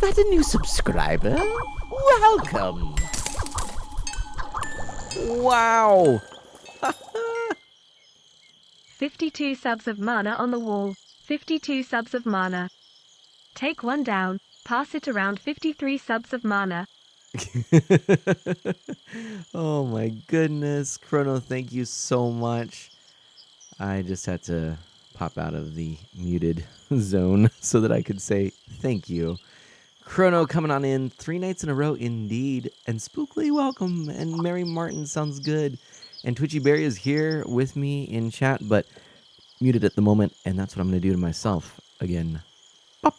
that a new subscriber? Welcome. Wow! 52 subs of mana on the wall. 52 subs of mana. Take one down, pass it around. 53 subs of mana. Oh my goodness. Chrono, thank you so much. I just had to pop out of the muted zone so that I could say thank you. Chrono coming on in 3 nights in a row indeed. And Spookly, welcome. And Mary Martin sounds good. And Twitchy Berry is here with me in chat, but muted at the moment. And that's what I'm going to do to myself again. Pop.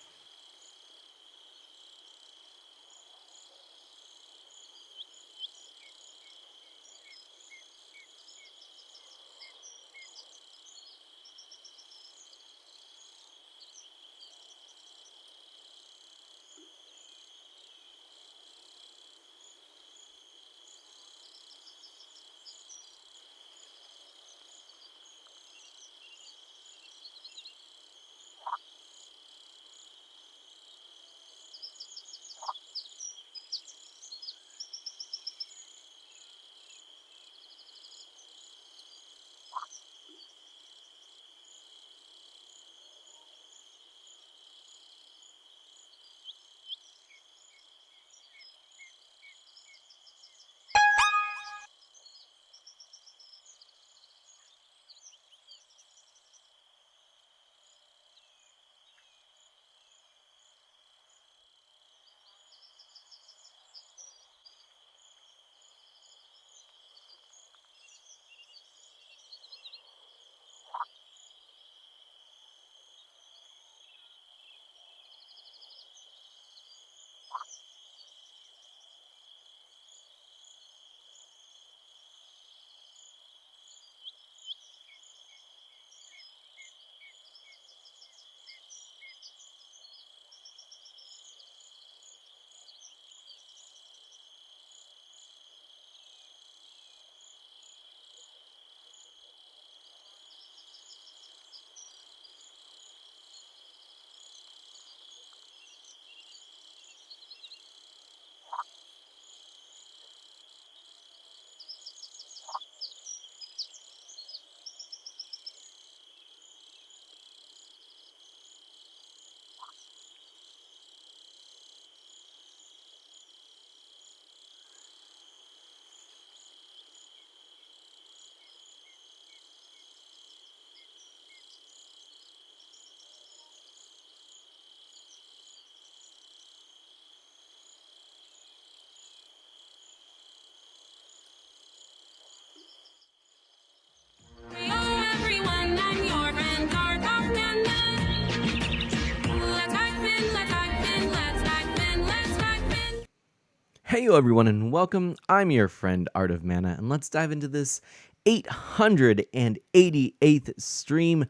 Hey, everyone, and welcome. I'm your friend, Art of Mana, and let's dive into this 888th stream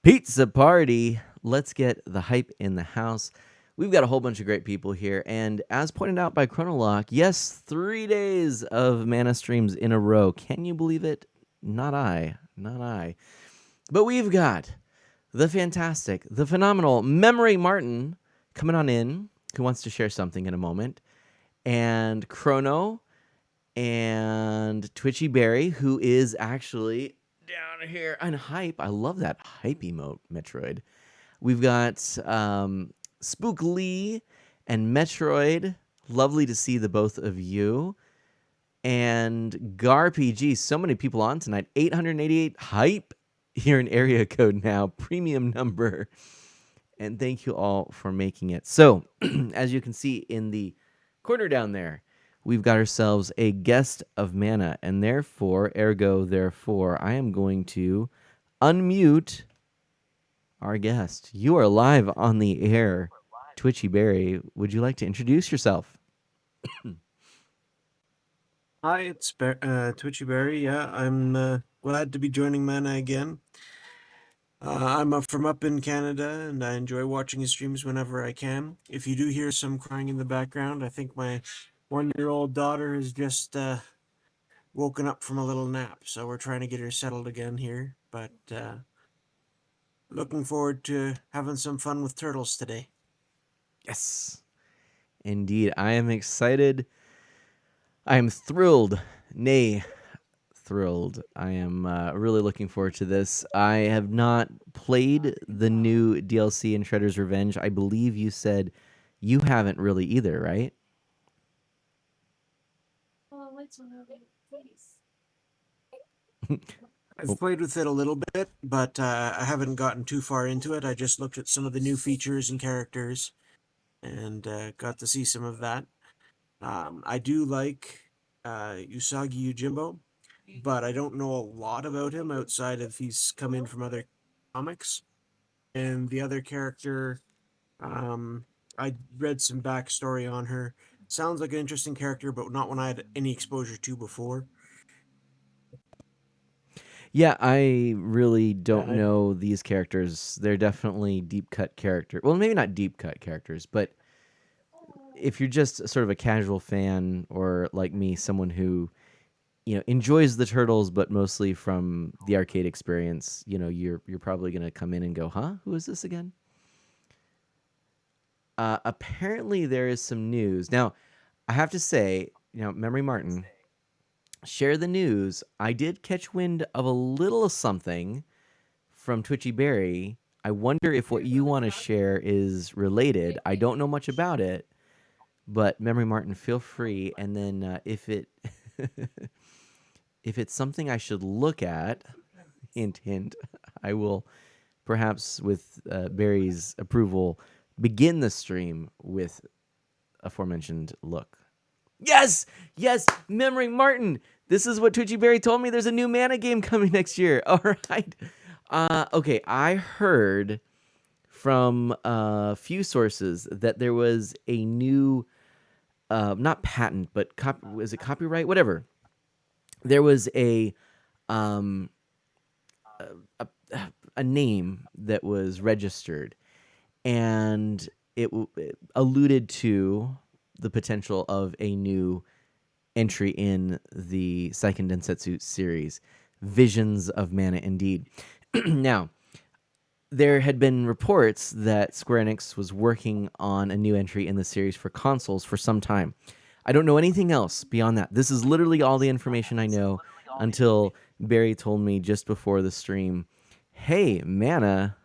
pizza party. Let's get the hype in the house. We've got a whole bunch of great people here, and as pointed out by Chronolock, yes, 3 days of Mana streams in a row. Can you believe it? Not I. Not I. But we've got the fantastic, the phenomenal Memory Martin coming on in, who wants to share something in a moment. And Chrono and Twitchy Berry, who is actually down here on hype. I love that hype emote, Metroid. We've got Spook Lee and Metroid. Lovely to see the both of you. And GarPG. So many people on tonight. 888 hype here in area code now. Premium number. And thank you all for making it. So, as you can see in the corner down there, we've got ourselves a guest of Mana, and therefore, I am going to unmute our guest. You are live on the air. Twitchy Berry, would you like to introduce yourself? Hi, it's Twitchy Berry. Yeah, I'm glad to be joining Mana again. I'm from up in Canada, and I enjoy watching his streams whenever I can. If you do hear some crying in the background, I think my 1-year-old daughter has just woken up from a little nap, so we're trying to get her settled again here. But looking forward to having some fun with turtles today. Yes. Indeed, I am excited. I am thrilled. Nay, thrilled. I am really looking forward to this. I have not played the new DLC in Shredder's Revenge. I believe you said you haven't really either, right? I've played with it a little bit, but I haven't gotten too far into it. I just looked at some of the new features and characters and got to see some of that. I do like Usagi Yojimbo, but I don't know a lot about him outside of he's come in from other comics. And the other character, I read some backstory on her. Sounds like an interesting character, but not one I had any exposure to before. Yeah, I really don't I know these characters. They're definitely deep cut characters. Well, maybe not deep cut characters, but if you're just sort of a casual fan or like me, someone who enjoys the Turtles, but mostly from the arcade experience, you're probably gonna come in and go, "Huh? Who is this again?" Apparently, there is some news now. I have to say, Memory Martin, share the news. I did catch wind of a little something from Twitchy Berry. I wonder if what you want to share is related. I don't know much about it, but Memory Martin, feel free. And then if it if it's something I should look at, hint hint, I will perhaps with Barry's approval begin the stream with aforementioned look. Yes, Memory Martin. This is what Twitchy Berry told me. There's a new Mana game coming next year. All right. Okay, I heard from a few sources that there was a new, not patent, but was it copyright? Whatever. There was um, a, a name that was registered, and it alluded to the potential of a new entry in the Seiken Densetsu series, Visions of Mana indeed. Now, there had been reports that Square Enix was working on a new entry in the series for consoles for some time. I don't know anything else beyond that. This is literally all the information I know until Barry told me just before the stream, "Hey, Mana,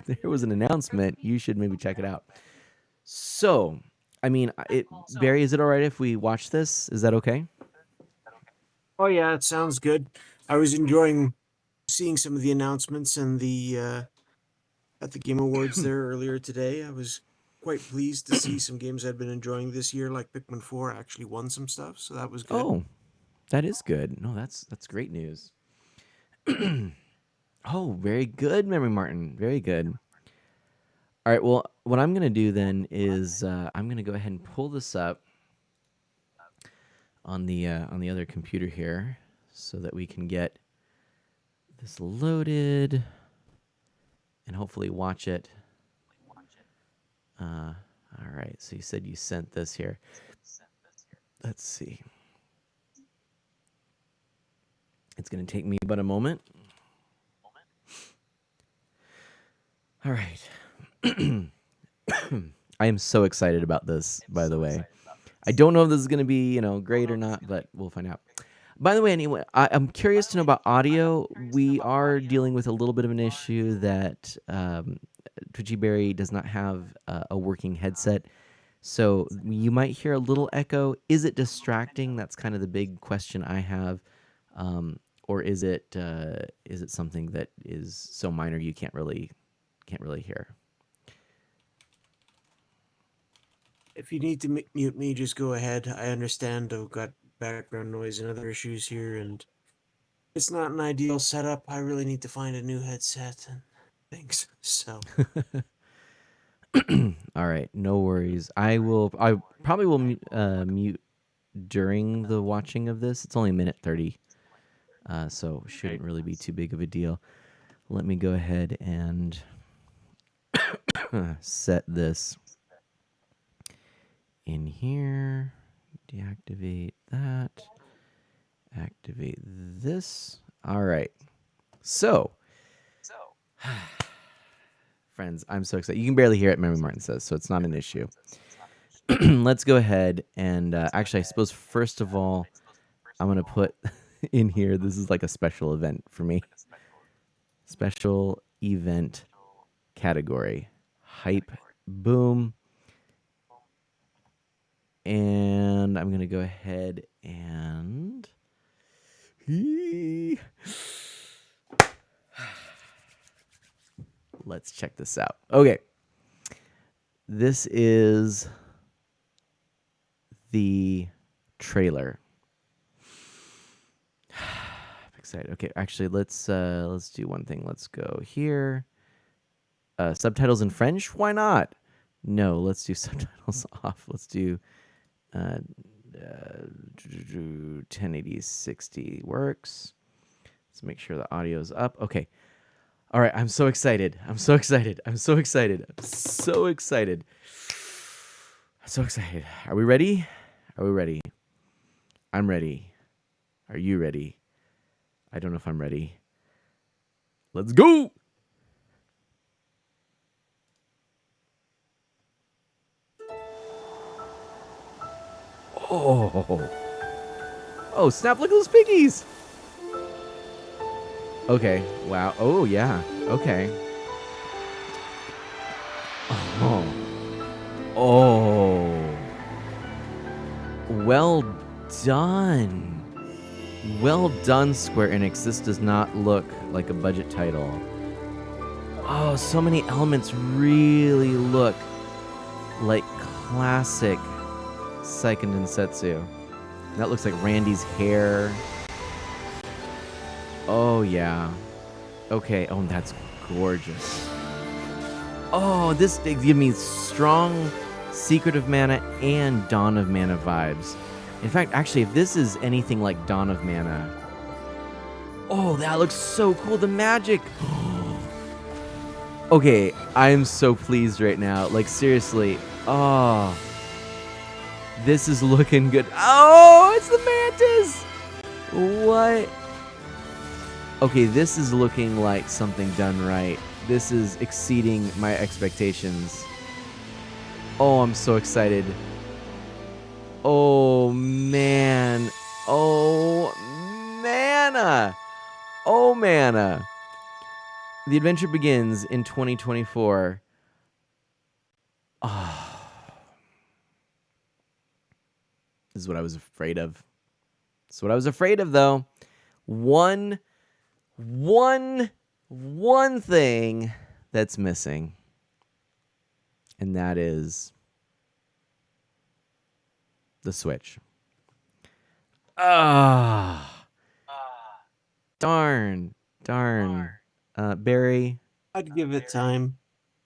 there was an announcement. You should maybe check it out." So, I mean, Barry, is it all right if we watch this? Is that okay? Oh yeah, it sounds good. I was enjoying seeing some of the announcements and the at the Game Awards there earlier today. I was quite pleased to see some games I'd been enjoying this year, like Pikmin 4, actually won some stuff, so that was good. Oh, that is good. No, that's great news. Oh, very good, Memory Martin. Very good. All right. Well, what I'm gonna do then is I'm gonna go ahead and pull this up on the other computer here, so that we can get this loaded and hopefully watch it. All right. So you said you sent this here. Let's see. It's gonna take me but a moment. All right. I am so excited about this, by the way. I don't know if this is going to be, great or not, but we'll find out. By the way, anyway, I'm curious to know about audio. We are dealing with a little bit of an issue that Twitchy Berry does not have a working headset. So you might hear a little echo. Is it distracting? That's kind of the big question I have. Or is it something that is so minor you can't really hear? If you need to mute me, just go ahead. I understand I've got background noise and other issues here, and it's not an ideal setup. I really need to find a new headset and things. So, All right, no worries. I probably will mute during the watching of this. It's only a minute 30, so shouldn't really be too big of a deal. Let me go ahead and set this in here. Deactivate that. Activate this. All right. So, friends, I'm so excited. You can barely hear it, Memory Martin says, so it's not an issue. let's go ahead and actually, I suppose first of all, I'm gonna put in here. This is like a special event for me. Special event category, hype, boom, and I'm gonna go ahead and let's check this out. Okay, this is the trailer. I'm excited. Okay, actually, let's do one thing. Let's go here. Subtitles in French? Why not? No, let's do subtitles off. Let's do 1080 60 works. Let's make sure the audio's up. Okay. All right, I'm so excited. I'm so excited. I'm so excited. I'm so excited. I'm so excited. Are we ready? Are we ready? I'm ready. Are you ready? I don't know if I'm ready. Let's go! Oh. Oh, snap, look at those piggies! Okay, wow. Oh, yeah. Okay. Oh. Oh. Well done. Well done, Square Enix. This does not look like a budget title. Oh, so many elements really look like classic Seiken Densetsu. That looks like Randy's hair. Oh, yeah. Okay. Oh, that's gorgeous. Oh, this gives me strong Secret of Mana and Dawn of Mana vibes. In fact, actually, if this is anything like Dawn of Mana... Oh, that looks so cool. The magic. Okay, I'm so pleased right now. Like, seriously. Oh. This is looking good. Oh, it's the mantis! What? Okay, this is looking like something done right. This is exceeding my expectations. Oh, I'm so excited. Oh, man. Oh, Mana. Oh, Mana. The adventure begins in 2024. Oh. This is what I was afraid of. This is what I was afraid of, though. One thing that's missing, and that is the Switch. Ah, darn. Barry. I'd give it time.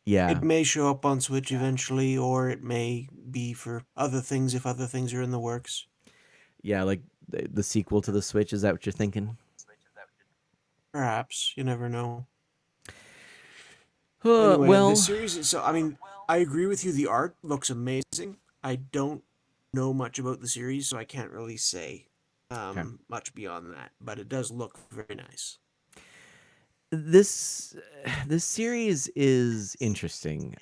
Yeah, It may show up on Switch eventually, or it may be for other things if other things are in the works. yeah, like the sequel to the Switch. Is that what you're thinking? Perhaps. You never know. Anyway, Well, the series. So, I mean, I agree with you. The art looks amazing. I don't know much about the series, so I can't really say Okay. much beyond that. But it does look very nice. this series is interesting.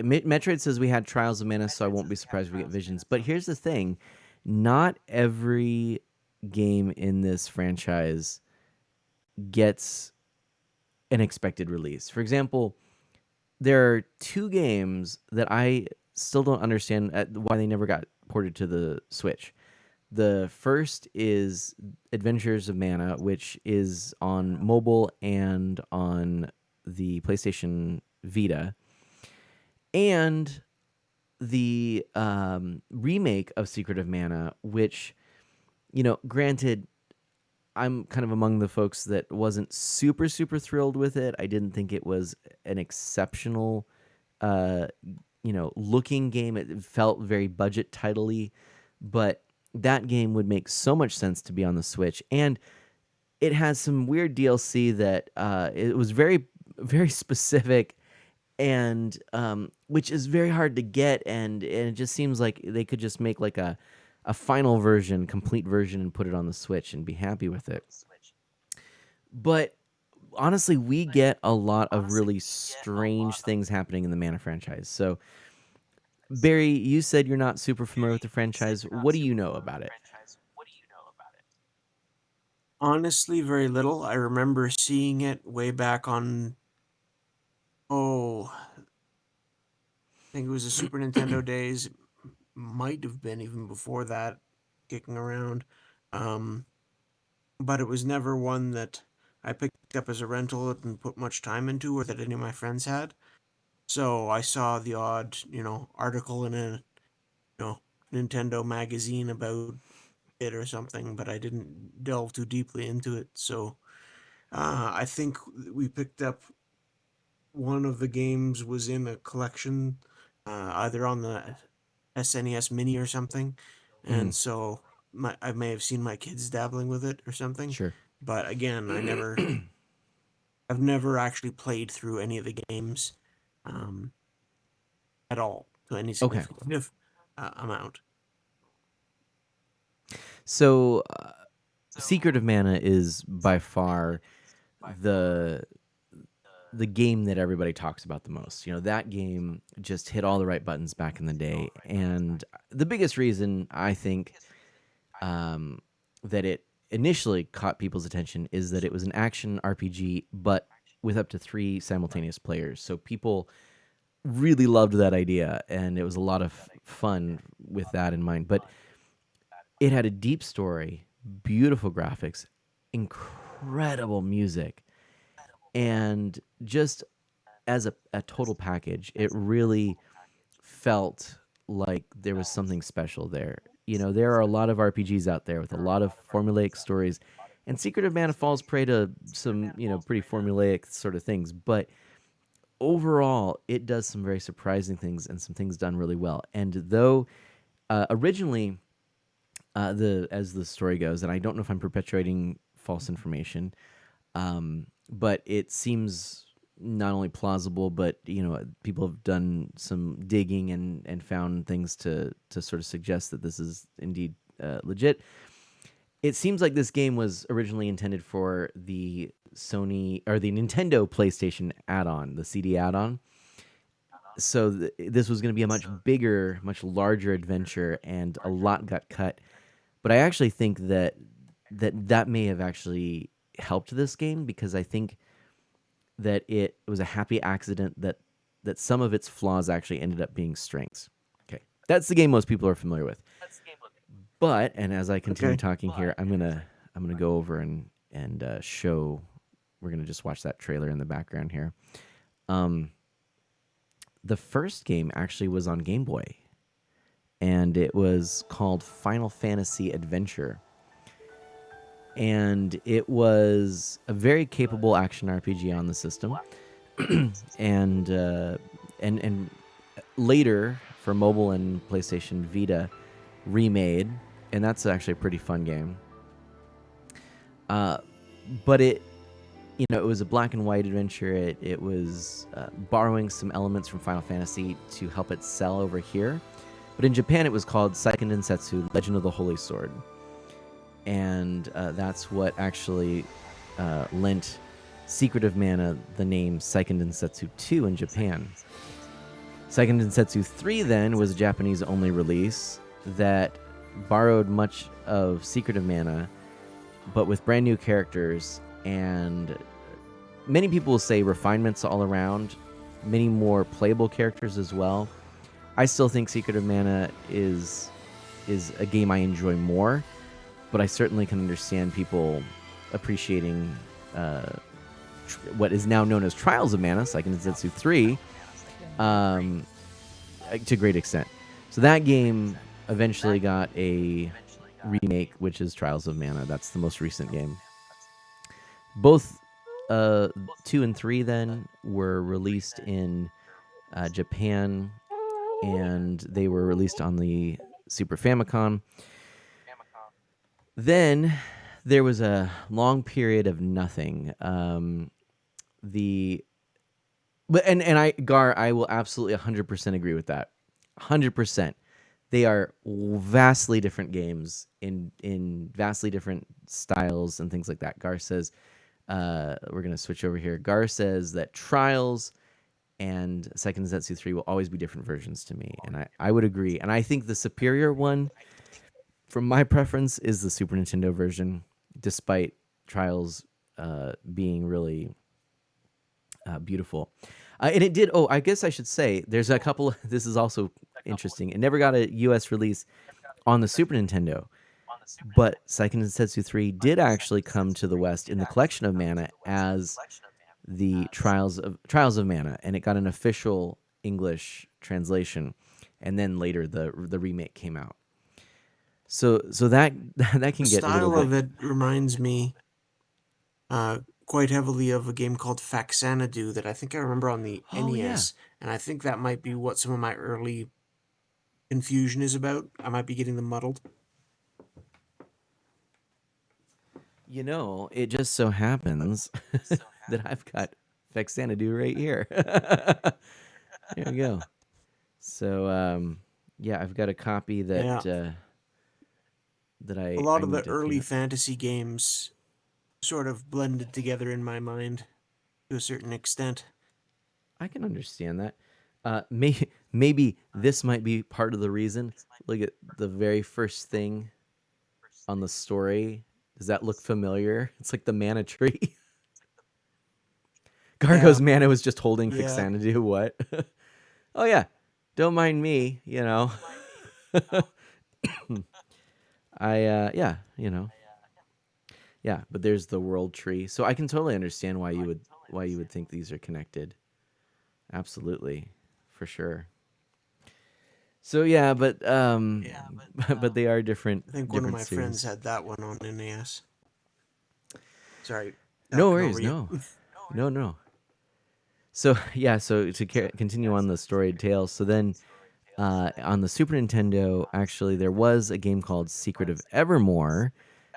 Metroid says we had Trials of Mana, so I won't be surprised if we get Visions. But here's the thing: not every game in this franchise gets an expected release. For example, there are two games that I still don't understand why they never got ported to the Switch. The first is Adventures of Mana, which is on mobile and on the PlayStation Vita, and the remake of Secret of Mana, which, granted, I'm kind of among the folks that wasn't super thrilled with it. I didn't think it was an exceptional, looking game. It felt very budget title-y, but that game would make so much sense to be on the Switch. And it has some weird DLC that it was very, very specific, and which is very hard to get. And it just seems like they could just make like a final version, complete version, and put it on the Switch and be happy with it. But honestly, we get a lot of really strange things happening in the Mana franchise. So Barry, you said you're not super familiar with the franchise. What do you know about it? Honestly, very little. I remember seeing it way back on, oh, I think it was the Super Nintendo days. Might have been even before that, kicking around. Um, but it was never one that I picked up as a rental and put much time into, or that any of my friends had. So I saw the odd, article in a, Nintendo magazine about it or something, but I didn't delve too deeply into it. So I think we picked up one of the games was in a collection, either on the SNES Mini or something, Mhm. and so I may have seen my kids dabbling with it or something. Sure. But again, I've never actually played through any of the games, um, at all to any Okay. significant amount. So, Secret of Mana is by far the the game that everybody talks about the most. That game just hit all the right buttons back in the day, and the biggest reason I think um, that it initially caught people's attention is that it was an action RPG, but with up to 3 simultaneous players. So people really loved that idea, and it was a lot of fun with that in mind. But it had a deep story, beautiful graphics, incredible music, and just as a total package, it really felt like there was something special there. There are a lot of RPGs out there with a lot of formulaic stories, and Secret of Mana falls prey to some, pretty formulaic sort of things. But overall, it does some very surprising things and some things done really well. And though originally, the as the story goes, and I don't know if I'm perpetuating false information, but it seems not only plausible, but people have done some digging and found things to sort of suggest that this is indeed legit. It seems like this game was originally intended for the Sony or the Nintendo PlayStation add-on, the CD add-on. So this was going to be a much bigger, much larger adventure, and a lot got cut. But I actually think that may have actually helped this game, because I think that it was a happy accident that some of its flaws actually ended up being strengths. Okay, that's the game most people are familiar with. But and as I continue Okay. talking here, I'm gonna go over and show. We're gonna just watch that trailer in the background here. Um, the first game actually was on Game Boy, and it was called Final Fantasy Adventure. And it was a very capable action RPG on the system, and and later for mobile and PlayStation Vita remade, and that's actually a pretty fun game. But it was a black and white adventure. It was borrowing some elements from Final Fantasy to help it sell over here, but in Japan it was called Seiken Densetsu: Legend of the Holy Sword, and that's what actually lent Secret of Mana the name Seiken Densetsu 2 in Japan. Seiken Densetsu 3 then was a Japanese-only release that borrowed much of Secret of Mana, but with brand new characters, and many people will say refinements all around, many more playable characters as well. I still think Secret of Mana is a game I enjoy more, but I certainly can understand people appreciating what is now known as Trials of Mana, Seiken Densetsu 3, to a great extent. So that game eventually got a remake, which is Trials of Mana. That's the most recent game. Both 2 and 3 then were released in Japan, and they were released on the Super Famicom. Then there was a long period of nothing. I will absolutely 100% agree with that. 100%. They are vastly different games in vastly different styles and things like that. Gar says, we're going to switch over here. Gar says that Trials and Second Densetsu 3 will always be different versions to me. And I would agree. And I think the superior one, from my preference, is the Super Nintendo version, despite Trials being really beautiful. And it did. Oh, I guess I should say there's a couple. This is also interesting. It never got a U.S. release on the Super Nintendo, but Seiken Densetsu 3 did actually come to the West in the Collection of Mana as the Trials of Mana, and it got an official English translation, and then later the remake came out. So that that can The get a little style of bit. it reminds me quite heavily of a game called Faxanadu that I think I remember on the Oh yeah, NES, and I think that might be what some of my early confusion is about. I might be getting them muddled. it just so happens that I've got Faxanadu right here. There we go. So yeah, I've got a copy Yeah, that a I lot of the need to clean early up. fantasy games sort of blended together in my mind to a certain extent. I can understand that. Maybe this might be part of the reason. Look at the very first thing on the story. Does that look familiar? It's like the mana tree. Yeah, Gargo's mana was just holding yeah. Fixanadu. What? Oh yeah, don't mind me. Yeah, yeah. But there's the world tree, so I can totally understand why you would think these are connected. Absolutely, for sure. So yeah, but they are different I think one of different my friends series. had that one on NES. Sorry, No talking worries, over you. no, no. So yeah, so to continue on the storied tales. So then, on the Super Nintendo, actually, there was a game called Secret of Evermore,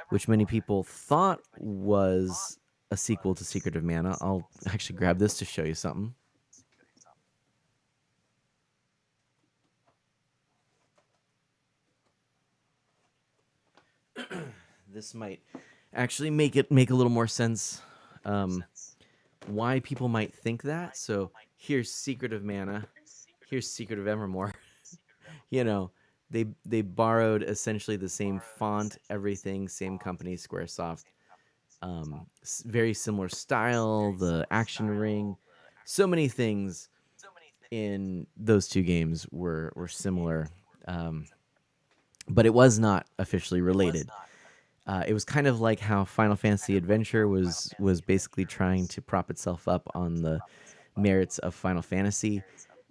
which many people thought was a sequel to Secret of Mana. I'll actually grab this to show you something. This might actually make a little more sense. Um, why people might think that. So here's Secret of Mana. Here's Secret of Evermore. you know, they borrowed essentially the same font, everything, same company, SquareSoft. Very similar style, the action ring, so many things in those two games were similar, um, but it was not officially related. It was kind of like how Final Fantasy Adventure was basically trying to prop itself up on the merits of Final Fantasy.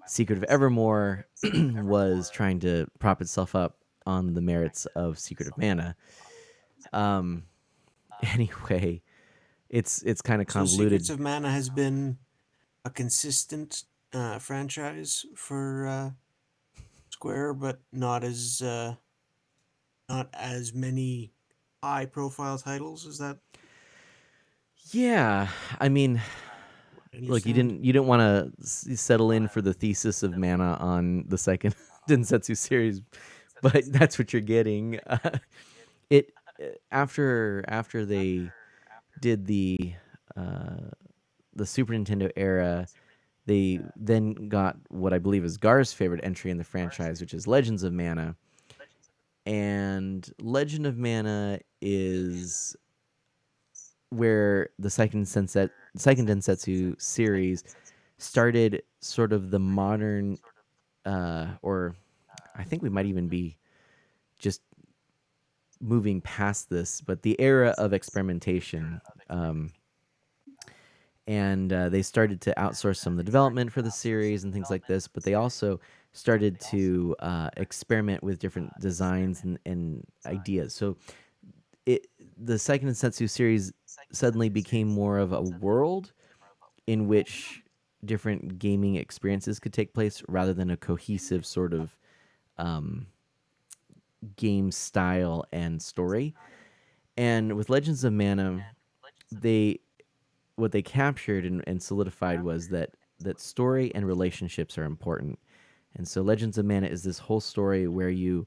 Secret of Evermore was trying to prop itself up on the merits of Secret of Mana. Um, anyway, it's kind of So Secrets convoluted. of Mana has been a consistent franchise for Square, but not as many high profile titles. Is that Yeah, I mean, what I look, you understand? didn't want to settle in for the thesis of Mana on the second Densetsu series, but that's what you're getting. It after they did uh, the Super Nintendo era, they then got what I believe is Gar's favorite entry in the franchise, which is Legends of Mana. And Legend of Mana is where the second Densetsu series started sort of the modern, or I think we might even be just moving past this, but the era of experimentation. And they started to outsource some of the development for the series and things like this, but they also started to experiment with different designs and ideas. So it the second Densetsu series suddenly became more of a world in which different gaming experiences could take place rather than a cohesive sort of um, game style and story. And with Legends of Mana, they what they captured and solidified was that story and relationships are important. And so Legends of Mana is this whole story where you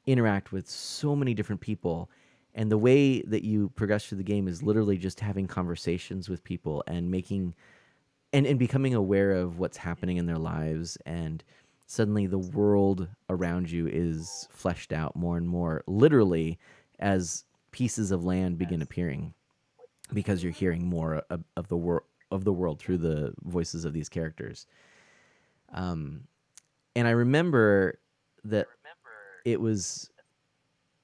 interact with so many different people, and the way that you progress through the game is literally just having conversations with people and making and becoming aware of what's happening in their lives, and suddenly the world around you is fleshed out more and more, literally, as pieces of land begin appearing, because you're hearing more of the world through the voices of these characters. And I remember that it was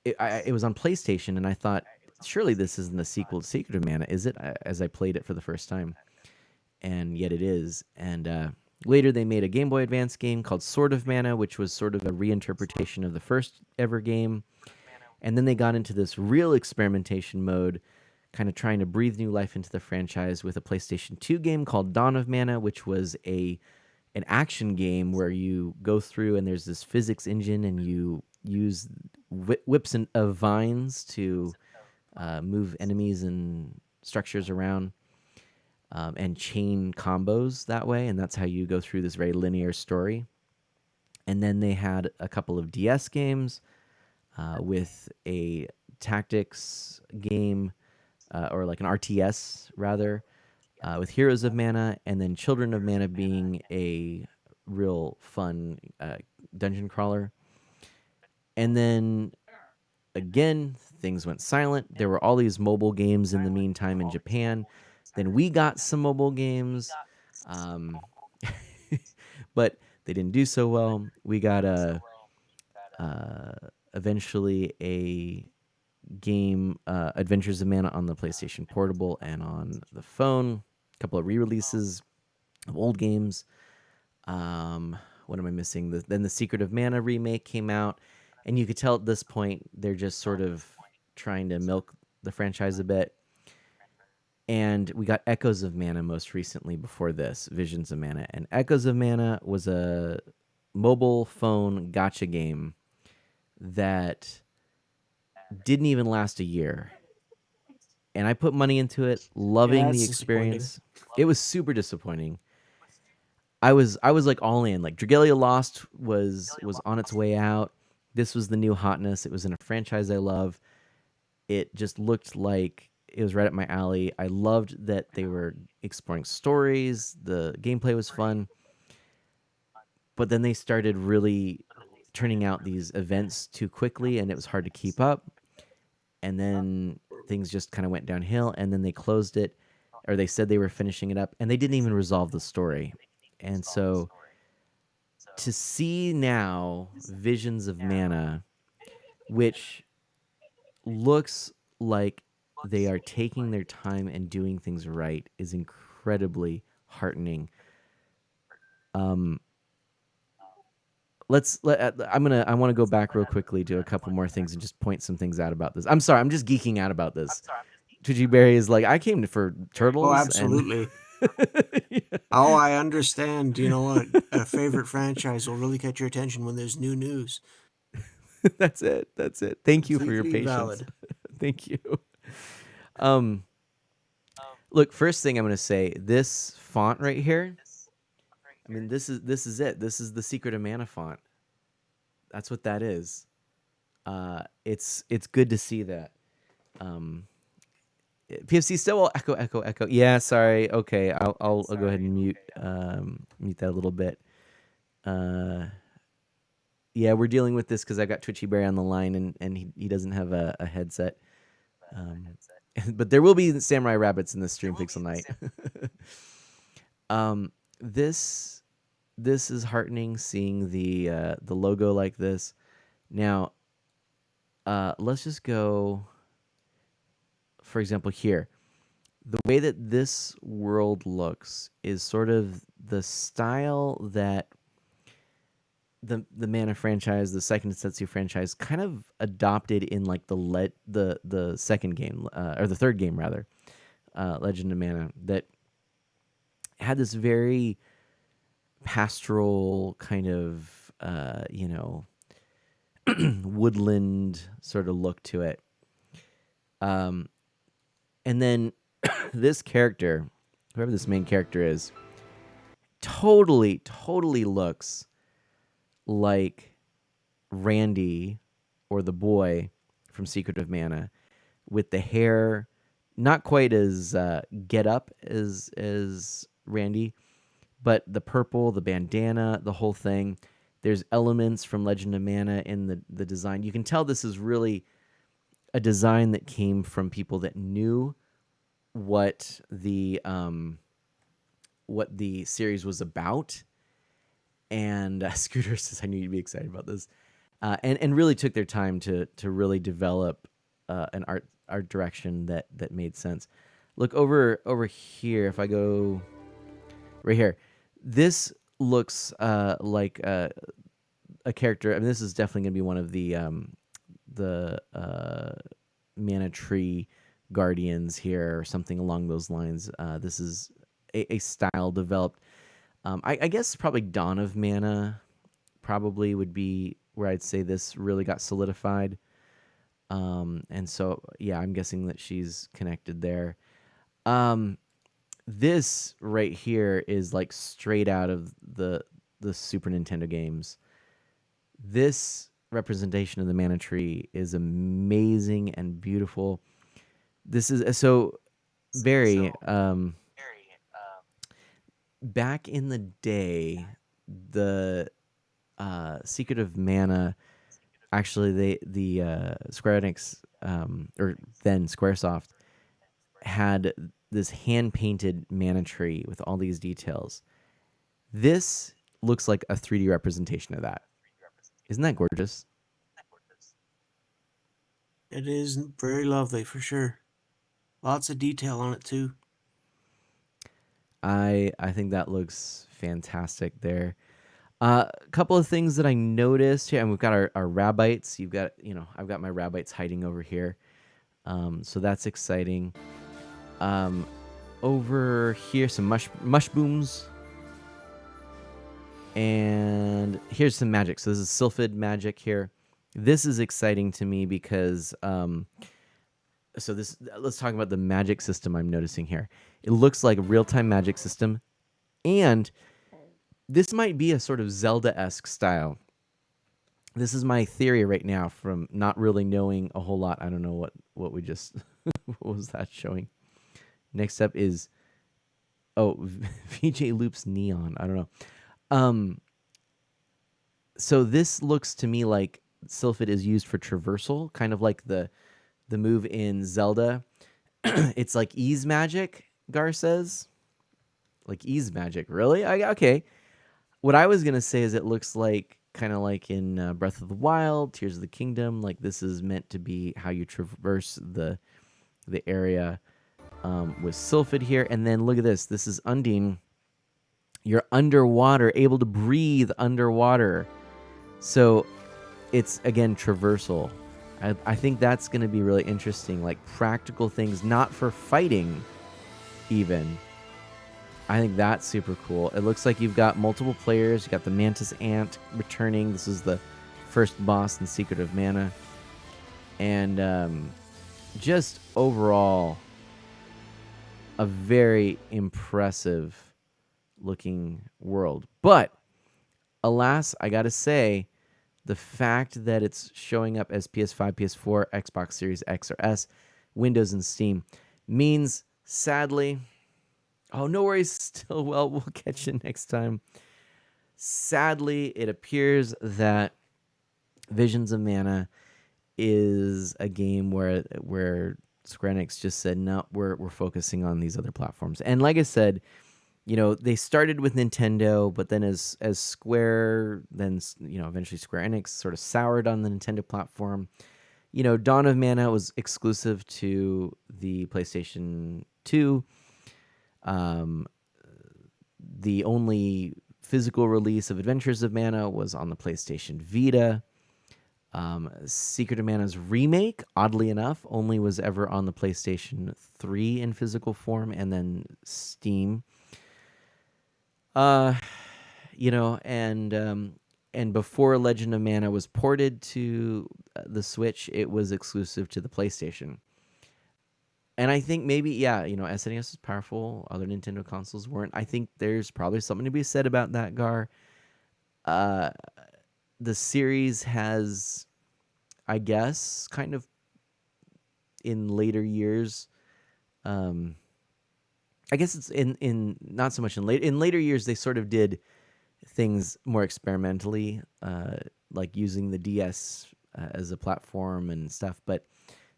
it was on PlayStation, and I thought, surely this isn't the sequel to Secret of Mana, is it? As I played it for the first time, and yet it is. And later they made a Game Boy Advance game called Sword of Mana, which was sort of a reinterpretation of the first ever game. And then they got into this real experimentation mode, kind of trying to breathe new life into the franchise with a PlayStation 2 game called Dawn of Mana, which was an action game where you go through and there's this physics engine, and you use whips of vines to move enemies and structures around, and chain combos that way, and that's how you go through this very linear story. And then they had a couple of DS games with a tactics game, or like an RTS rather, with Heroes of Mana, and then Children of Mana being a real fun dungeon crawler. And then again, things went silent. There were all these mobile games in the meantime in Japan. Then we got some mobile games, but they didn't do so well. We got eventually a game, Adventures of Mana, on the PlayStation Portable and on the phone. A couple of re-releases of old games. What am I missing? Then the Secret of Mana remake came out, and you could tell at this point they're just sort of trying to milk the franchise a bit. And we got Echoes of Mana most recently before this, Visions of Mana. And Echoes of Mana was a mobile phone gacha game that didn't even last a year. And I put money into it, loving the experience. It was super disappointing. I was like all in. Like Dragalia Lost was on its way out. This was the new hotness. It was in a franchise I love. It just looked like it was right up my alley. I loved that they were exploring stories. The gameplay was fun. But then they started really turning out these events too quickly, and it was hard to keep up. And then things just kind of went downhill, and then they closed it, or they said they were finishing it up, and they didn't even resolve the story. And so to see now Visions of Mana, which looks like they are taking their time and doing things right, is incredibly heartening. I want to go back real quickly to a couple more things and just point some things out about this. I'm sorry, I'm just geeking out about this. Twitchy Berry is like, I came for turtles. Oh, absolutely. Yeah. Oh, I understand. You know what? A favorite franchise will really catch your attention when there's new news. That's it. Thank you for your Completely patience. valid. Thank you. Look, first thing I'm going to say, this font right here, I mean, this is it. This is the Secret of Mana font. That's what that is. It's good to see that. PFC still will echo. Yeah, sorry. Okay, I'll go ahead and mute that a little bit. Yeah, we're dealing with this because I got Twitchy Bear on the line, and he doesn't have a headset. But there will be Samurai Rabbits in this stream Pixel Night. This is heartening, seeing the logo like this. Now, let's just go. For example, here, the way that this world looks is sort of the style that the Mana franchise, the second Setsu franchise, kind of adopted in like the second game, or the third game rather, Legend of Mana, that had this very pastoral kind of woodland sort of look to it. And then this character, whoever this main character is, totally looks like Randy, or the boy from Secret of Mana, with the hair not quite as get up as Randy, but the purple, the bandana, the whole thing. There's elements from Legend of Mana in the design. You can tell this is really a design that came from people that knew what the series was about. And Scooter says, "I knew you'd be excited about this," and really took their time to really develop an art direction that made sense. Look over here. If I go right here, this looks like a character. I mean, this is definitely going to be one of the Mana Tree Guardians here, or something along those lines. This is a style developed. I guess probably Dawn of Mana probably would be where I'd say this really got solidified. And so, yeah, I'm guessing that she's connected there. This right here is like straight out of the Super Nintendo games. This representation of the Mana Tree is amazing and beautiful. This is so very back in the day, the Secret of Mana, actually the Square Enix, or then Squaresoft, had this hand painted Mana Tree with all these details. This looks like a 3D representation of that. Isn't that gorgeous? It is very lovely for sure. Lots of detail on it too. I think that looks fantastic there. A couple of things that I noticed here, and we've got our Rabbites. You've got, I've got my Rabbites hiding over here. So that's exciting. Over here, some mush booms. And here's some magic. So this is Sylphid magic here. This is exciting to me because let's talk about the magic system I'm noticing here. It looks like a real-time magic system, and this might be a sort of Zelda-esque style. This is my theory right now from not really knowing a whole lot. I don't know what we just what was that showing? Next up is VJ Loops Neon. I don't know. So this looks to me like Sylphid is used for traversal, kind of like the move in Zelda. It's like ease magic, Gar says. Like ease magic, really? Okay. What I was gonna say is it looks like kind of like in Breath of the Wild, Tears of the Kingdom. Like this is meant to be how you traverse the area with Sylphid here. And then look at this. This is Undine. You're underwater, able to breathe underwater. So it's, again, traversal. I think that's going to be really interesting. Like practical things, not for fighting even. I think that's super cool. It looks like you've got multiple players. You got the Mantis Ant returning. This is the first boss in Secret of Mana. And just overall, a very impressive looking world. But alas, I gotta say, the fact that it's showing up as PS5, PS4, Xbox Series X or S, Windows, and Steam means, sadly, no worries, still well, we'll catch you next time. Sadly, it appears that Visions of Mana is a game where Square Enix just said, no, we're focusing on these other platforms. And like I said, they started with Nintendo, but then as Square, then, eventually Square Enix sort of soured on the Nintendo platform. Dawn of Mana was exclusive to the PlayStation 2. The only physical release of Adventures of Mana was on the PlayStation Vita. Secret of Mana's remake, oddly enough, only was ever on the PlayStation 3 in physical form, and then Steam. And before Legend of Mana was ported to the Switch, it was exclusive to the PlayStation. And I think maybe, SNES is powerful. Other Nintendo consoles weren't. I think there's probably something to be said about that, Gar. The series has, I guess, kind of in later years, I guess it's in not so much in later years they sort of did things more experimentally, like using the DS as a platform and stuff, but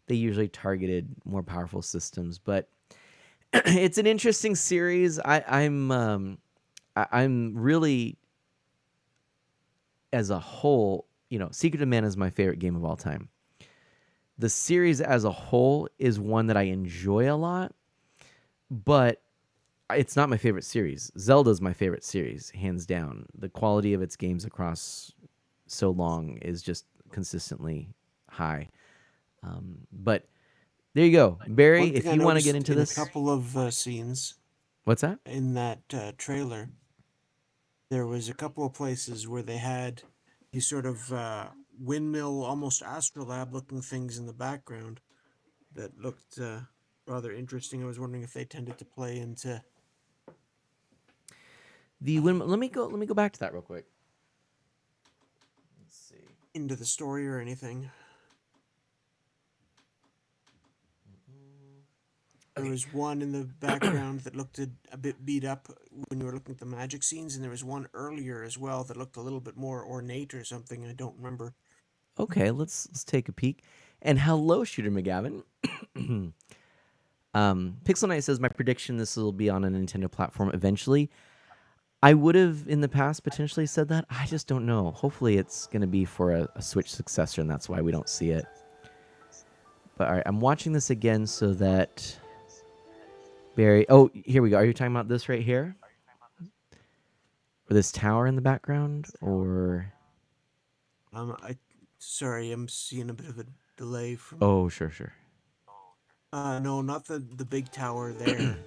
they usually targeted more powerful systems. But it's an interesting series. I'm really, as a whole, Secret of Mana is my favorite game of all time. The series as a whole is one that I enjoy a lot, but it's not my favorite series. Zelda's my favorite series, hands down. The quality of its games across so long is just consistently high. But there you go, Barry. One If thing I you want to noticed get into in this, a couple of scenes what's that? in that trailer, there was a couple of places where they had these sort of windmill, almost astrolab looking things in the background that looked rather interesting. I was wondering if they tended to play into Let me go back to that real quick. Let's see. into the story or anything. There was one in the background that looked a bit beat up when you were looking at the magic scenes, and there was one earlier as well that looked a little bit more ornate or something. I don't remember. Okay, let's take a peek. And hello, Shooter McGavin. Pixel Knight says, my prediction, this will be on a Nintendo platform eventually. I would have in the past potentially said that. I just don't know. Hopefully it's going to be for a Switch successor, and that's why we don't see it. But all right, I'm watching this again so that Barry... Oh, here we go. Are you talking about this right here? Or this tower in the background? Or... Sorry, I'm seeing a bit of a delay from... Oh, sure. No, not the big tower there.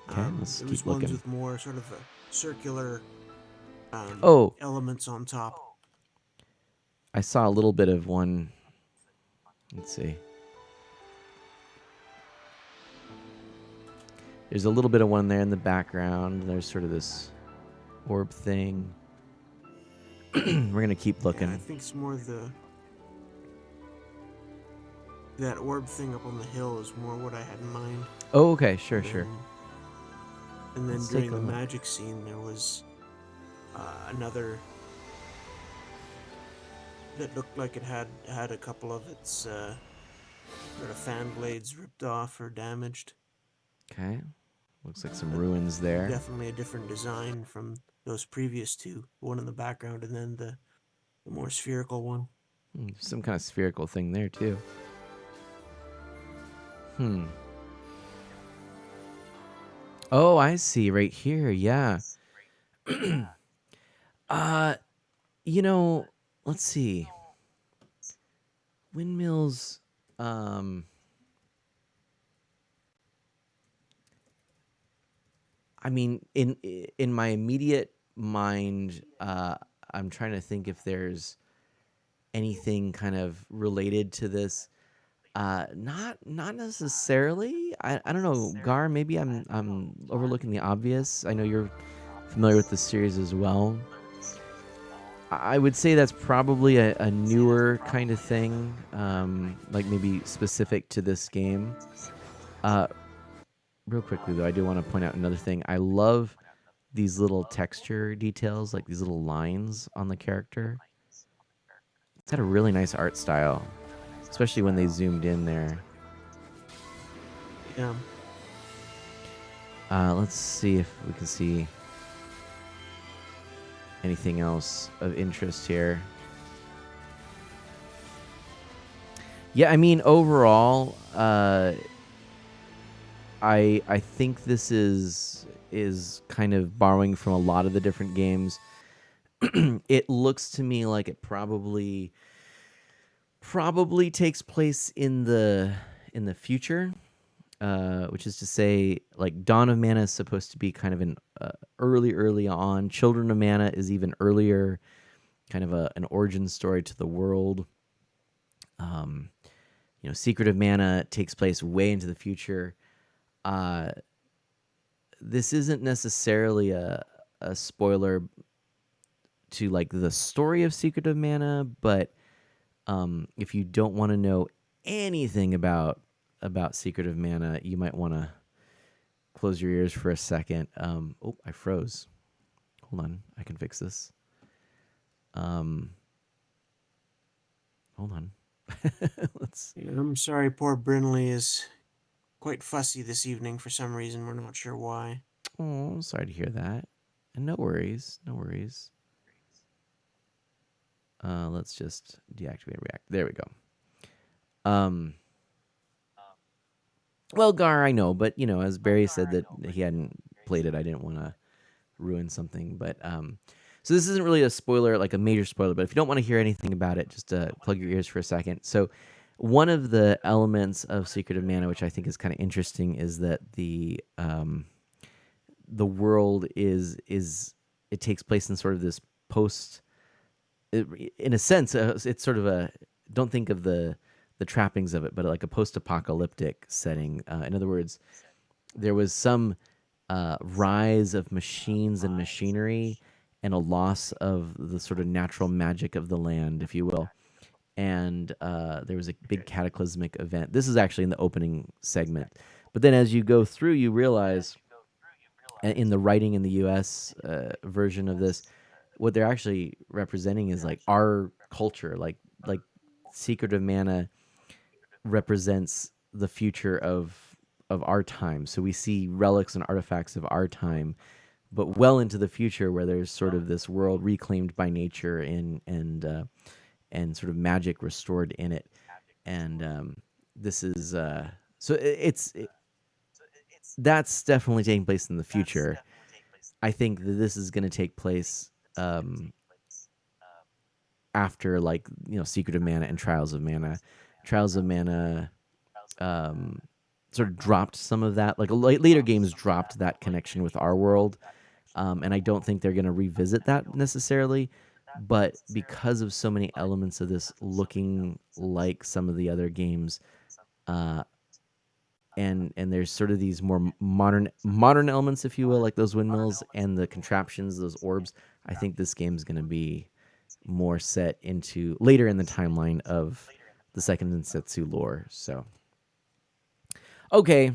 Okay, let's there keep was looking. ones with more sort of a circular elements on top. I saw a little bit of one. Let's see. There's a little bit of one there in the background. There's sort of this orb thing. We're going to keep looking. Yeah, I think it's more that orb thing up on the hill is more what I had in mind. Oh, okay. Sure. And then Let's during take a the look. magic scene, there was another that looked like it had a couple of its sort of fan blades ripped off or damaged. Okay. Looks like some ruins there. Definitely a different design from those previous two. One in the background and then the more spherical one. Some kind of spherical thing there, too. Oh, I see. Right here. Yeah. Let's see. Windmills. I mean, in my immediate mind, I'm trying to think if there's anything kind of related to this. Not necessarily. I don't know, Gar. Maybe I'm overlooking the obvious. I know you're familiar with the series as well. I would say that's probably a newer kind of thing, like maybe specific to this game. Real quickly, though, I do want to point out another thing. I love these little texture details, like these little lines on the character. It's got a really nice art style, especially when they zoomed in there. Yeah. Let's see if we can see anything else of interest here. Yeah, I mean, overall, I think this is kind of borrowing from a lot of the different games. It looks to me like it probably takes place in the future, which is to say, like, Dawn of Mana is supposed to be kind of an early on. Children of Mana is even earlier, kind of an origin story to the world. Secret of Mana takes place way into the future. This isn't necessarily a spoiler to, like, the story of Secret of Mana, but if you don't want to know anything about Secret of Mana, you might want to close your ears for a second. Oh, I froze. Hold on, I can fix this. Hold on. Let's. Yeah, I'm sorry, poor Brinley is quite fussy this evening for some reason. We're not sure why. Oh, sorry to hear that. And no worries, no worries. Let's just deactivate React. There we go. Well, Gar, I know, but as Barry said that he hadn't played it, I didn't want to ruin something. But so this isn't really a spoiler, like a major spoiler. But if you don't want to hear anything about it, just plug your ears for a second. So one of the elements of Secret of Mana, which I think is kind of interesting, is that the world is it takes place in sort of this post. In a sense, it's sort of a, don't think of the trappings of it, but like a post-apocalyptic setting. In other words, there was some rise of machines and machinery and a loss of the sort of natural magic of the land, if you will. And there was a big cataclysmic event. This is actually in the opening segment. But then as you go through, you realize in the writing in the U.S. Version of this, what they're actually representing is like our culture, like Secret of Mana represents the future of our time. So we see relics and artifacts of our time, but well into the future where there's sort of this world reclaimed by nature and sort of magic restored in it. And this is that's definitely taking place in the future. I think that this is going to take place after, like, Secret of Mana and Trials of Mana. Trials of Mana sort of dropped some of that. Like later games dropped that connection with our world, and I don't think they're going to revisit that necessarily. But because of so many elements of this looking like some of the other games, and there's sort of these more modern elements, if you will, like those windmills and the contraptions, those orbs. I think this game's going to be more set into later in the timeline of the second Densetsu lore. So, okay,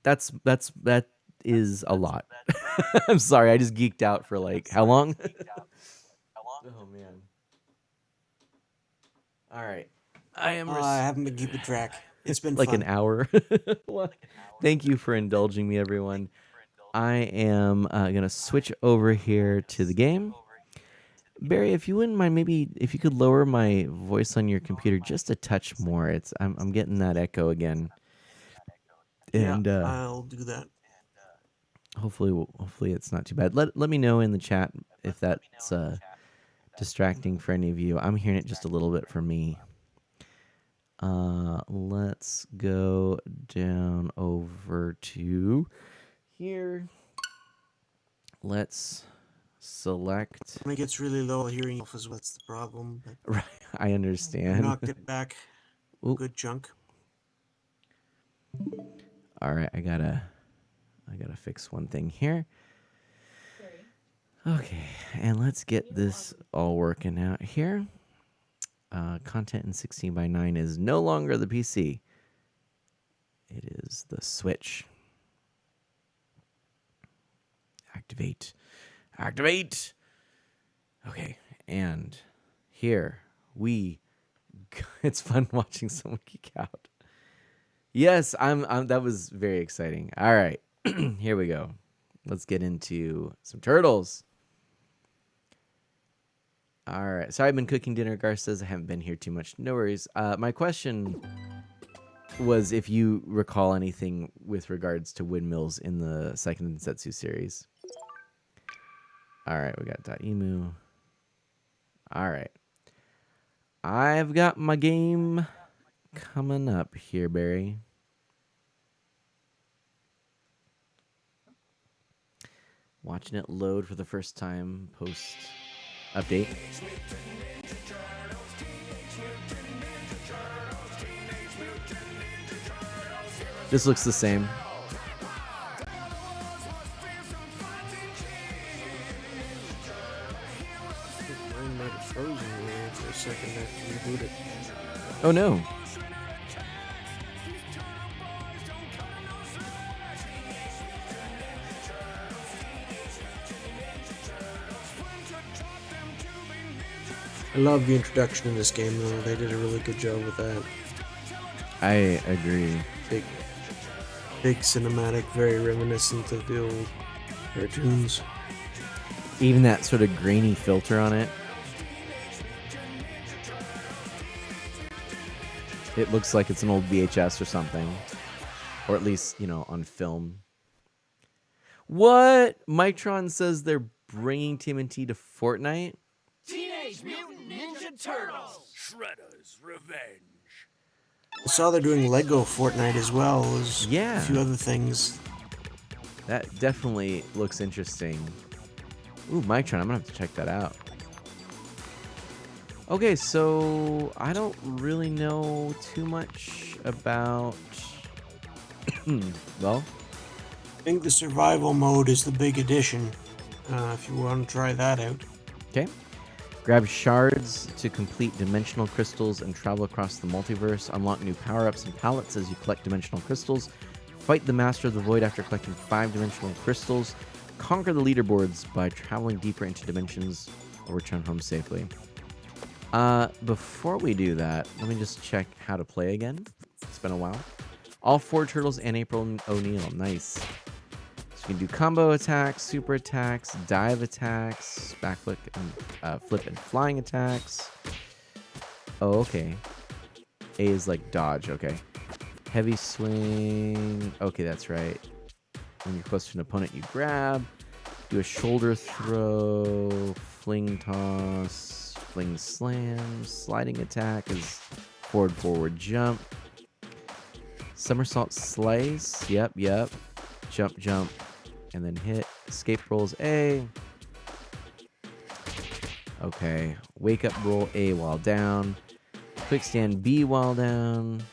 that is a lot. I'm sorry, I just geeked out for like how long? Oh man! All right, I am. I haven't been keeping track. It's been like fun. An hour. Well, thank you for indulging me, everyone. I am gonna switch over here to the game. Barry, if you wouldn't mind, maybe if you could lower my voice on your computer just a touch more. I'm getting that echo again. And I'll do that. hopefully it's not too bad. Let me know in the chat if that's distracting for any of you. I'm hearing it just a little bit for me. Let's go down over to here. Let's select. When it gets really low, hearing off is what's the problem. But Right, I understand. knocked it back. Ooh. Good chunk. All right, I gotta fix one thing here. Okay, and let's get this all working out here. Content in 16:9 is no longer the PC. It is the Switch. Activate. Okay, and here we go. It's fun watching someone geek out. Yes, I'm that was very exciting. All right. Here we go. Let's get into some turtles. All right. Sorry, I've been cooking dinner. Gar says I haven't been here too much. No worries. My question was if you recall anything with regards to windmills in the second Densetsu series. All right. We got .emu. All right. I've got my game coming up here, Barry. Watching it load for the first time post update. This looks the same. Mine might have frozen there for a second after you reboot it. Oh no. I love the introduction in this game, though. They did a really good job with that. I agree. Big cinematic, very reminiscent of the old cartoons. Even that sort of grainy filter on it. It looks like it's an old VHS or something. Or at least, you know, on film. What? Mictron says they're bringing TMNT to Fortnite? Teenage Mutant Ninja Turtles! Shredder's Revenge. I saw they're doing Lego Fortnite as well. There's Yeah. a few other things. That definitely looks interesting. Ooh, Mictron, I'm gonna have to check that out. Okay, so I don't really know too much about... well, I think the survival mode is the big addition, if you want to try that out. okay. Grab shards to complete dimensional crystals and travel across the multiverse. Unlock new power-ups and palettes as you collect dimensional crystals. Fight the Master of the Void after collecting 5 dimensional crystals. Conquer the leaderboards by traveling deeper into dimensions or return home safely. Before we do that, let me just check how to play again. It's been a while. All 4 turtles and April O'Neil. Nice. So you can do combo attacks, super attacks, dive attacks, backflip and flip and flying attacks. Oh, okay. A is like dodge. Okay. Heavy swing. Okay, that's right. When you're close to an opponent, you grab. Do a shoulder throw, fling toss, fling slam, sliding attack is forward jump. Somersault slice. Yep. Jump, and then hit. Escape rolls A. Okay. Wake up roll A while down. Quick stand B while down.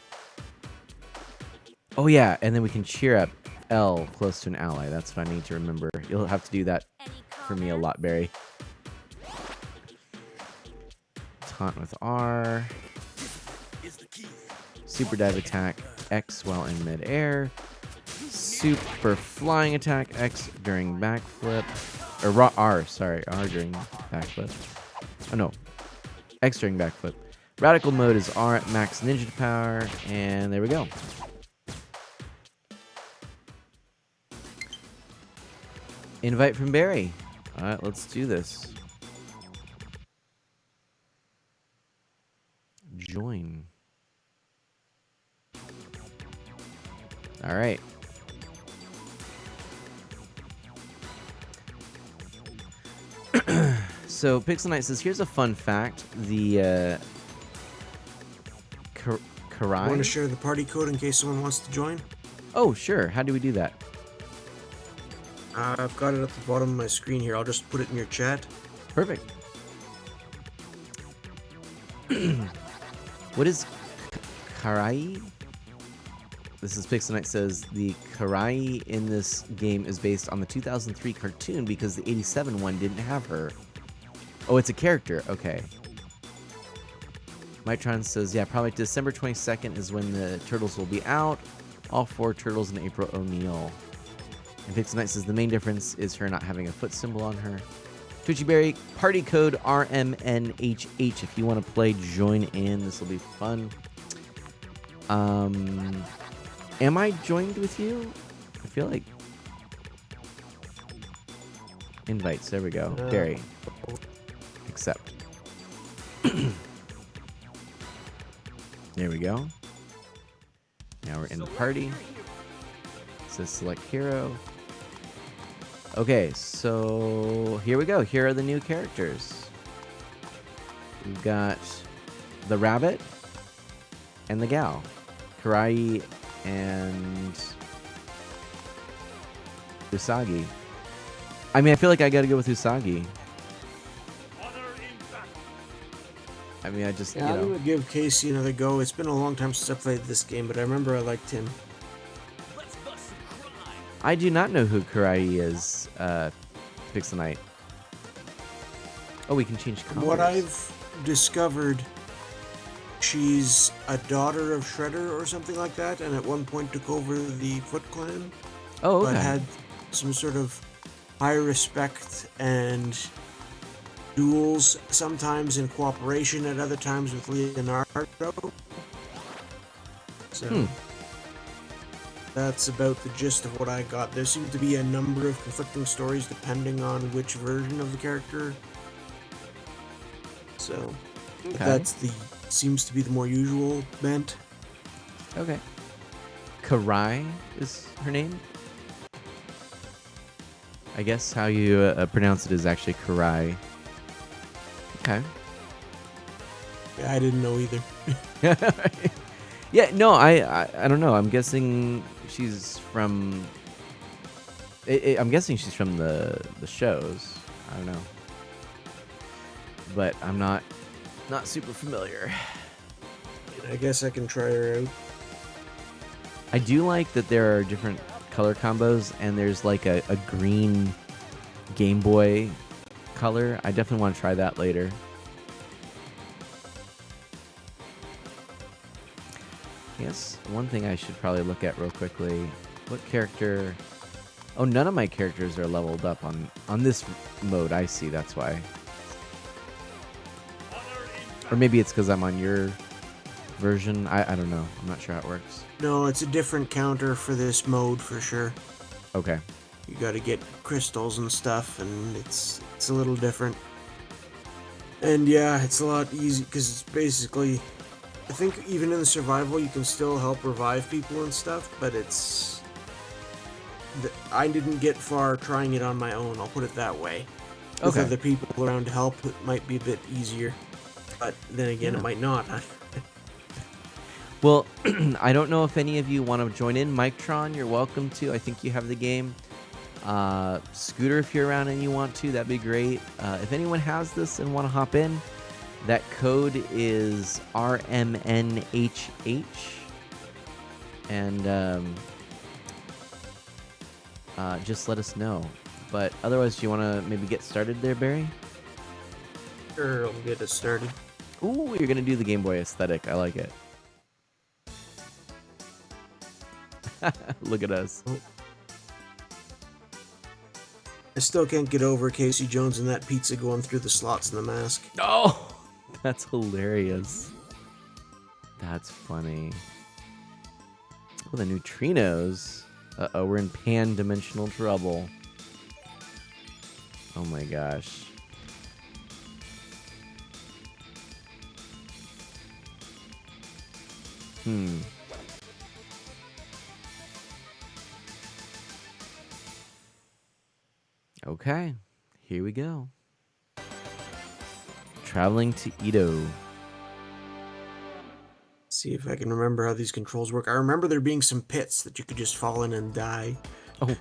Oh yeah, and then we can cheer up L close to an ally. That's what I need to remember. You'll have to do that for me a lot, Barry. Taunt with R. Super dive attack X while in midair. Super flying attack X during backflip. Or R during backflip. Oh no. X during backflip. Radical mode is R at max ninja power. And there we go. Invite from Barry. Alright, let's do this. Join. Alright. So Pixel Knight says, here's a fun fact. The Karai. Want to share the party code in case someone wants to join? Oh, sure. How do we do that? I've got it at the bottom of my screen here. I'll just put it in your chat. Perfect. What is Karai? This is Pixel Knight says the Karai in this game is based on the 2003 cartoon because the 87 one didn't have her. Oh, it's a character. Okay. Mitron says, yeah, probably December 22nd is when the turtles will be out. All 4 turtles and April O'Neil. And Pixel Knight says the main difference is her not having a foot symbol on her. Twitchy Berry, party code RMNHH. If you want to play, join in. This will be fun. Am I joined with you? I feel like... Invites. There we go. Barry. Accept. There we go. Now we're in the party. It says select hero. Okay, so here we go. Here are the new characters. We've got the rabbit and the gal. Karai and Usagi. I mean, I feel like I gotta go with Usagi. I mean, I just, Yeah, I'm gonna give Casey another go. It's been a long time since I played this game, but I remember I liked him. I do not know who Karai is, Pixel Knight. Oh, we can change colors. What I've discovered, she's a daughter of Shredder or something like that, and at one point took over the Foot Clan, Oh, okay. but had some sort of high respect and duels, sometimes in cooperation, at other times with Leonardo. So that's about the gist of what I got. There seem to be a number of conflicting stories depending on which version of the character. So that's seems to be the more usual bent. Okay. Karai is her name? I guess how you pronounce it is actually Karai. Okay. Yeah, I didn't know either. Yeah, no, I don't know. I'm guessing she's from... I'm guessing she's from the shows. I don't know. But I'm not super familiar. I guess I can try her out. I do like that there are different color combos, and there's like a green Game Boy color. I definitely want to try that later. Yes, one thing I should probably look at real quickly. What character... Oh, none of my characters are leveled up on this mode. I see, that's why. Or maybe it's because I'm on your version. I don't know. I'm not sure how it works. No, it's a different counter for this mode for sure. Okay. You gotta get crystals and stuff, and it's a little different. And yeah, it's a lot easier because it's basically... I think even in the survival you can still help revive people and stuff, but it's... I didn't get far trying it on my own, I'll put it that way. With other people around to help, it might be a bit easier. But then again, it might not. Well, I don't know if any of you want to join in. Mictron, you're welcome to. I think you have the game. Scooter, if you're around and you want to, that'd be great. If anyone has this and want to hop in, that code is RMNHH. And just let us know. But otherwise, do you want to maybe get started there, Barry? Sure, I'll get it started. Ooh, you're going to do the Game Boy aesthetic. I like it. Look at us. I still can't get over Casey Jones and that pizza going through the slots in the mask. Oh, that's hilarious. That's funny. Oh, the neutrinos. Uh-oh, we're in pan-dimensional trouble. Oh my gosh. Okay, here we go. Traveling to Edo. See if I can remember how these controls work. I remember there being some pits that you could just fall in and die. Oh,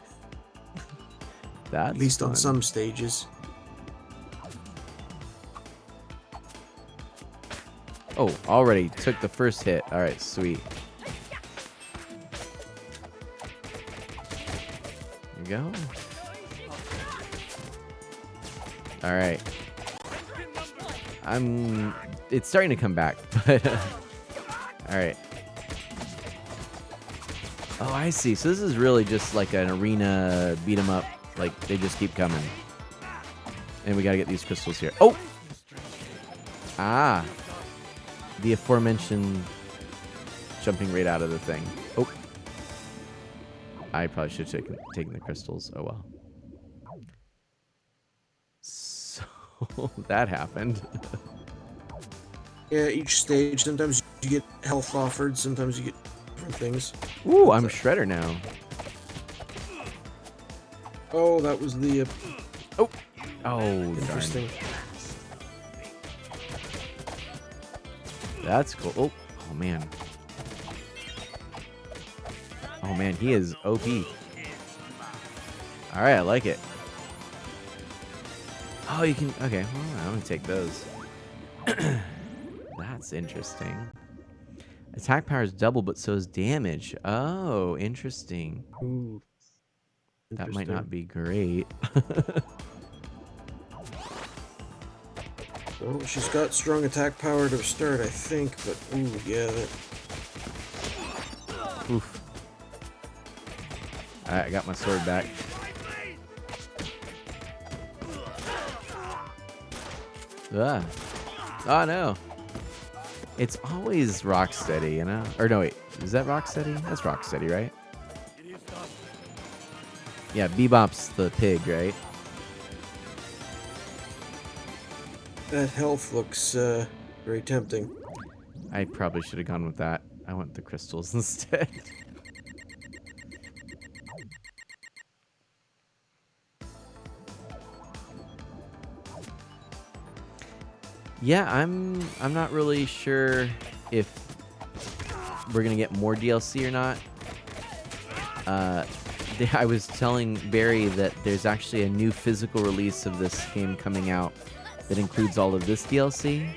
that's at least fun. on some stages. Oh, already took the first hit. All right, sweet. There we go. All right. It's starting to come back, but all right. Oh, I see. So this is really just like an arena beat 'em up. Like they just keep coming. And we got to get these crystals here. Oh! Ah. The aforementioned jumping right out of the thing. Oh. I probably should have taken the crystals. Oh, well. So that happened. Yeah, each stage, sometimes you get health offered, sometimes you get different things. Ooh, I'm Shredder now. Oh, that was the... Oh, interesting. Darn. That's cool. Oh, man. Oh, man, he is OP. All right, I like it. Oh, you can... Okay, well, I'm going to take those. That's interesting. Attack power is double, but so is damage. Oh, interesting. Ooh. That might not be great. Well, she's got strong attack power to start, I think, but ooh, yeah, that... Oof. Alright, I got my sword back. Ah. Oh, no. It's always Rocksteady, you know? Or no, wait. Is that Rocksteady? That's Rocksteady, right? Yeah, Bebop's the pig, right? That health looks very tempting. I probably should have gone with that. I went the crystals instead. Yeah, I'm not really sure if we're gonna get more DLC or not. I was telling Barry that there's actually a new physical release of this game coming out that includes all of this DLC.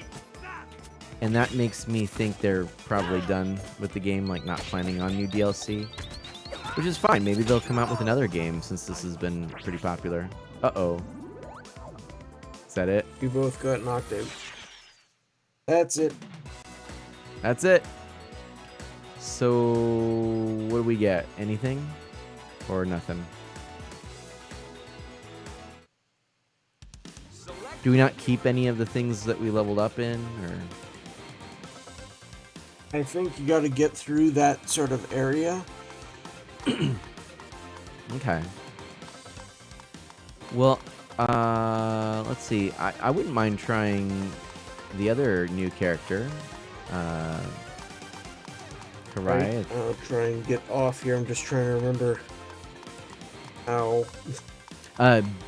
And that makes me think they're probably done with the game, like not planning on new DLC. Which is fine, maybe they'll come out with another game since this has been pretty popular. Uh-oh. Is that it? We both got knocked out. That's it. That's it. So, what do we get? Anything? Or nothing? Do we not keep any of the things that we leveled up in? Or I think you got to get through that sort of area. okay. Well, let's see. I wouldn't mind trying the other new character. Karai. I'll try and get off here. I'm just trying to remember how.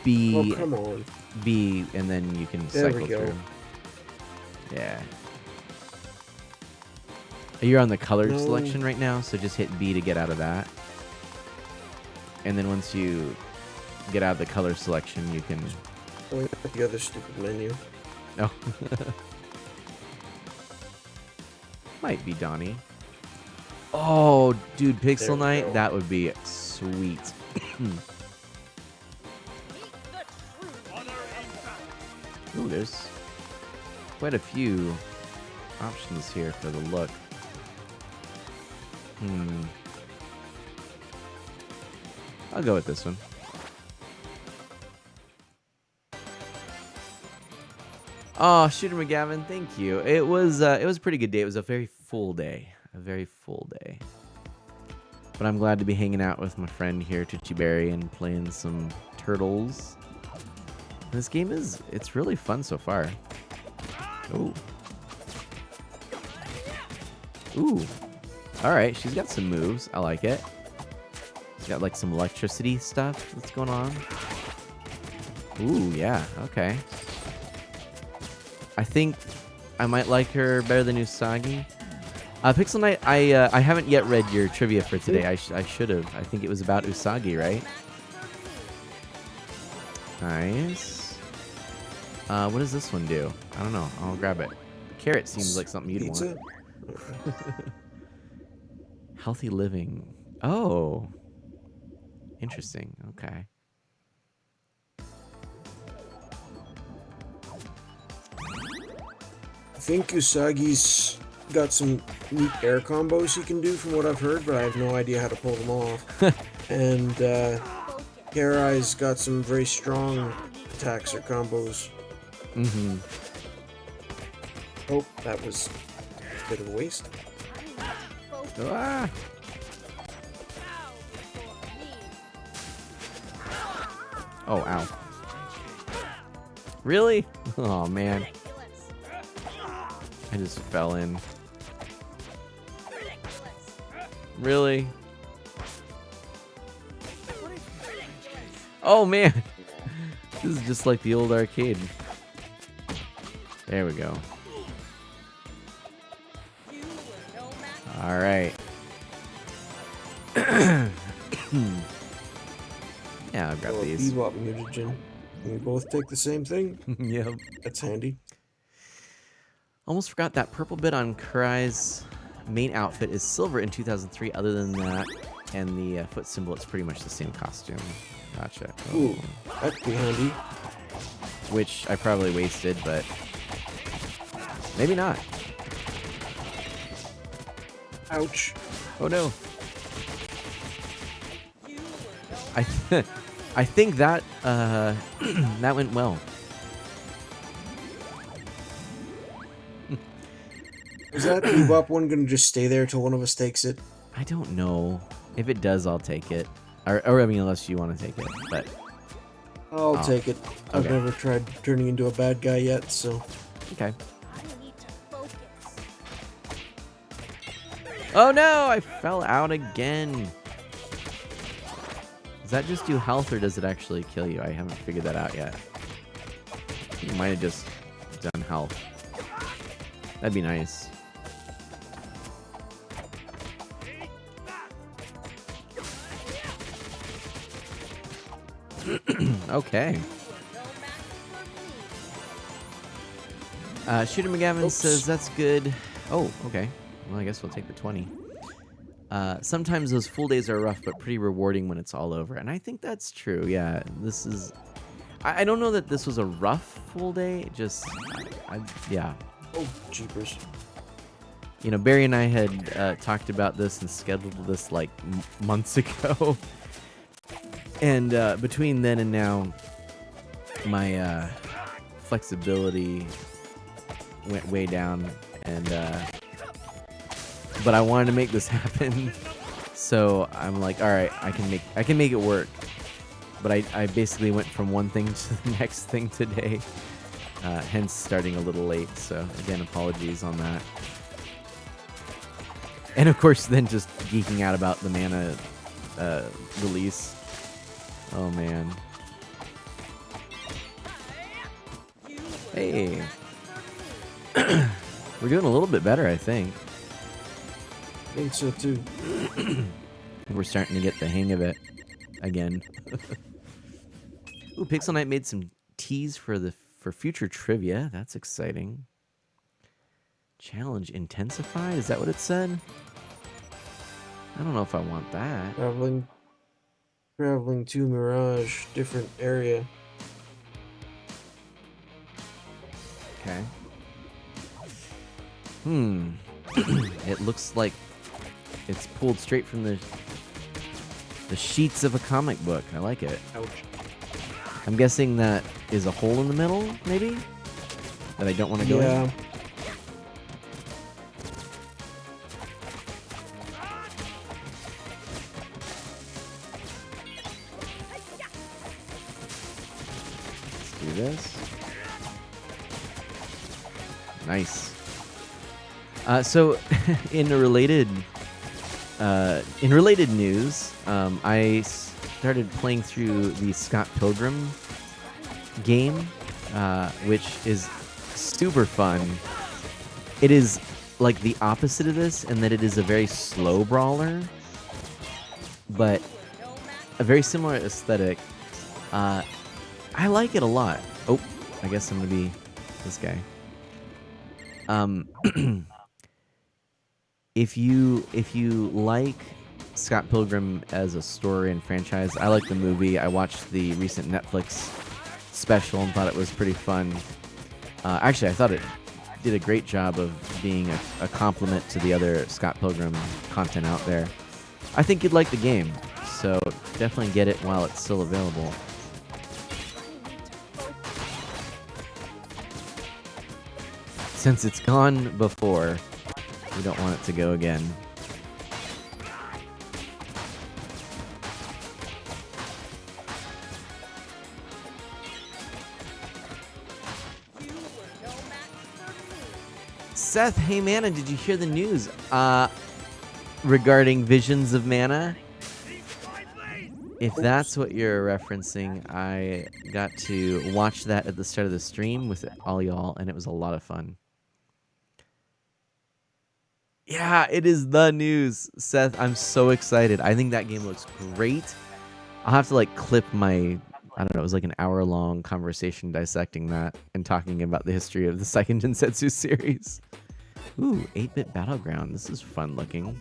B. Oh, come on. B, and then you can There cycle we go. through. Yeah. You're on the color No. selection right now, so just hit B to get out of that. And then once you get out of the color selection, you can... Oh, the other stupid menu. Oh. Might be Donnie. Oh, dude, There Pixel we Knight? go. That would be sweet. Ooh, there's quite a few options here for the look. I'll go with this one. Oh, Shooter McGavin, thank you. It was a pretty good day. It was a very full day. A very full day. But I'm glad to be hanging out with my friend here, Berry, and playing some Turtles. This game it's really fun so far. Ooh. Ooh. Alright, she's got some moves. I like it. She's got like some electricity stuff that's going on. Ooh, yeah, okay. I think I might like her better than Usagi. Pixel Knight, I haven't yet read your trivia for today. I should have. I think it was about Usagi, right? Nice. What does this one do? I don't know. I'll grab it. Carrot seems like something you'd Pizza? want. Healthy living. Oh. Interesting. Okay. I think Usagi's got some neat air combos he can do from what I've heard, but I have no idea how to pull them off. And Karai's got some very strong attacks or combos. Mm-hmm. Oh, that was a bit of a waste. Ah. Oh, ow. Really? Oh, man. I just fell in. Really? Oh, man. This is just like the old arcade. There we go. All right. Yeah, I'll grab these. Bebop mutagen. Can we both take the same thing? Yep. That's handy. Almost forgot that purple bit on Karai's main outfit is silver in 2003. Other than that, and the foot symbol, it's pretty much the same costume. Gotcha. Oh. Ooh, that'd be handy. Which I probably wasted, but maybe not. Ouch. Oh no. I think that that went well. Is that bebop one gonna just stay there till one of us takes it? I don't know. If it does, I'll take it. Or I mean, unless you want to take it. But I'll Oh, take it. I've okay. never tried turning into a bad guy yet, so. okay. Oh no! I fell out again. Does that just do health or does it actually kill you? I haven't figured that out yet. You might have just done health. That'd be nice. Okay. Shooter McGavin says that's good. Oh, okay. Well, I guess we'll take the 20. Sometimes those full days are rough, but pretty rewarding when it's all over. And I think that's true. Yeah, this is... I don't know that this was a rough full day. Just, yeah. Oh, jeepers. You know, Barry and I had talked about this and scheduled this like months ago. And between then and now, my flexibility went way down. And but I wanted to make this happen, so I'm like, all right, I can make it work. But I basically went from one thing to the next thing today, hence starting a little late. So again, apologies on that. And of course, then just geeking out about the mana release. Oh man. Hey. We're doing a little bit better, I think. I think so too. We're starting to get the hang of it again. Ooh, Pixel Knight made some teas for future trivia. That's exciting. Challenge intensified? Is that what it said? I don't know if I want that. Traveling to Mirage, different area. Okay. It looks like it's pulled straight from the sheets of a comic book. I like it. Ouch. I'm guessing that is a hole in the middle, maybe? That I don't want to go Yeah. in? Let's do this. Nice. So, in related news, I started playing through the Scott Pilgrim game, which is super fun. It is like the opposite of this in that it is a very slow brawler, but a very similar aesthetic. I like it a lot. Oh, I guess I'm gonna be this guy. If you like Scott Pilgrim as a story and franchise, I like the movie. I watched the recent Netflix special and thought it was pretty fun. Actually, I thought it did a great job of being a compliment to the other Scott Pilgrim content out there. I think you'd like the game, so definitely get it while it's still available. Since it's gone before, we don't want it to go again. Seth, hey Mana, did you hear the news regarding Visions of Mana? If that's what you're referencing, I got to watch that at the start of the stream with all y'all, and it was a lot of fun. Yeah, it is the news, Seth. I'm so excited. I think that game looks great. I'll have to like clip my, I don't know, it was like an hour-long conversation dissecting that and talking about the history of the Seiken Densetsu series. Ooh, 8-bit Battleground. This is fun looking.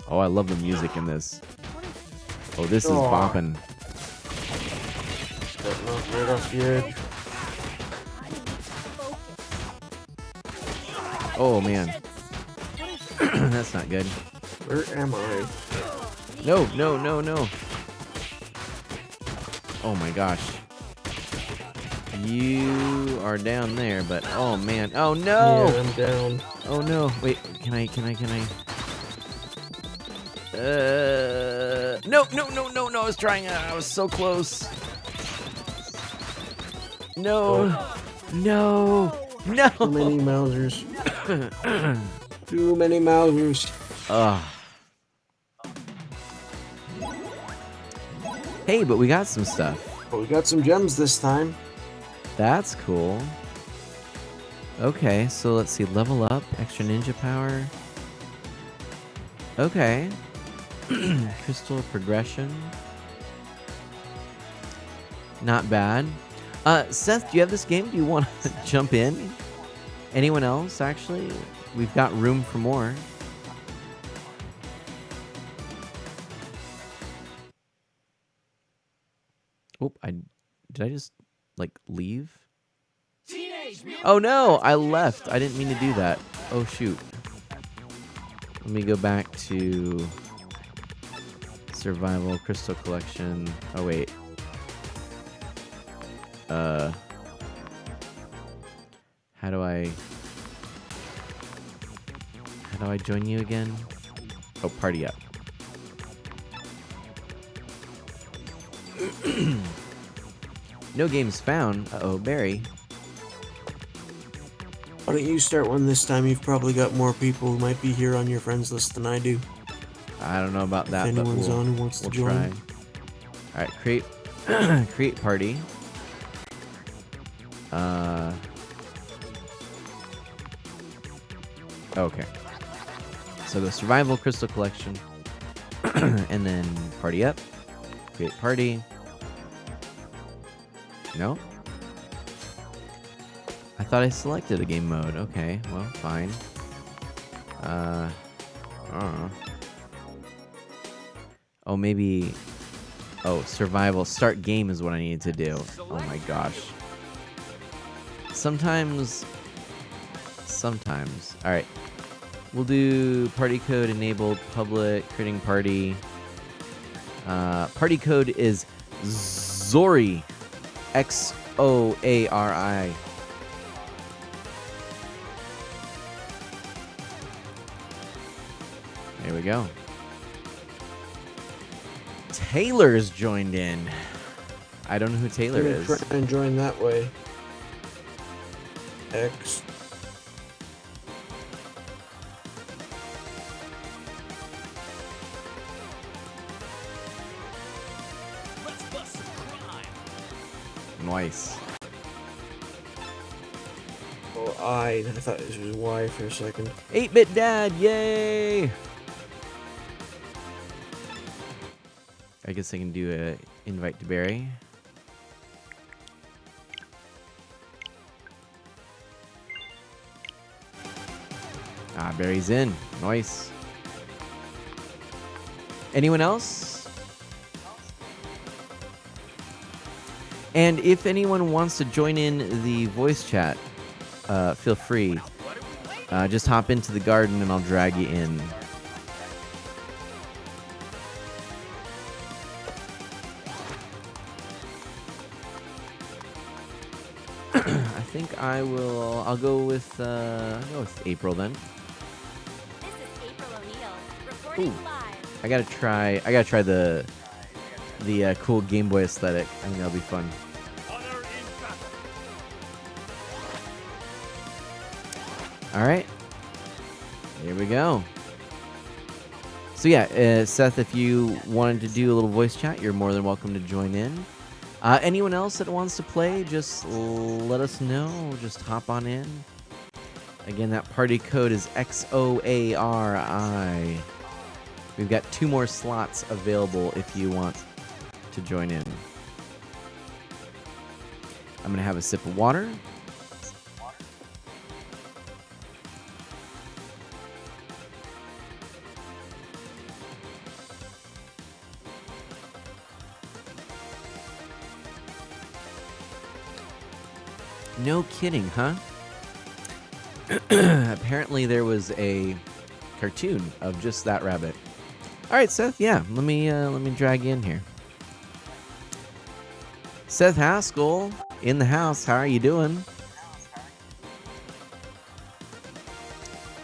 Oh, I love the music in this. Oh, this is bopping. Just got knocked right off the edge. Oh, man. That's not good. Where am I? No, no, no, no. Oh, my gosh. You are down there, but oh man. Oh no! Yeah, I'm down. Oh no. Wait, can I? No, I was trying. I was so close. No. Too many Mausers. Too many Mausers. Ugh. Hey, but we got some stuff. But we got some gems this time. That's cool. Okay, so let's see. Level up, extra ninja power. Okay. Crystal progression. Not bad. Seth, do you have this game? Do you want to jump in? Anyone else, actually? We've got room for more. Oh, did I just, like, leave? Oh, no! I left. I didn't mean to do that. Oh, shoot. Let me go back to Survival Crystal Collection. Oh, wait. How do I join you again? Oh, party up. No games found. Uh-oh, Barry. Why don't you start one this time? You've probably got more people who might be here on your friends list than I do. I don't know about that, if but anyone's on who wants to join. Try. All right, create party. Okay. So the Survival Crystal Collection, and then party up, create party. No? I thought I selected a game mode. Okay, well, fine. I don't know. Oh, maybe... Oh, survival. Start game is what I needed to do. Oh my gosh. Sometimes. Alright. We'll do party code enabled, public, creating party. Party code is Zori. Xoari. There we go. Taylor's joined in. I don't know who Taylor is. Try and join that way. X. Nice. Oh, I thought this was Y for a second. 8-bit dad, yay! I guess I can do a invite to Barry. Ah, Barry's in. Nice. Anyone else? And if anyone wants to join in the voice chat, feel free. Just hop into the garden and I'll drag you in. I think I'll go with April then. This is April O'Neil, reporting live. I gotta try the cool Game Boy aesthetic. I think that'll be fun. All right, here we go. So yeah, Seth, if you wanted to do a little voice chat, you're more than welcome to join in. Anyone else that wants to play, just let us know. Just hop on in. Again, that party code is XOARI. We've got 2 more slots available if you want to join in. I'm going to have a sip of water. No kidding, huh? Apparently there was a cartoon of just that rabbit. All right, Seth. Yeah, let me drag you in here. Seth Haskell, in the house. How are you doing?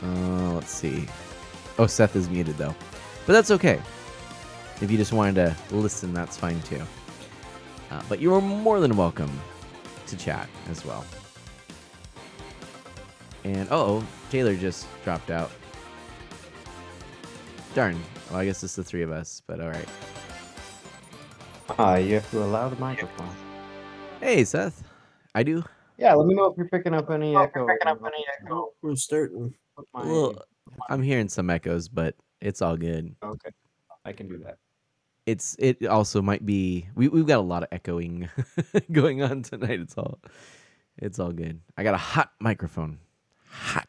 Let's see. Oh, Seth is muted though, but that's okay. If you just wanted to listen, that's fine too. But you are more than welcome to chat as well. And Taylor just dropped out. Darn. Well, I guess it's the three of us, but all right. You have to allow the microphone. Hey, Seth. I do. Yeah, let me know if you're picking up any echo. We're starting. Well, I'm hearing some echoes, but it's all good. Okay, I can do that. It also might be we've got a lot of echoing going on tonight. It's all good. I got a hot microphone. Hot.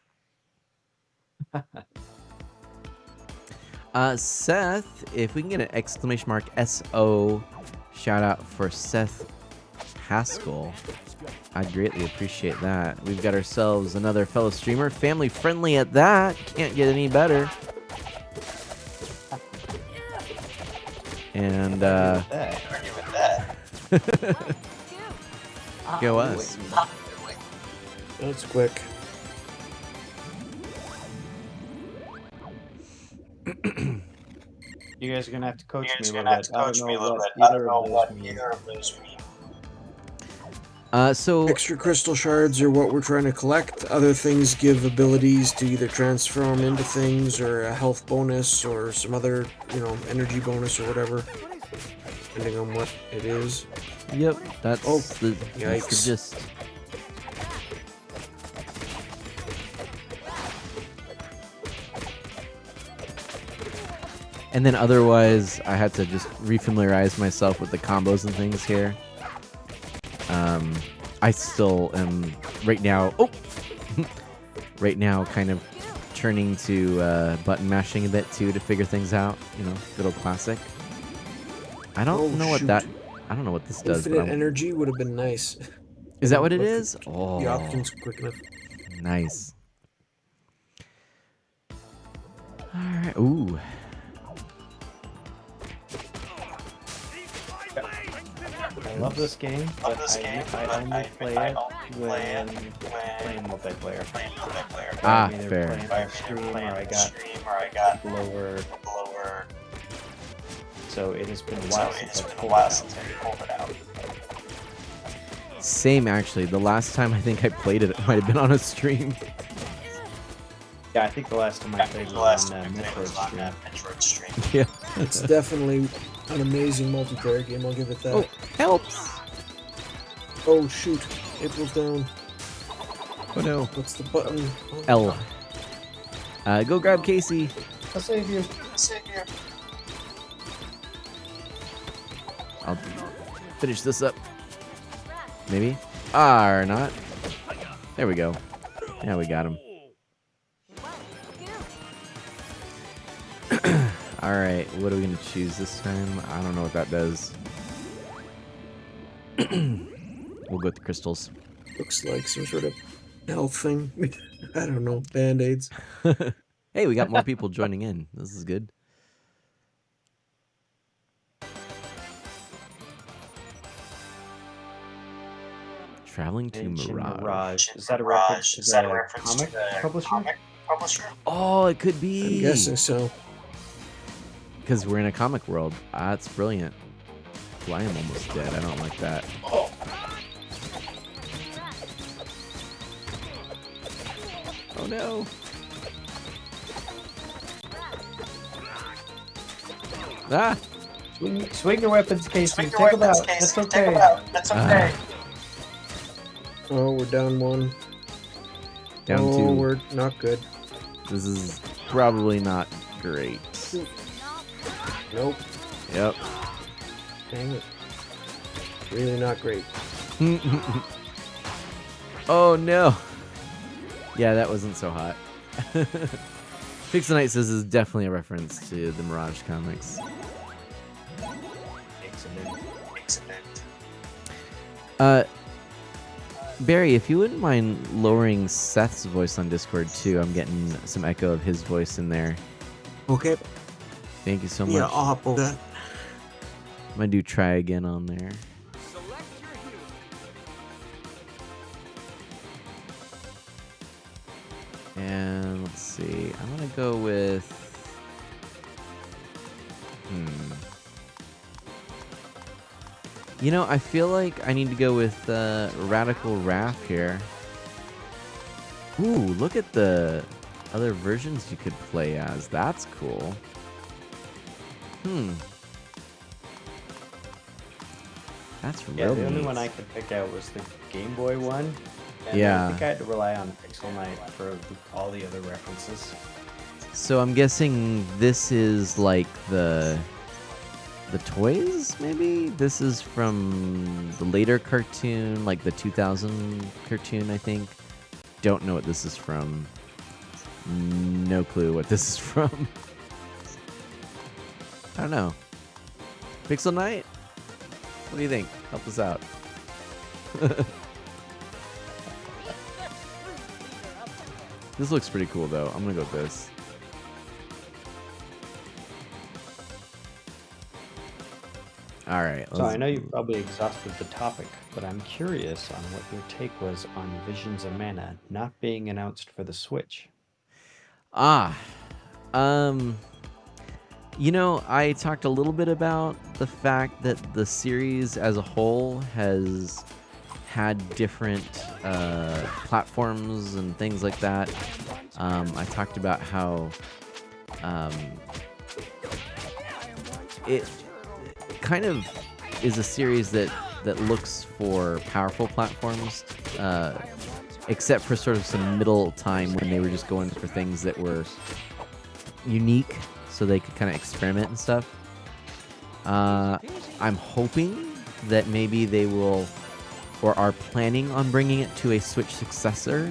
Seth, if we can get an exclamation mark SO shout out for Seth Haskell, I'd greatly appreciate that. We've got ourselves another fellow streamer, family friendly at that. Can't get any better. And go us. That's quick. You guys are gonna have to coach me a little bit. I don't know what either of those mean. So Extra crystal shards are what we're trying to collect. Other things give abilities to either transform into things or a health bonus or some other, energy bonus or whatever. Depending on what it is. Yep, that's the Yikes. gist. And then otherwise, I had to just refamiliarize myself with the combos and things here. I still am right now. Right now, kind of turning to button mashing a bit too to figure things out. Good old classic. I don't know what that. I don't know what this does. Infinite energy would have been nice. Is that what it is? Oh, The options quick enough. nice. All right. Ooh. I love this game, but I only play it when playing multiplayer. Ah, I'm either fair. playing off stream or I got blower. So it has been a while since I pulled it out. Same, actually. The last time I think I played it might have been on a stream. Yeah, I think the last time I played was on Metroid stream. Yeah. It's definitely an amazing multiplayer game, I'll give it that. Oh, helps. Oh shoot, April's down. Oh no. What's the button? L. Go grab Casey. I'll save you. I'll finish this up. Maybe. Or not. There we go. Yeah, we got him. Alright, what are we going to choose this time? I don't know what that does. We'll go with the crystals. Looks like some sort of health thing. I don't know. Band-aids. Hey, we got more people joining in. This is good. Traveling to Ancient Mirage. Is that a reference to the comic publisher? Oh, it could be. I'm guessing so. Because we're in a comic world. Ah, that's brilliant. Well, I am almost dead. I don't like that. Oh no. Ah! Swing your weapons, Casey. Take them out. That's okay. Oh, we're down one. Down oh, two. we're not good. This is probably not great. Nope. Yep. Dang it. Really not great. Oh no. Yeah, that wasn't so hot. Pixelite says this is definitely a reference to the Mirage comics. Barry, if you wouldn't mind lowering Seth's voice on Discord too, I'm getting some echo of his voice in there. Okay. Thank you so much. Yeah, I'll hop over that. I'm gonna do try again on there. And let's see. I'm gonna go with. You know, I feel like I need to go with Radical Wrath here. Ooh, look at the other versions you could play as. That's cool. That's Yeah, really the only neat. one I could pick out was the Game Boy one. And Yeah. I think I had to rely on Pixel Knight for all the other references. So I'm guessing this is like the toys, maybe? This is from the later cartoon, like the 2000 cartoon, I think. Don't know what this is from. No clue what this is from. I don't know. Pixel Knight? What do you think? Help us out. This looks pretty cool, though. I'm gonna go with this. All right. So I know you've probably exhausted the topic, but I'm curious on what your take was on Visions of Mana not being announced for the Switch. You know, I talked a little bit about the fact that the series as a whole has had different platforms and things like that. I talked about how it kind of is a series that looks for powerful platforms, except for sort of some middle time when they were just going for things that were unique so they could kind of experiment and stuff. I'm hoping that maybe they will or are planning on bringing it to a Switch successor.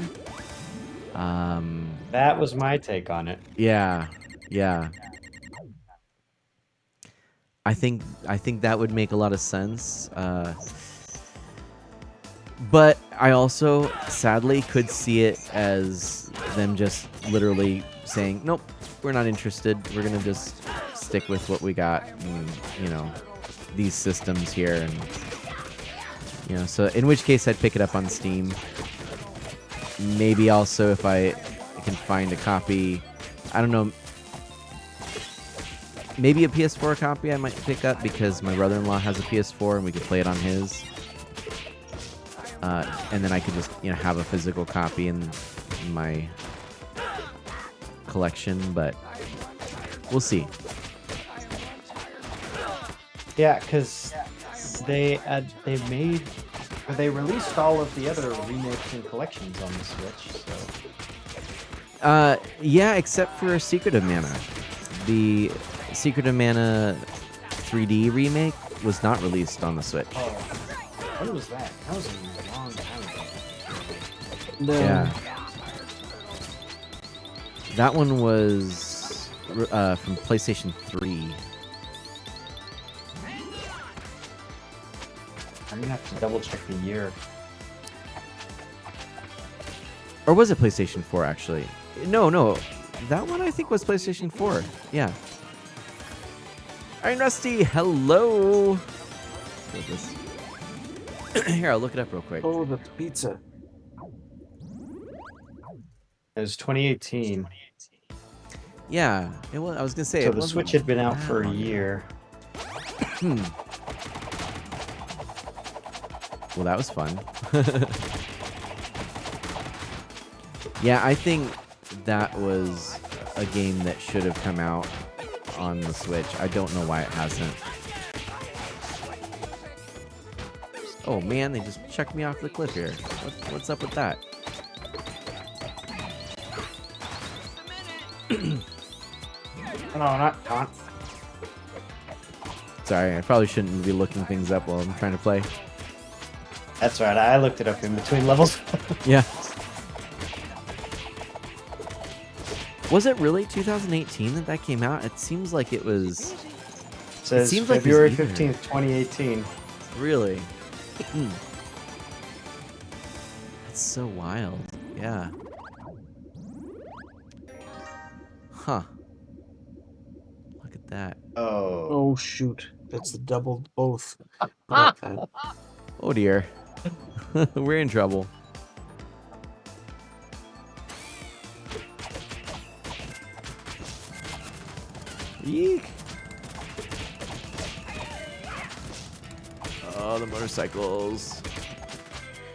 That was my take on it. Yeah. I think that would make a lot of sense. But I also, sadly, could see it as them just literally saying, nope, we're not interested. We're going to just stick with what we got and, you know, these systems here. And, you know, so in which case I'd pick it up on Steam. Maybe also if I can find a copy, I don't know, maybe a PS4 copy I might pick up because my brother-in-law has a PS4 and we could play it on his. And then I could just, you know, have a physical copy in my collection, but we'll see. Yeah, because they released all of the other remakes and collections on the Switch. So Yeah, except for Secret of Mana. The Secret of Mana 3D remake was not released on the Switch. oh, when was that? That was a long time ago. Yeah. That one was from PlayStation 3. I'm gonna have to double check the year. Or was it PlayStation 4, actually? No. That one, I think, was PlayStation 4. Yeah. Iron Rusty, hello! Here, I'll look it up real quick. Oh, the pizza. It was 2018. Yeah, it was, I was going to say, So it the wasn't Switch had been out that for a long ago. year. Well, that was fun. Yeah, I think that was a game that should have come out on the Switch. I don't know why it hasn't. Oh man, they just chucked me off the cliff here. What's up with that? No, not taunt. Sorry, I probably shouldn't be looking things up while I'm trying to play. That's right. I looked it up in between levels. Yeah. Was it really 2018 that came out? It seems like it was. It says seems like it was February either. 15th, 2018. Really? That's so wild. Yeah. Huh. Look at that. Oh. Oh, shoot. That's the double both. Not that. Oh dear. We're in trouble. Yeek. Oh, the motorcycles.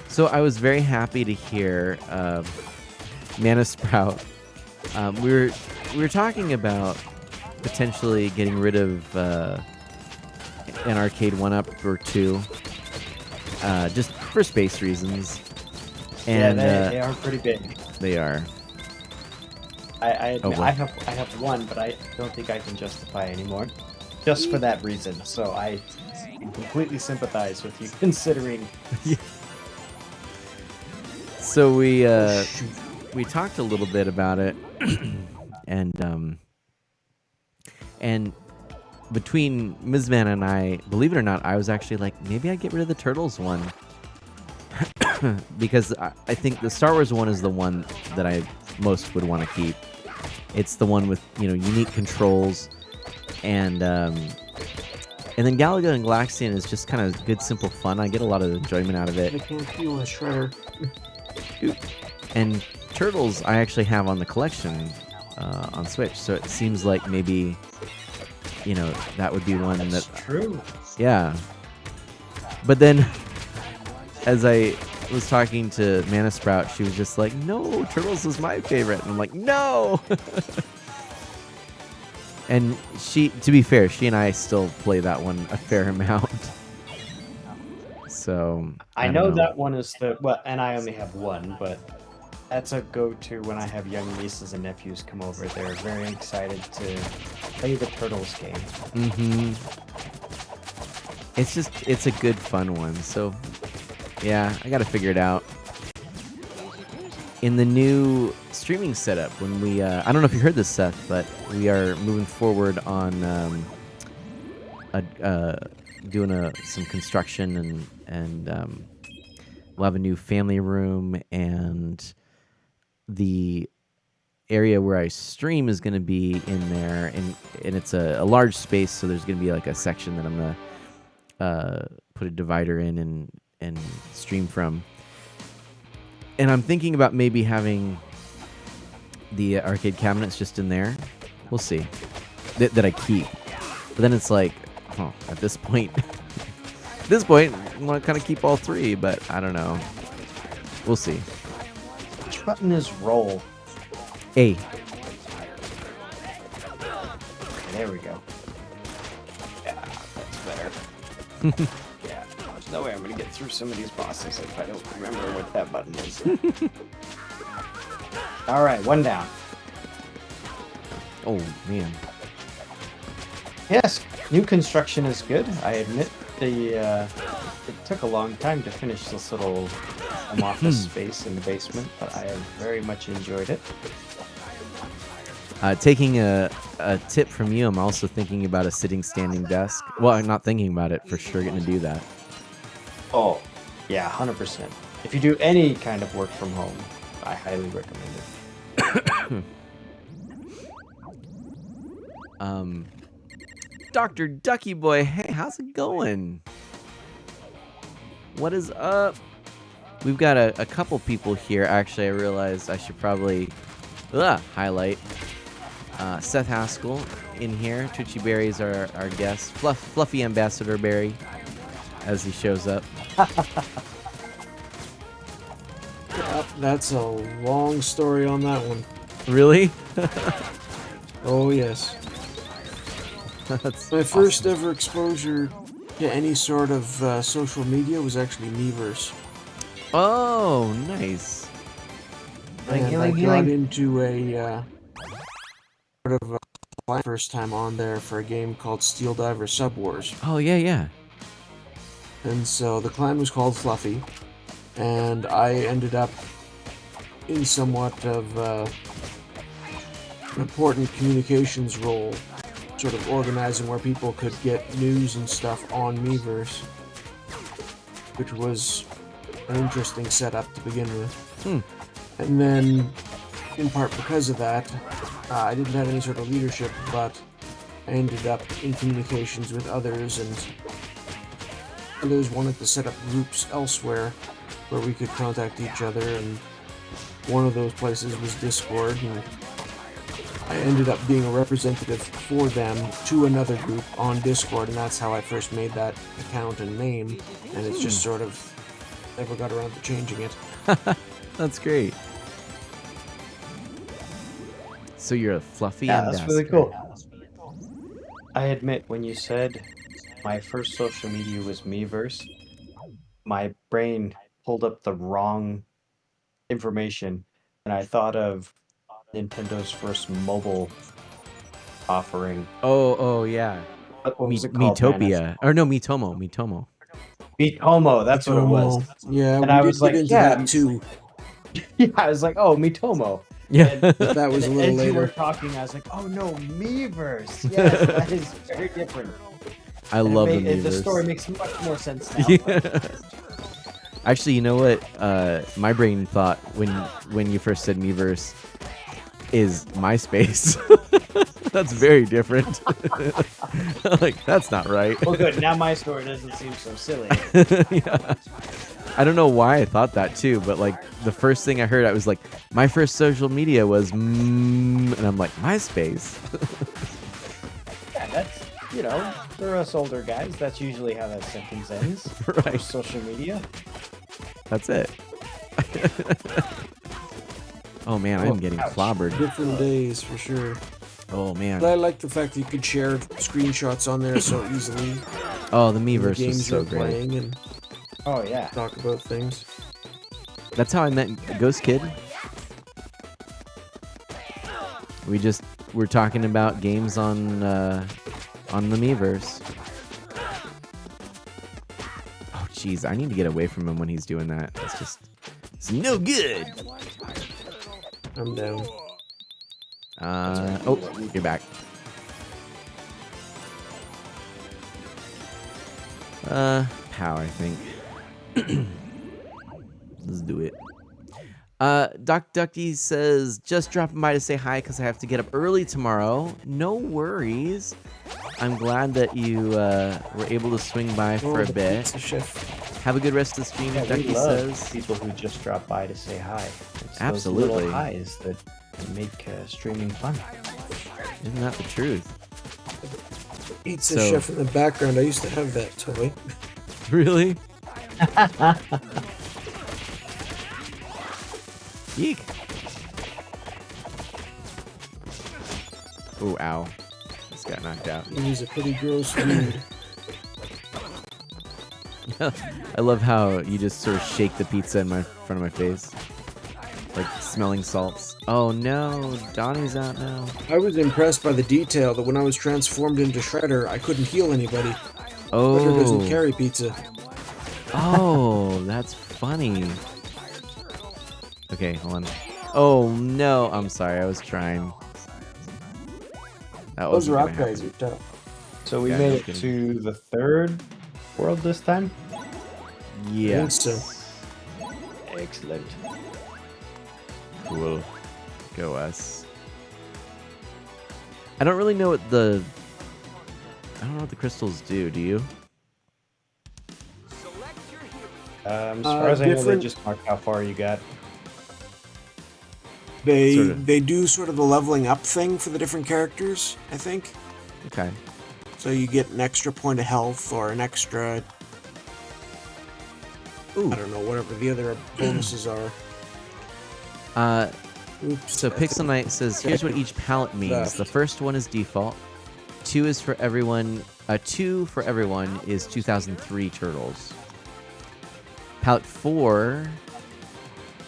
So I was very happy to hear Mana Sprout. We were talking about potentially getting rid of an arcade 1-up or 2, just for space reasons. And they are pretty big. They are. I admit, boy. I have one, but I don't think I can justify anymore. Just for that reason. So I completely sympathize with you considering. So we talked a little bit about it, and between Ms. Vanna and I, believe it or not, I was actually like, maybe I'd get rid of the Turtles one. Because I think the Star Wars one is the one that I most would want to keep. It's the one with, unique controls, and then Galaga and Galaxian is just kind of good, simple fun. I get a lot of enjoyment out of it. I can't feel a shredder. And Turtles I actually have on the collection on Switch, so it seems like maybe, that would be one That's that... true. Yeah. But then, as I was talking to Mana Sprout, she was just like, no, Turtles is my favorite. And I'm like, no! And to be fair, she and I still play that one a fair amount. So I know that one is and I only have one, but that's a go-to when I have young nieces and nephews come over. They're very excited to play the Turtles game. Mm-hmm. It's a good fun one. So yeah, I got to figure it out. In the new streaming setup, when we I don't know if you heard this, Seth, but we are moving forward on doing some construction, and we'll have a new family room, and the area where I stream is going to be in there, and it's a large space, so there's going to be like a section that I'm going to put a divider in and stream from. And I'm thinking about maybe having the arcade cabinets just in there. We'll see. That I keep. But then it's like, at this point, I want to kind of keep all three, but I don't know. We'll see. Which button is roll? A. Okay, there we go. Yeah, that's better. Yeah, there's no way I'm going to get through some of these bosses if I don't remember what that button is. Alright, one down. Oh, man. Yes, new construction is good. I admit it took a long time to finish this little office space in the basement, but I have very much enjoyed it. Taking a tip from you, I'm also thinking about a sitting standing desk. Well, I'm not thinking about it, for sure going to do that. Oh, yeah, 100%. If you do any kind of work from home, I highly recommend it. Dr. Ducky Boy, hey, how's it going? What is up? We've got a couple people here. Actually, I realized I should probably highlight Seth Haskell in here. Twitchy Berry is our guest. Fluffy Ambassador Berry, as he shows up. Yep, that's a long story on that one. Really? Oh, yes. That's My awesome. first ever exposure to any sort of social media was actually Miiverse. Oh, nice. And I got into a sort of a client first time on there for a game called Steel Diver Sub Wars. Oh, yeah. And so the client was called Fluffy, and I ended up in somewhat of an important communications role, sort of organizing where people could get news and stuff on Miiverse, which was an interesting setup to begin with. And then, in part because of that, I didn't have any sort of leadership, but I ended up in communications with others, and others wanted to set up groups elsewhere where we could contact each other, and one of those places was Discord, and I ended up being a representative for them to another group on Discord, and that's how I first made that account and name. And it's just sort of never got around to changing it. That's great. So you're a fluffy Yeah, that's ambassador. really cool. I admit, when you said my first social media was Miiverse, my brain pulled up the wrong information, and I thought of Nintendo's first mobile offering. Oh yeah. What was it called, man? Miitopia. Or no, Miitomo. Miitomo. Miitomo, that's what it was. Yeah, And we I did was get like, into yeah, that too. yeah, I was like, oh, Miitomo. Yeah. But that was a And little as you were later. talking, I was like, oh no, Miiverse. Yes, that is very different. I And love the the story Miiverse. makes much more sense now. Yeah. Actually, you know what? My brain thought when you first said Miiverse is MySpace. That's very different. Like, that's not right. Well, good. Now my story doesn't seem so silly. Yeah. I don't know why I thought that too, but like the first thing I heard, I was like, my first social media was, and I'm like, MySpace. Yeah, that's, you know, for us older guys, that's usually how that sentence ends. Right. For social media. That's it. Oh man, I'm getting ouch. clobbered. Different days for sure. Oh man. But I like the fact that you could share screenshots on there so easily. Oh, the of Miiverse the games was so you're great. playing and Oh, yeah. talk about things. That's how I met Ghost Kid. We're talking about games on the Miiverse. Oh jeez, I need to get away from him when he's doing that. It's no good. I'm down. Oh, you're back. Pow, I think. Let's do it. Doc Ducky says, just dropping by to say hi because I have to get up early tomorrow. No worries. I'm glad that you were able to swing by for a the bit. Pizza Chef. Have a good rest of the stream, Yeah, we Ducky love says. people who just drop by to say hi. It's Absolutely. those little highs that make streaming fun. Isn't that the truth? Pizza So- Chef in the background. I used to have that toy. Really? Yeek. Oh, ow. Just got knocked out. He's a pretty gross dude. I love how you just sort of shake the pizza in front of my face. Like smelling salts. Oh no, Donnie's out now. I was impressed by the detail that when I was transformed into Shredder, I couldn't heal anybody. Shredder Oh. doesn't carry pizza. Oh, that's funny. Okay, hold on. Oh no, I'm sorry, I was trying. That Those wasn't rock gonna guys happen. are tough. So we Yeah, made no it kidding. to the third world this time? Yeah. so. Excellent. Cool. Go us. I don't really know what the crystals do you? As far as I know, they different- just mark how far you got. They Sort of. they do sort of the leveling up thing for the different characters, I think. Okay. So you get an extra point of health or an extra, Ooh. I don't know, whatever the other bonuses are. Oops. So Pixel Knight says, here's what each palette means. Left. The first one is default. 2 is for everyone. 2 for everyone is 2003 Turtles. Palette 4.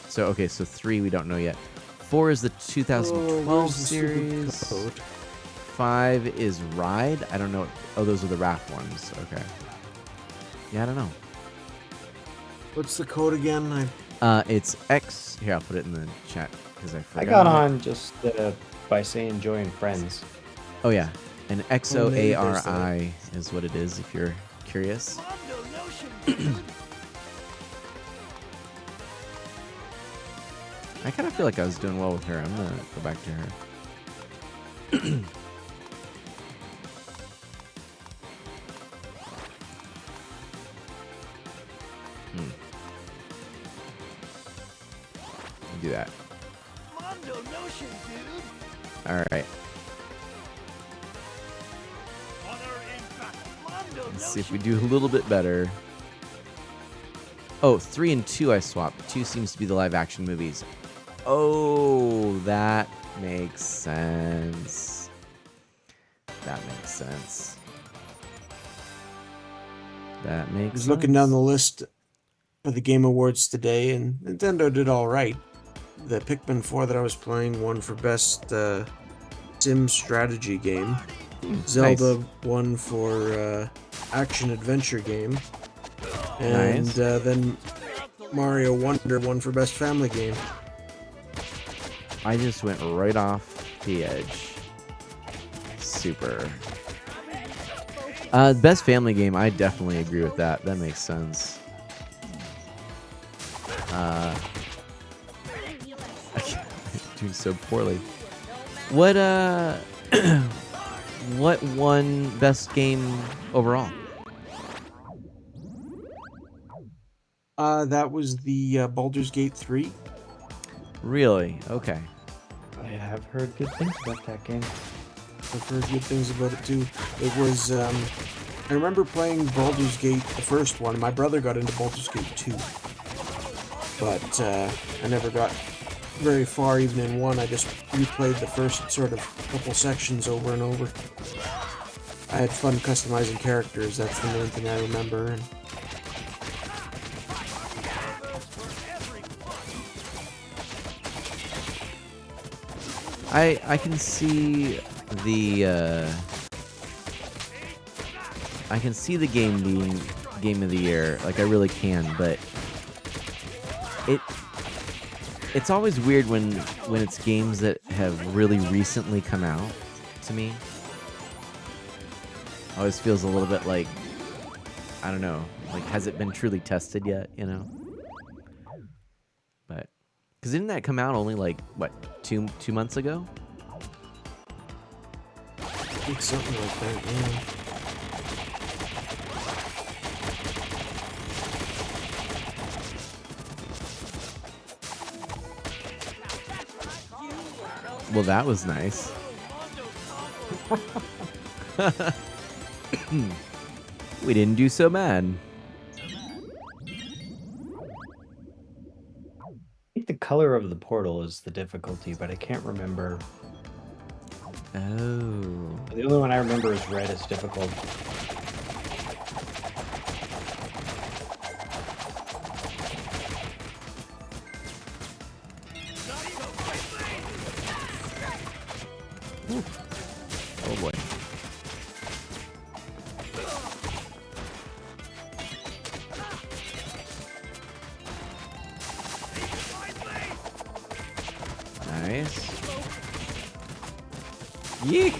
So okay, so 3 we don't know yet. 4 is the 2012 where's the stupid series. code? 5 is Ride. I don't know. Oh, those are the Wrath ones. Okay. Yeah, I don't know. What's the code again? It's X. Here, I'll put it in the chat because I I forgot. got on just by saying join friends. Oh yeah, an Oh, maybe there's XOARI is what it is. If you're curious. I kind of feel like I was doing well with her. I'm gonna go back to her. Do that. All right. Let's see if we do a little bit better. Oh, 3 and 2 I swapped. 2 seems to be the live action movies. Oh, that makes sense. That makes sense. That makes I was sense. looking down the list for the Game Awards today, and Nintendo did all right. The Pikmin 4 that I was playing won for best sim strategy game. Zelda won for action adventure game, and Nice. then Mario Wonder won for best family game. I just went right off the edge. Super. Best family game, I definitely agree with that. That makes sense. Doing so poorly. What what won best game overall? That was the Baldur's Gate 3. Really? Okay. I have heard good things about that game. I've heard good things about it too. It was, I remember playing Baldur's Gate, the first one. My brother got into Baldur's Gate 2. But I never got very far even in 1. I just replayed the first sort of couple sections over and over. I had fun customizing characters, that's the main thing I remember. And I can see the game being game of the year. Like I really can, but it's always weird when it's games that have really recently come out to me. Always feels a little bit like, I don't know, like has it been truly tested yet, you know? But because didn't that come out only like what, two months ago? I think something like that, yeah. Well, that was nice. We didn't do so bad. I think the color of the portal is the difficulty, but I can't remember. Oh. The only one I remember is red is difficult. Oh boy. Nice. Yeek.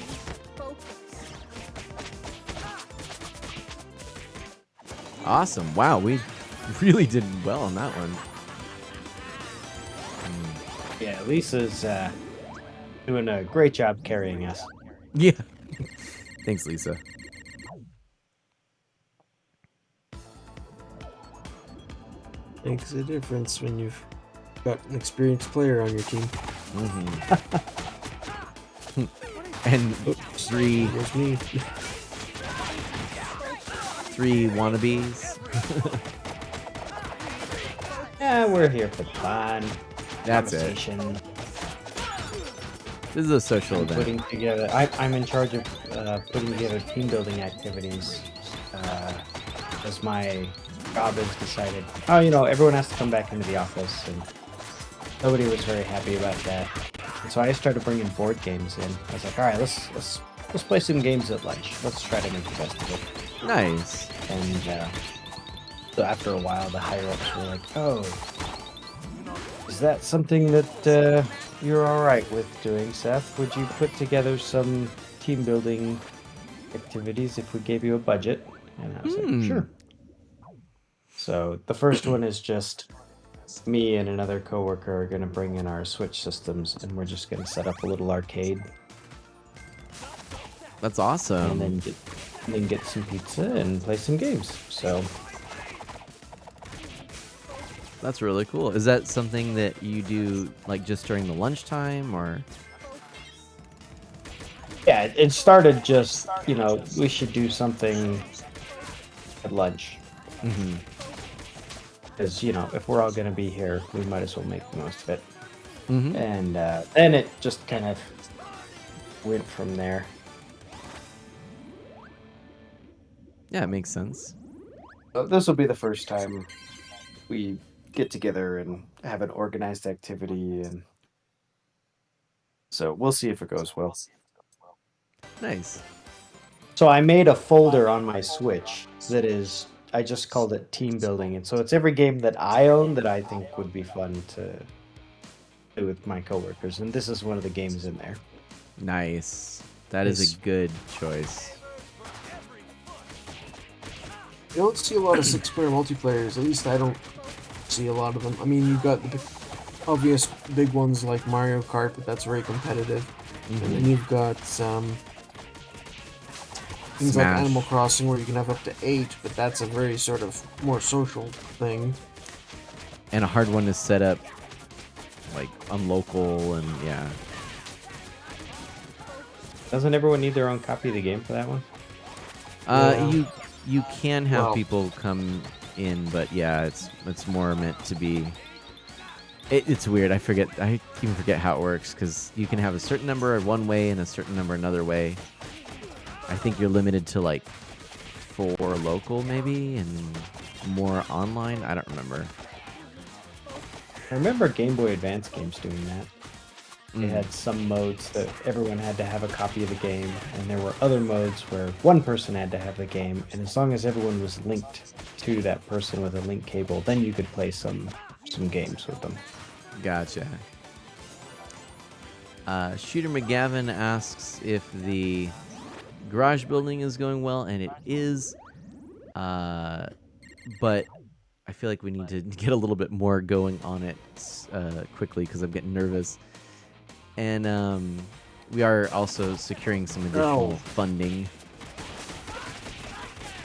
Awesome. Wow, we really did well on that one. Yeah, Lisa's doing a great job carrying us. Yeah. Thanks, Lisa. Makes a difference when you've got an experienced player on your team. And Oops, three it was me. wannabes. Yeah, we're here for fun. That's it. Conversation. This is a social I'm event. putting together. I'm in charge of putting together team building activities. As my job has decided. Oh, you know, everyone has to come back into the office, and nobody was very happy about that. And so I started bringing board games in. I was like, all right, let's play some games at lunch. Let's try to make the best of it. Nice. And so after a while, the higher ups were like, oh, is that something that you're all right with doing, Seth? Would you put together some team building activities if we gave you a budget? And I was like, sure. So the first one is just me and another coworker are going to bring in our Switch systems, and we're just going to set up a little arcade That's awesome. and then get some pizza and play some games. So That's really cool. Is that something that you do like just during the lunchtime or? Yeah, it started just, we should do something at lunch. Mm-hmm. Because, if we're all going to be here, we might as well make the most of it. Mm-hmm. And then it just kind of went from there. Yeah, it makes sense. So this will be the first time we get together and have an organized activity, and so we'll see if it goes well. Nice. So I made a folder on my Switch that is, I just called it team building, and so it's every game that I own that I think would be fun to do with my coworkers, and this is one of the games in there. Nice. That is Nice. a good choice. You don't see a lot of 6-player multiplayers. At least I don't see a lot of them. I mean, you've got the obvious big ones like Mario Kart, but that's very competitive. And then you've got things like Smash. Animal Crossing where you can have up to 8, but that's a very sort of more social thing. And a hard one to set up, like on local, and yeah. Doesn't everyone need their own copy of the game for that one? Yeah. You can have Well- people come in, but yeah, it's more meant to be. It's weird. I even forget how it works, because you can have a certain number one way and a certain number another way. I think you're limited to like 4 local maybe and more online. I don't remember. I remember Game Boy Advance games doing that. They Mm. had some modes that everyone had to have a copy of the game, and there were other modes where one person had to have the game, and as long as everyone was linked to that person with a link cable, then you could play some games with them. Gotcha. Shooter McGavin asks if the garage building is going well, and it is. But I feel like we need to get a little bit more going on it quickly, because I'm getting nervous. And we are also securing some additional funding.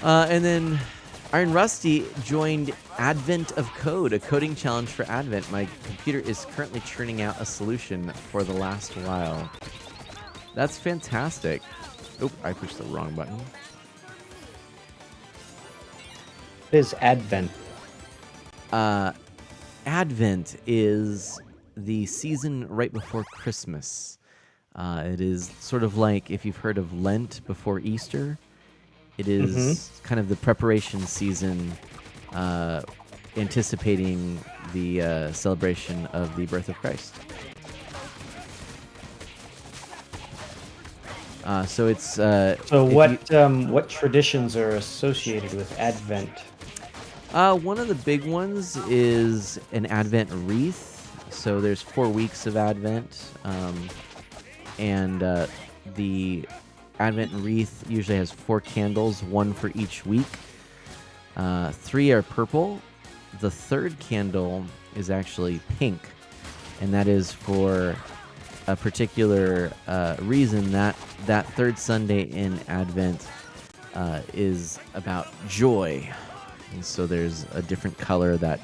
And then Iron Rusty joined Advent of Code, a coding challenge for Advent. My computer is currently churning out a solution for the last while. That's fantastic. Oh, I pushed the wrong button. It is Advent. Advent is the season right before Christmas. It is sort of like if you've heard of Lent before Easter. It is kind of the preparation season, anticipating the celebration of the birth of Christ. So it's So what traditions are associated with Advent? one of the big ones is an Advent wreath. So there's 4 weeks of Advent, and the Advent wreath usually has 4 candles, 1 for each week. 3 are purple. The 3rd candle is actually pink, and that is for a particular reason. That 3rd Sunday in Advent is about joy, and so there's a different color, that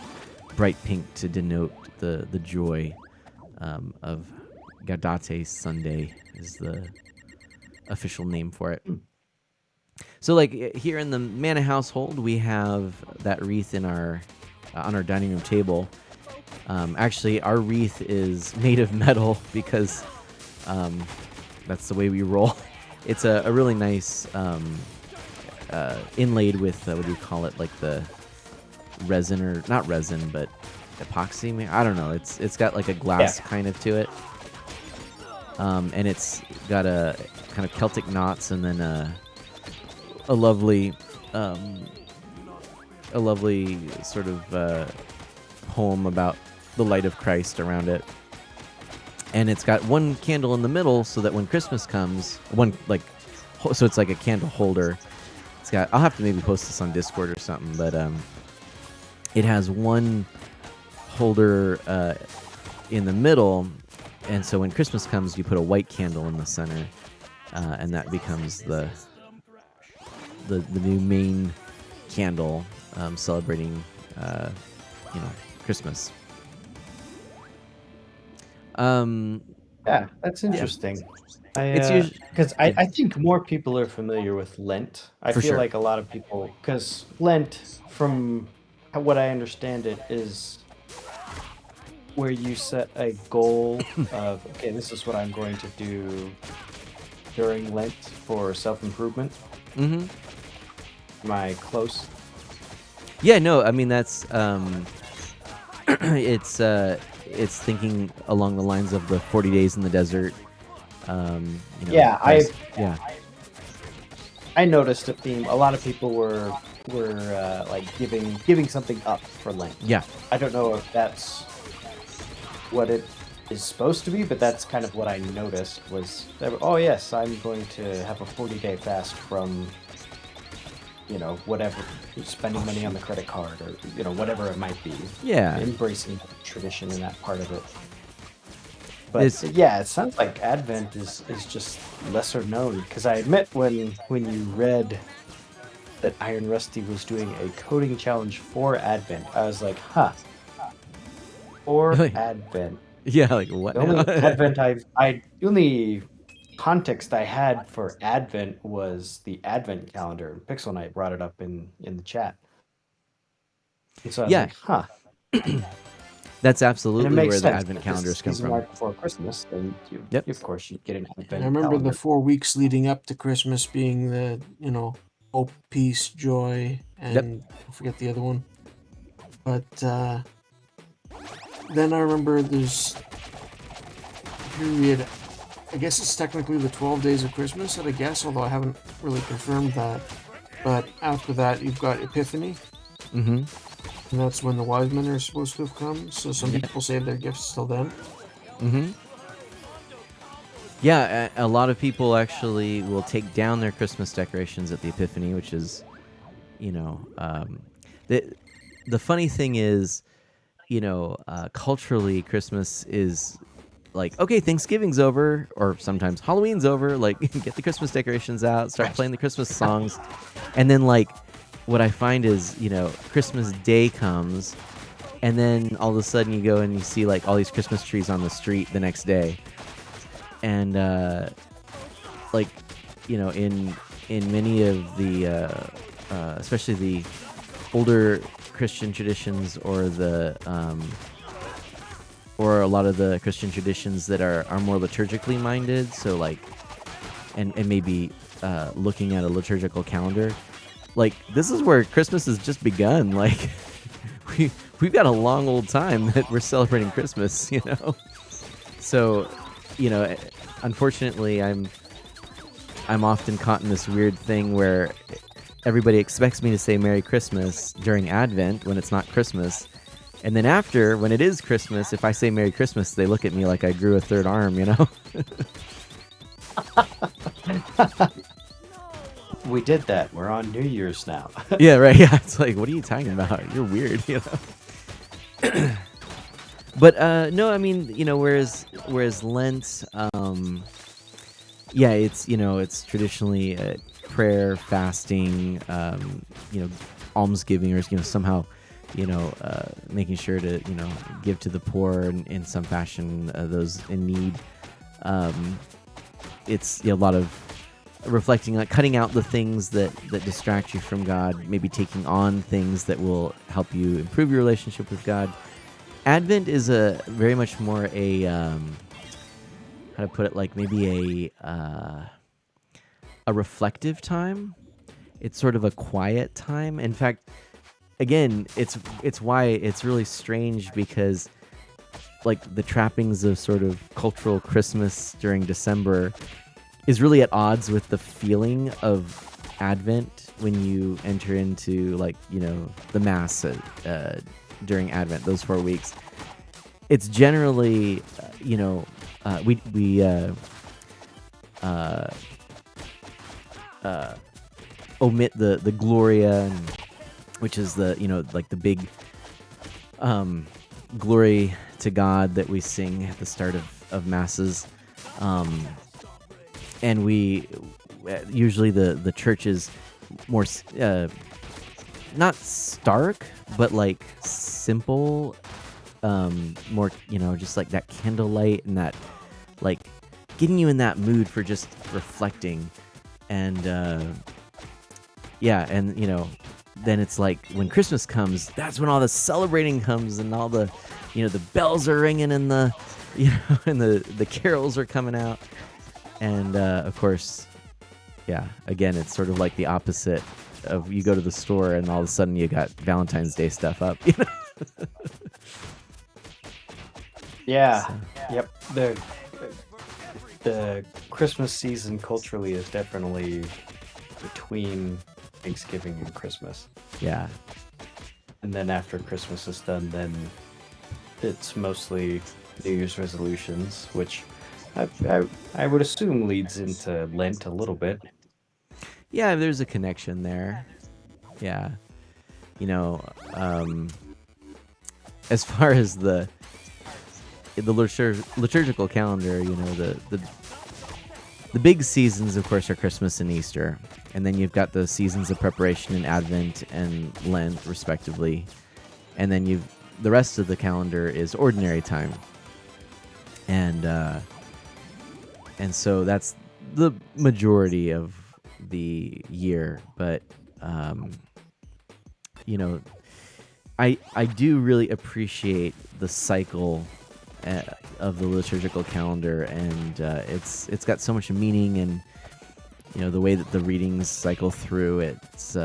bright pink, to denote the joy of Gaudete Sunday is the official name for it. So, like here in the Mana household, we have that wreath in our on our dining room table. Actually, our wreath is made of metal because that's the way we roll. It's a really nice inlaid with what do you call it? Like the resin, or not resin, but epoxy. I don't know. It's got like a glass kind of to it. And it's got a kind of Celtic knots, and then a lovely sort of poem about the light of Christ around it. And it's got 1 candle in the middle, so that when Christmas comes, so it's like a candle holder. It's got. I'll have to maybe post this on Discord or something, but it has 1 holder in the middle. And so when Christmas comes, you put a white candle in the center, and that becomes the new main candle, celebrating, Christmas. Yeah, that's interesting. It's usually Because I think more people are familiar with Lent. I For feel sure. like a lot of people, because Lent, from what I understand it, is where you set a goal of, okay, this is what I'm going to do during Lent for self-improvement. Mm-hmm. Am I close? Yeah, no, I mean that's it's thinking along the lines of the 40 days in the desert. Yeah, Yeah. I noticed a theme. A lot of people were like giving something up for Lent. Yeah. I don't know if that's what it is supposed to be, but that's kind of what I noticed was that, oh yes, I'm going to have a 40-day fast from, whatever, spending money on the credit card or, whatever it might be. Yeah. Embracing tradition in that part of it. But This- yeah, it sounds like Advent is just lesser known, because I admit when you read that Iron Rusty was doing a coding challenge for Advent, I was like, huh. For Really? Advent. Yeah, like what The only now? Advent the only context I had for Advent was the Advent calendar. Pixel Knight brought it up in the chat. And so I was Yeah. like, huh. That's And it absolutely makes where the sense. Advent If calendars this come is from. right before Christmas, then Yep. of course you get an Advent I remember calendar. the 4 weeks leading up to Christmas being the, hope, peace, joy, and I forget the other one. But then I remember there's a period, I guess it's technically the 12 days of Christmas, I'd guess, although I haven't really confirmed that. But after that, you've got Epiphany, Mm-hmm. and that's when the wise men are supposed to have come, so some people save their gifts till then. Mm-hmm. Yeah, a lot of people actually will take down their Christmas decorations at the Epiphany, which is, the funny thing is, culturally, Christmas is like, okay, Thanksgiving's over, or sometimes Halloween's over. Like, get the Christmas decorations out, start playing the Christmas songs, and then like, what I find is, Christmas Day comes, and then all of a sudden you go and you see like all these Christmas trees on the street the next day. And like, in many of the especially the older Christian traditions, or or a lot of the Christian traditions that are more liturgically minded, so like, and maybe looking at a liturgical calendar, like, this is where Christmas has just begun. Like, we've got a long old time that we're celebrating Christmas, so unfortunately, I'm often caught in this weird thing where everybody expects me to say Merry Christmas during Advent when it's not Christmas, and then after, when it is Christmas, if I say Merry Christmas, they look at me like I grew a third arm, We did that. We're on New Year's now. Yeah, right. Yeah, it's like, what are you talking about? You're weird, But no, I mean, whereas Lent, yeah, it's traditionally prayer, fasting, almsgiving, or somehow, making sure to give to the poor in some fashion, those in need. It's a lot of reflecting, like cutting out the things that distract you from God, maybe taking on things that will help you improve your relationship with God. Advent is a very much more a how to put it, like maybe a reflective time. It's sort of a quiet time. In fact, again, it's why it's really strange, because like the trappings of sort of cultural Christmas during December is really at odds with the feeling of Advent when you enter into, like, the Mass during Advent, those 4 weeks. It's generally, we omit the Gloria, which is the, like the big glory to God that we sing at the start of Masses. And we usually the church is more not stark, but like simple, more just like that candlelight and that like getting you in that mood for just reflecting. And yeah, and then it's like when Christmas comes, that's when all the celebrating comes, and all the the bells are ringing, and the and the carols are coming out. And of course, yeah, again, it's sort of like the opposite of you go to the store and all of a sudden you got Valentine's Day stuff up. Yeah. So, Yep. The Christmas season culturally is definitely between Thanksgiving and Christmas. yeah. And then after Christmas is done, then it's mostly New Year's resolutions, which I would assume leads into Lent a little bit. Yeah, there's a connection there. Yeah. As far as the liturgical calendar, the big seasons, of course, are Christmas and Easter. And then you've got the seasons of preparation in Advent and Lent, respectively. And then the rest of the calendar is ordinary time. And so that's the majority of the year. But, I do really appreciate the cycle of the liturgical calendar, and it's got so much meaning, and the way that the readings cycle through. It's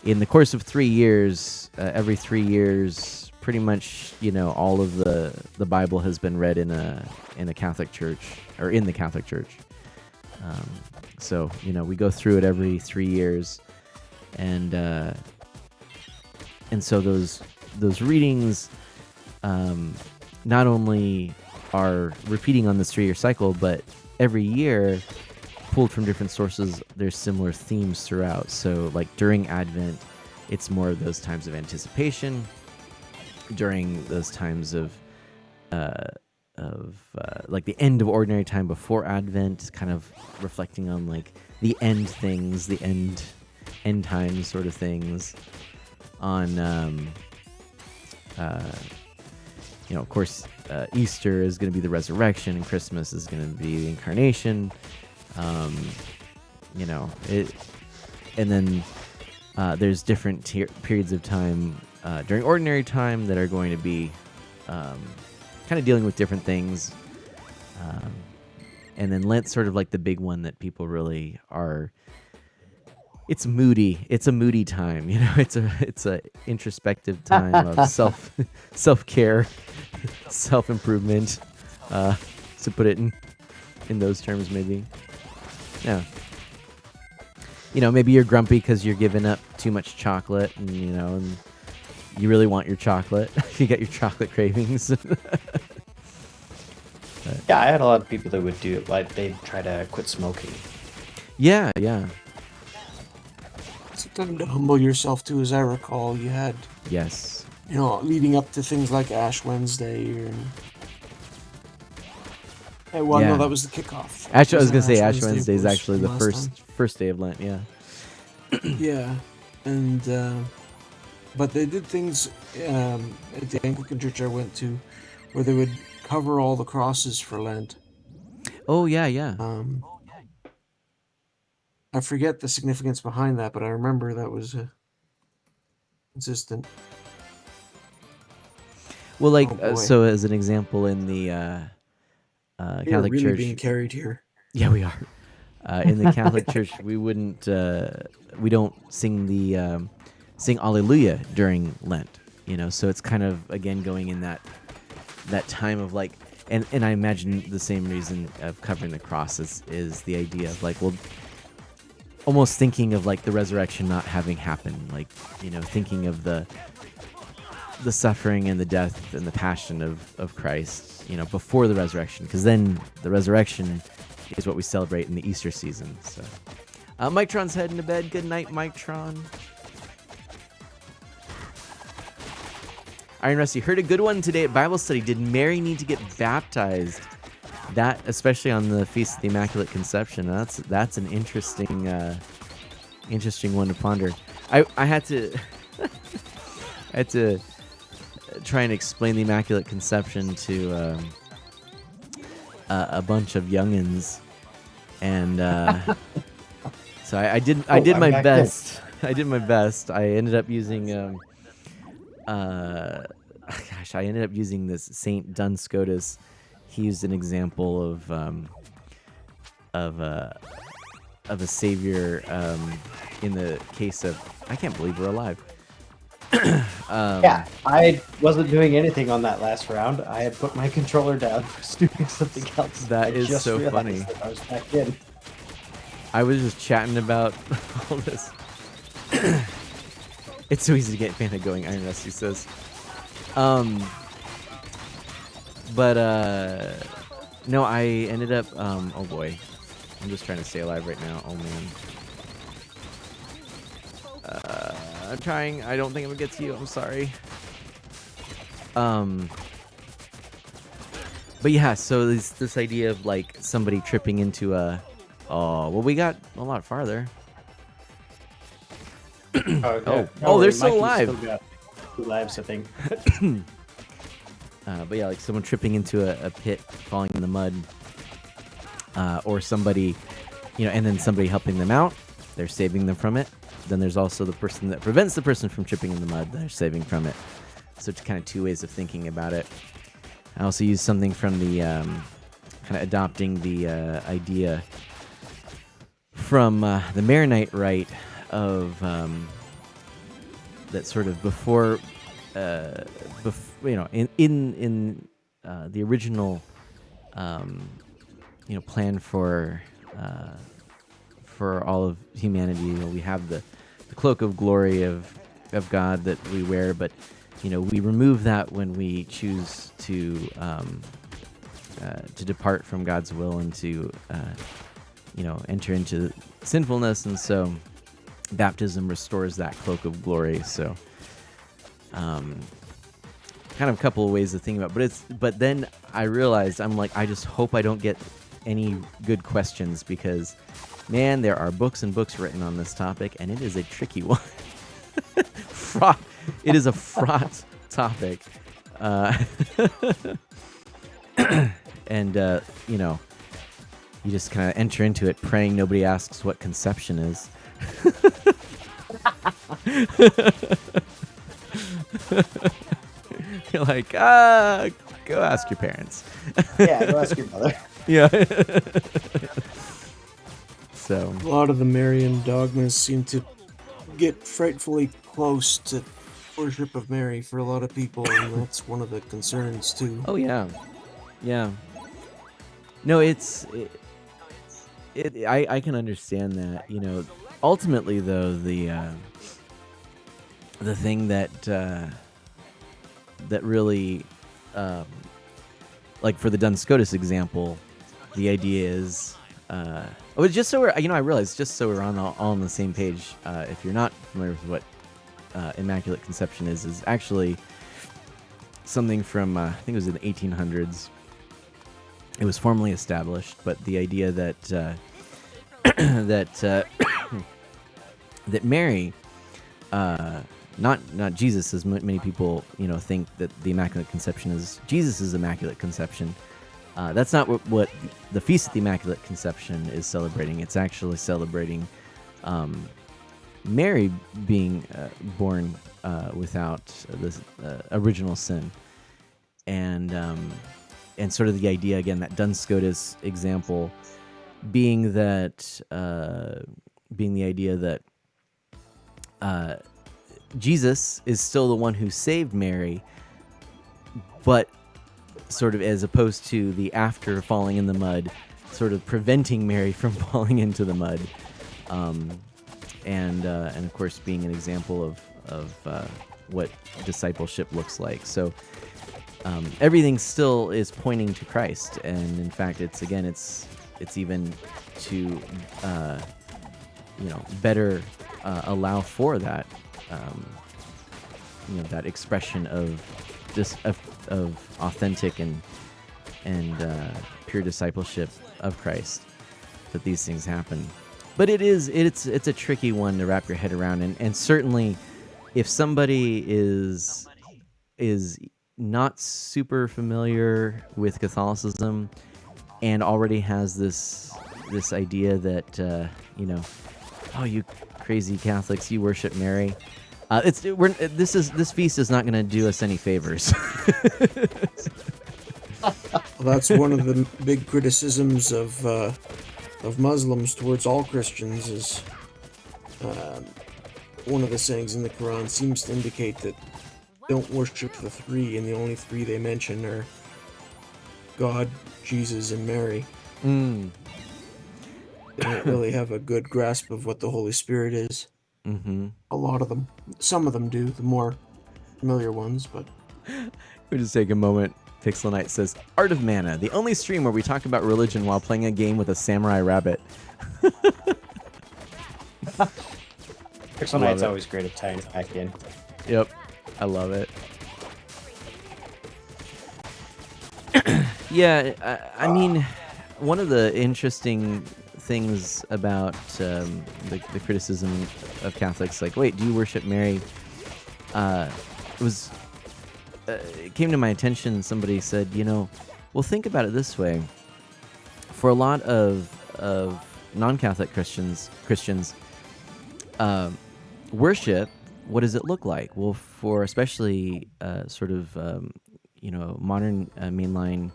in the course of 3 years, every 3 years, pretty much all of the Bible has been read in a Catholic church, or in the Catholic Church. So we go through it every 3 years, and so those readings not only are repeating on this 3-year cycle, but every year, pulled from different sources, there's similar themes throughout. So like during Advent, it's more of those times of anticipation. During those times of like the end of ordinary time before Advent, kind of reflecting on like the end things, the end times sort of things. On of course, Easter is going to be the resurrection, and Christmas is going to be the incarnation. And then there's different periods of time during ordinary time that are going to be kind of dealing with different things. And then Lent's sort of like the big one that people really are. It's moody. It's a moody time. It's a introspective time of self-care, self-improvement, to put it in those terms, maybe. Yeah. Maybe you're grumpy because you're giving up too much chocolate, and and you really want your chocolate. You got your chocolate cravings. Yeah, I had a lot of people that would do it, like they'd try to quit smoking. Yeah. It's a time to humble yourself too, as I recall. You had, Yes. leading up to things like Ash Wednesday, no, that was the kickoff. Actually, I was gonna say Ash Ash Wednesday is actually the last first day of Lent. Yeah. Yeah, and but they did things at the Anglican church I went to, where they would cover all the crosses for Lent. Oh yeah. I forget the significance behind that, but I remember that was consistent. Well, like Oh, boy. so as an example, in the We're Catholic really Church. being carried here. Yeah, we are. In the Catholic Church, we don't sing sing Alleluia during Lent. So it's kind of again going in that time of like, and I imagine the same reason of covering the cross is the idea of like, well, almost thinking of like the resurrection not having happened, like thinking of the suffering and the death and the passion of Christ, before the resurrection, because then the resurrection is what we celebrate in the Easter season. So, Mike Tron's heading to bed. Good night, Mike Tron. Iron Rusty, heard a good one today at Bible study. Did Mary need to get baptized? That, especially on the Feast of the Immaculate Conception, that's an interesting one to ponder. I had to try and explain the Immaculate Conception to a bunch of youngins, and so I did I'm my back in. best. I did my best. I ended up using I ended up using this Saint Duns Scotus. He used an example of a savior in the case of, I can't believe we're alive. Yeah, I wasn't doing anything on that last round. I had put my controller down, was doing something else. That I is just so realized funny. that I was back in. I was just chatting about all this. It's so easy to get Panda going, Iron Rusty says. But no, I ended up oh boy. I'm just trying to stay alive right now. Oh man. I'm trying. I don't think I'm gonna get to you. I'm sorry. But yeah, so this idea of like somebody tripping into a, oh well, we got a lot farther. Okay. Oh, they're worry, still Mikey's alive. Still got 2 lives, I think. But yeah, like someone tripping into a pit, falling in the mud, or somebody, and then somebody helping them out. They're saving them from it. Then there's also the person that prevents the person from tripping in the mud. They're saving from it. So it's kind of 2 ways of thinking about it. I also use something from the kind of adopting the idea from the Maronite rite of that sort of before, in the original, plan for all of humanity. We have the cloak of glory of God that we wear, but we remove that when we choose to depart from God's will and to enter into sinfulness, and so baptism restores that cloak of glory. So kind of a couple of ways to think about it, but then I realized, I'm like, I just hope I don't get any good questions, because man, there are books and books written on this topic, and it is a tricky one. Fraught. It is a fraught topic. And you just kind of enter into it praying nobody asks what conception is. You're like, go ask your parents. Yeah, go ask your mother. Yeah. So A lot of the Marian dogmas seem to get frightfully close to worship of Mary for a lot of people, and that's one of the concerns too. oh yeah. No, I can understand that. Ultimately though, the thing that really, like for the Duns Scotus example, the idea is, just so we're, I realized, just so we're all on the same page, if you're not familiar with what Immaculate Conception is actually something from, I think it was in the 1800s. It was formally established, but the idea that that Mary, not Jesus, as many people think that the Immaculate Conception is Jesus' Immaculate Conception. That's not what the Feast of the Immaculate Conception is celebrating. It's actually celebrating Mary being born without the original sin, and sort of the idea again, that Duns Scotus example being that being the idea that Jesus is still the one who saved Mary, but sort of as opposed to the after falling in the mud, sort of preventing Mary from falling into the mud, and of course being an example of what discipleship looks like. So everything still is pointing to Christ, and in fact, it's even to better allow for that that expression of authentic and pure discipleship of Christ, that these things happen. But it's a tricky one to wrap your head around, and certainly if somebody is not super familiar with Catholicism, and already has this idea that oh, you crazy Catholics, you worship Mary. This feast is not going to do us any favors. Well, that's one of the big criticisms of Muslims towards all Christians is one of the sayings in the Quran seems to indicate that don't worship the three, and the only three they mention are God, Jesus, and Mary. They don't really have a good grasp of what the Holy Spirit is. Mm-hmm. A lot of them. Some of them do, the more familiar ones, but... We'll just take a moment. Pixel Knight says, Art of Mana, the only stream where we talk about religion while playing a game with a samurai rabbit. Pixel Knight's always great at tying it back in. Yep, I love it. Yeah, I mean, one of the interesting things about the criticism of Catholics, like, wait, do you worship Mary? It came to my attention. Somebody said, well, think about it this way. For a lot of non-Catholic Christians, worship, what does it look like? Well, for especially sort of modern mainline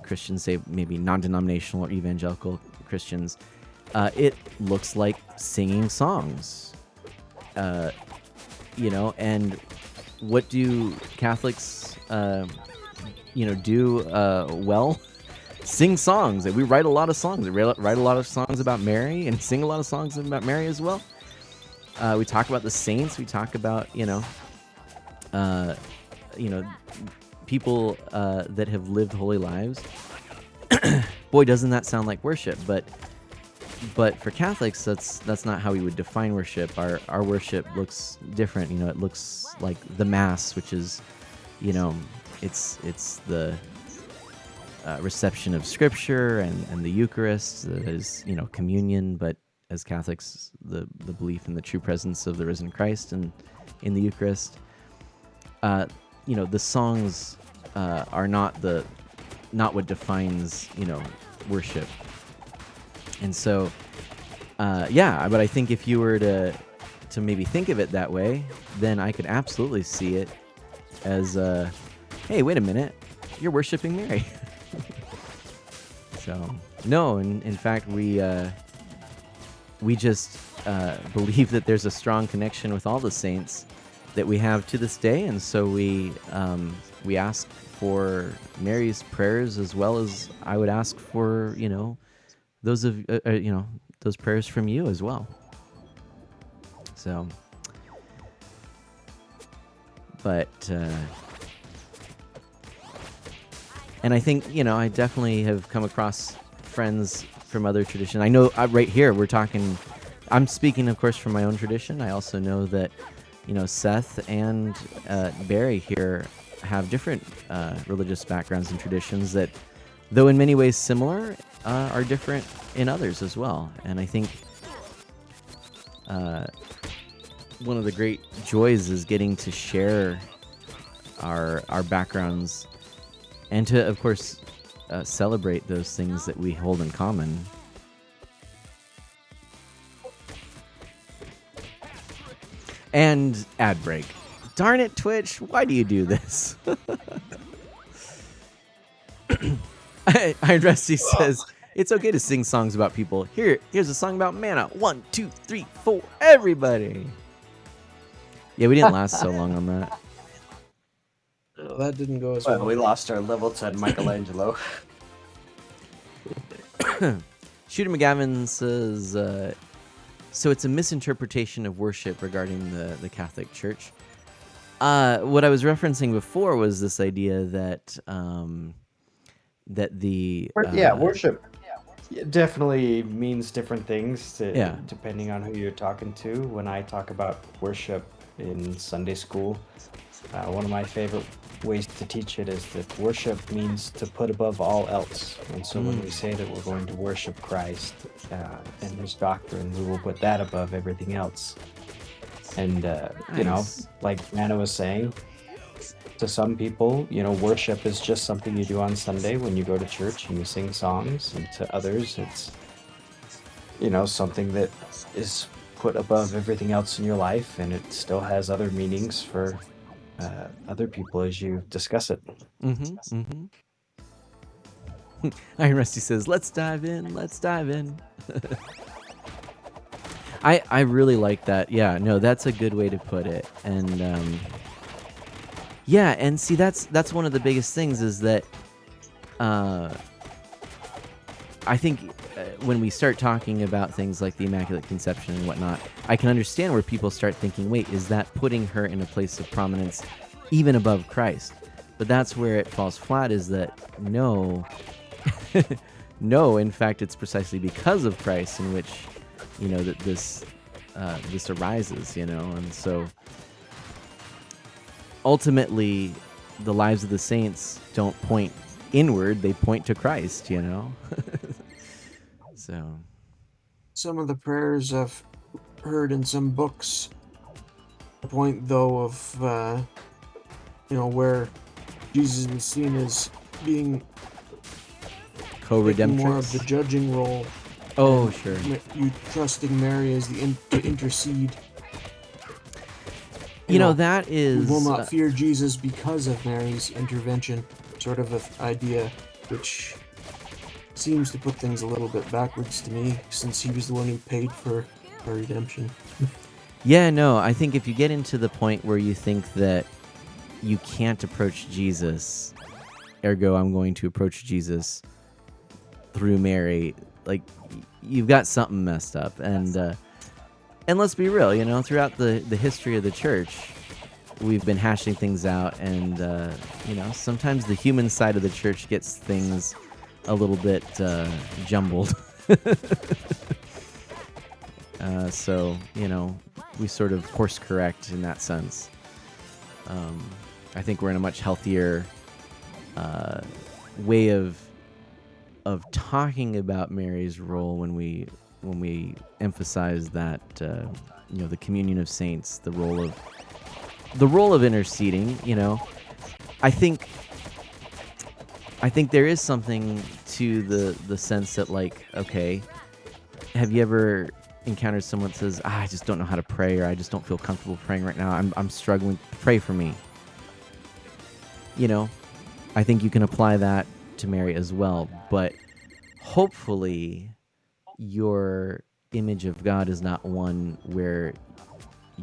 Christians, say maybe non-denominational or evangelical Christians, it looks like singing songs. And what do Catholics do well? Sing songs. We write a lot of songs. We write a lot of songs about Mary and sing a lot of songs about Mary as well. We talk about the saints. We talk about people that have lived holy lives. Boy, doesn't that sound like worship? But for Catholics, that's not how we would define worship. Our worship looks different. It looks like the Mass, which is, it's the reception of Scripture and the Eucharist. That is, communion. But as Catholics, the belief in the true presence of the risen Christ and in the Eucharist. The songs are not what defines worship. And so, but I think if you were to maybe think of it that way, then I could absolutely see it as, hey, wait a minute, you're worshiping Mary. So, no, in fact, we just believe that there's a strong connection with all the saints that we have to this day, and so we ask for Mary's prayers as well as I would ask for those prayers from you as well. So, but and I think I definitely have come across friends from other traditions. I know right here we're talking. I'm speaking, of course, from my own tradition. I also know that Seth and Barry here have different religious backgrounds and traditions that, though in many ways similar, are different in others as well. And I think one of the great joys is getting to share our backgrounds and to, of course, celebrate those things that we hold in common. And ad break. Darn it, Twitch, why do you do this? Iron Rusty says, it's okay to sing songs about people. Here's a song about mana. 1, 2, 3, 4, everybody. Yeah, we didn't last so long on that. Well, that didn't go as Well, well. we lost our level 10 Michelangelo. Shooter McGavin says, so it's a misinterpretation of worship regarding the Catholic Church. What I was referencing before was this idea that Worship definitely means different things depending on who you're talking to. When I talk about worship in Sunday school, one of my favorite ways to teach it is that worship means to put above all else. And so when we say that we're going to worship Christ and his doctrine, we will put that above everything else. And, Nice. like Anna was saying, To some people, worship is just something you do on Sunday when you go to church and you sing songs, and to others, it's something that is put above everything else in your life, and it still has other meanings for other people as you discuss it. Iron Rusty says, let's dive in. I really like that. Yeah, no, that's a good way to put it. And yeah, and see, that's one of the biggest things is that I think when we start talking about things like the Immaculate Conception and whatnot, I can understand where people start thinking, wait, is that putting her in a place of prominence even above Christ? But that's where it falls flat, is that no, no, in fact, it's precisely because of Christ in which, that this arises, and so ultimately the lives of the saints don't point inward, they point to Christ, So Some of the prayers I've heard in some books point, though, of where Jesus is seen as being taking more of the co-redemptrix. judging role. Oh, and sure. You trusting Mary as to intercede. That is... We will not fear Jesus because of Mary's intervention, sort of an idea which seems to put things a little bit backwards to me, since he was the one who paid for our redemption. Yeah, no, I think if you get into the point where you think that you can't approach Jesus, ergo I'm going to approach Jesus through Mary, like, you've got something messed up. And let's be real, throughout the history of the church, we've been hashing things out, and sometimes the human side of the church gets things a little bit jumbled. So we sort of course correct in that sense. I think we're in a much healthier way of talking about Mary's role when we emphasize that the communion of saints, the role of interceding. I think there is something to the sense that, like, okay, have you ever encountered someone that says, I just don't know how to pray, or I just don't feel comfortable praying right now, I'm struggling, pray for me? I think you can apply that to Mary as well, but hopefully your image of God is not one where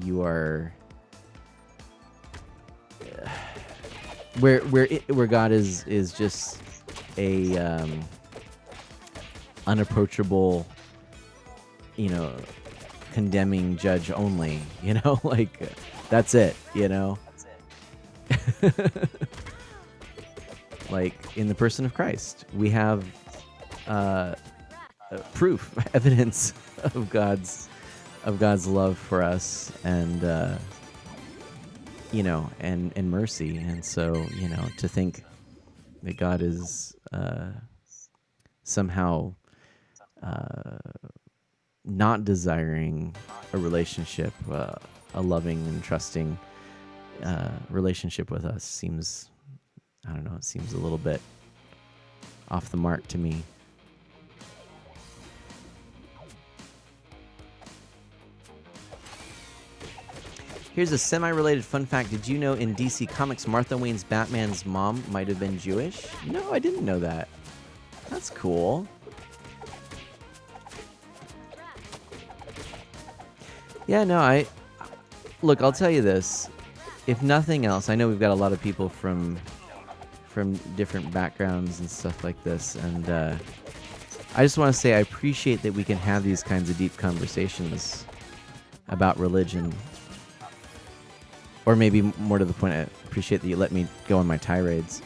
you are where God is just a unapproachable, condemning judge only, like, that's it, like in the person of Christ we have proof, evidence of God's love for us, and and mercy. And so to think that God is somehow not desiring a relationship, a loving and trusting relationship with us seems, I don't know, it seems a little bit off the mark to me. Here's a semi-related fun fact. Did you know in DC Comics, Martha Wayne's Batman's mom might have been Jewish? No, I didn't know that. That's cool. Yeah, no, look, I'll tell you this. If nothing else, I know we've got a lot of people from different backgrounds and stuff like this, and I just want to say I appreciate that we can have these kinds of deep conversations about religion. Or maybe more to the point, I appreciate that you let me go on my tirades.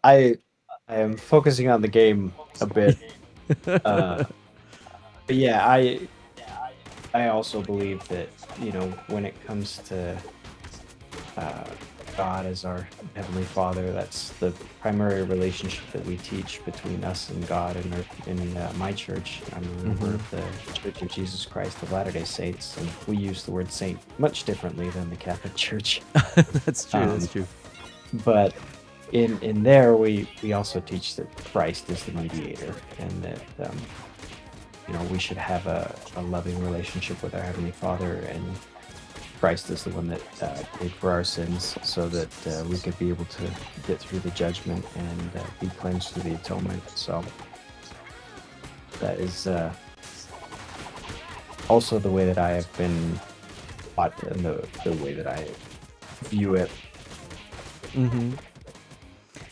I am focusing on the game a bit. But yeah, I also believe that, when it comes to God as our Heavenly Father. That's the primary relationship that we teach between us and God in my church. I'm a member of the Church of Jesus Christ of Latter-day Saints, and we use the word saint much differently than the Catholic Church. That's true. That's true. But in there, we also teach that Christ is the mediator, and that we should have a loving relationship with our Heavenly Father, and Christ is the one that paid for our sins so that we could be able to get through the judgment and be cleansed through the atonement. So that is also the way that I have been taught and the way that I view it. Mm-hmm.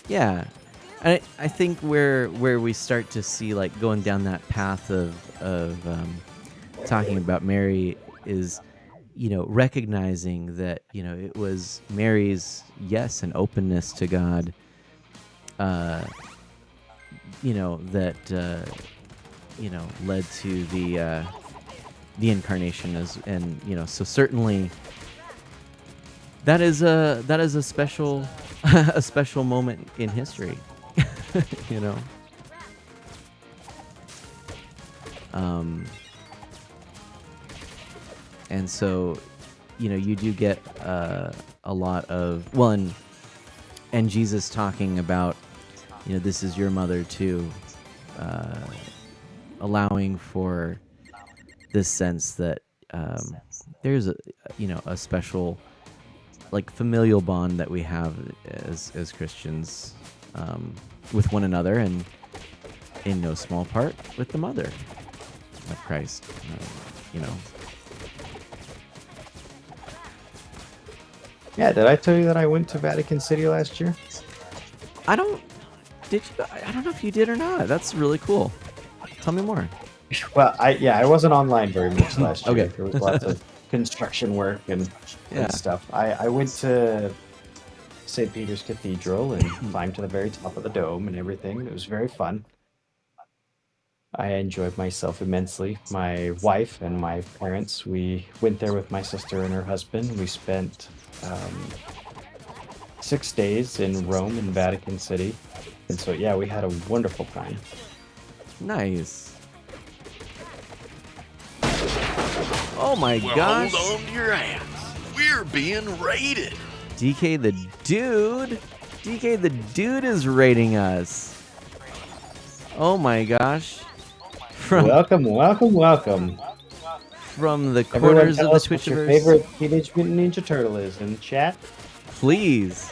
Yeah. I think where we start to see, like, going down that path of talking about Mary is, recognizing that, it was Mary's, yes, an openness to God, that, led to the incarnation so certainly that is a special, a special moment in history, And so, you do get a lot of, and Jesus talking about, this is your mother too, allowing for this sense that there's a special, like, familial bond that we have as Christians with one another, and in no small part with the mother of Christ, Yeah, did I tell you that I went to Vatican City last year? I don't know if you did or not. That's really cool. Tell me more. Well, I wasn't online very much last year. Okay. There was lots of construction work and stuff. I went to St. Peter's Cathedral and climbed to the very top of the dome and everything. It was very fun. I enjoyed myself immensely. My wife and my parents, we went there with my sister and her husband. We spent 6 days in Rome and Vatican City. And so, yeah, we had a wonderful time. Nice. Oh my gosh. Hold on to your hats. We're being raided. DK the dude is raiding us. Oh my gosh. Welcome. From the Everyone corners tell of the us what your Twitchiverse. favorite Teenage Mutant Ninja Turtle is in the chat. Please.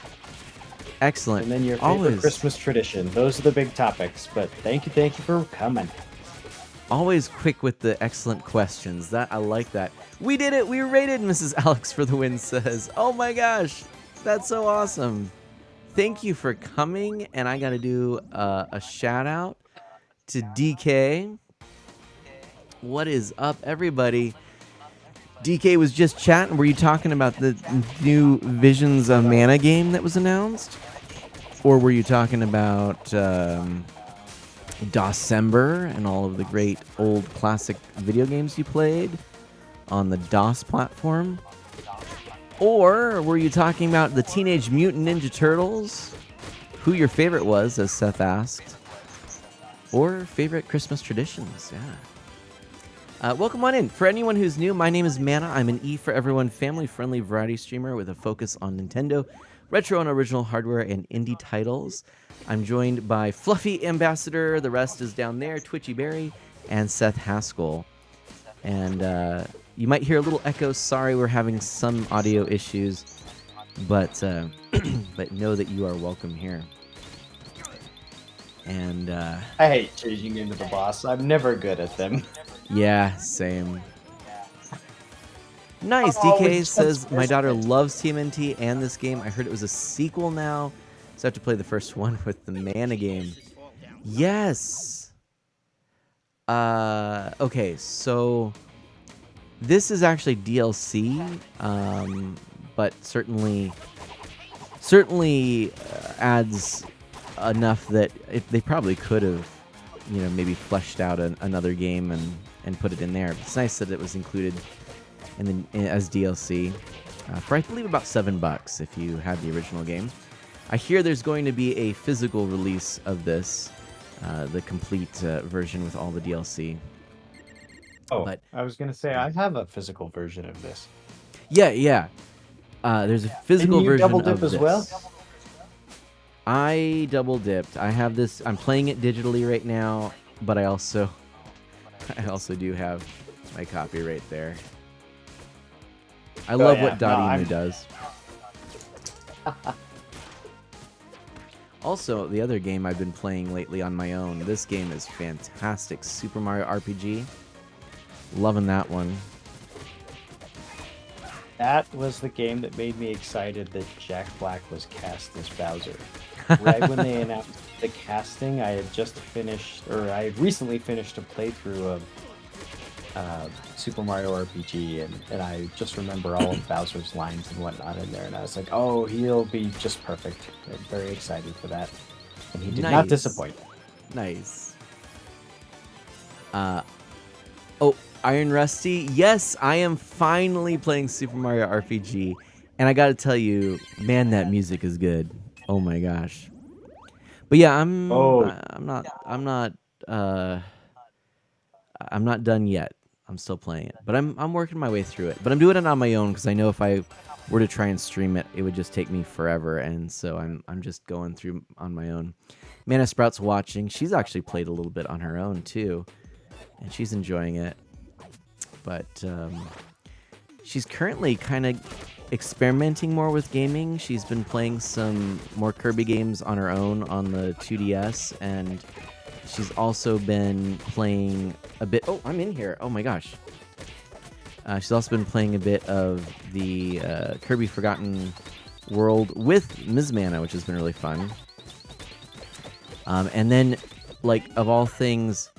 Excellent. And then your favorite Always. Christmas tradition. Those are the big topics. But thank you for coming. Always quick with the excellent questions. That I like that. We did it. We rated Mrs. Alex for the win says. Oh my gosh. That's so awesome. Thank you for coming. And I got to do a shout out to DK. What is up, everybody? DK was just chatting. Were you talking about the new Visions of Mana game that was announced? Or were you talking about DOScember and all of the great old classic video games you played on the DOS platform? Or were you talking about the Teenage Mutant Ninja Turtles? Who your favorite was, as Seth asked. Or favorite Christmas traditions, yeah. Welcome on in. For anyone who's new, my name is Mana. I'm an E for Everyone family-friendly variety streamer with a focus on Nintendo, retro and original hardware, and indie titles. I'm joined by Fluffy Ambassador, the rest is down there, Twitchy Berry, and Seth Haskell. And you might hear a little echo. Sorry, we're having some audio issues, but but know that you are welcome here. And I hate changing into the boss. I'm never good at them. yeah, same. Nice. Oh, DK it's says, just my daughter different. loves TMNT and this game. I heard it was a sequel now, so I have to play the first one with the Mana game. Yes. Okay, so this is actually DLC, but certainly adds enough that they probably could have, maybe fleshed out another game and put it in there. It's nice that it was included as DLC. for I believe about $7 if you have the original game. I hear there's going to be a physical release of this, the complete version with all the DLC. Oh, But I was gonna say I have a physical version of this. yeah. There's a physical Didn't you version double dip of as this. well? I double dipped. I have this. I'm playing it digitally right now, but I also do have my copy right there. I love what Dotemu does. Also, the other game I've been playing lately on my own. This game is fantastic. Super Mario RPG. Loving that one. That was the game that made me excited that Jack Black was cast as Bowser. Right when they announced the casting, I had recently finished a playthrough of Super Mario RPG, and I just remember all of Bowser's lines and whatnot in there, and I was like, oh, he'll be just perfect. I'm very excited for that. And he did not disappoint. Nice. Oh, Iron Rusty. Yes, I am finally playing Super Mario RPG, and I gotta tell you, man, that music is good. Oh my gosh. But yeah, I'm not done yet. I'm still playing it, but I'm working my way through it. But I'm doing it on my own because I know if I were to try and stream it, it would just take me forever, and so I'm just going through on my own. Mana Sprout's watching. She's actually played a little bit on her own too, and she's enjoying it. But she's currently kind of experimenting more with gaming. She's been playing some more Kirby games on her own on the 2DS, and she's also been playing a bit... Oh, I'm in here. Oh my gosh. She's also been playing a bit of the Kirby Forgotten World with Ms. Mana, which has been really fun. And then, like, of all things,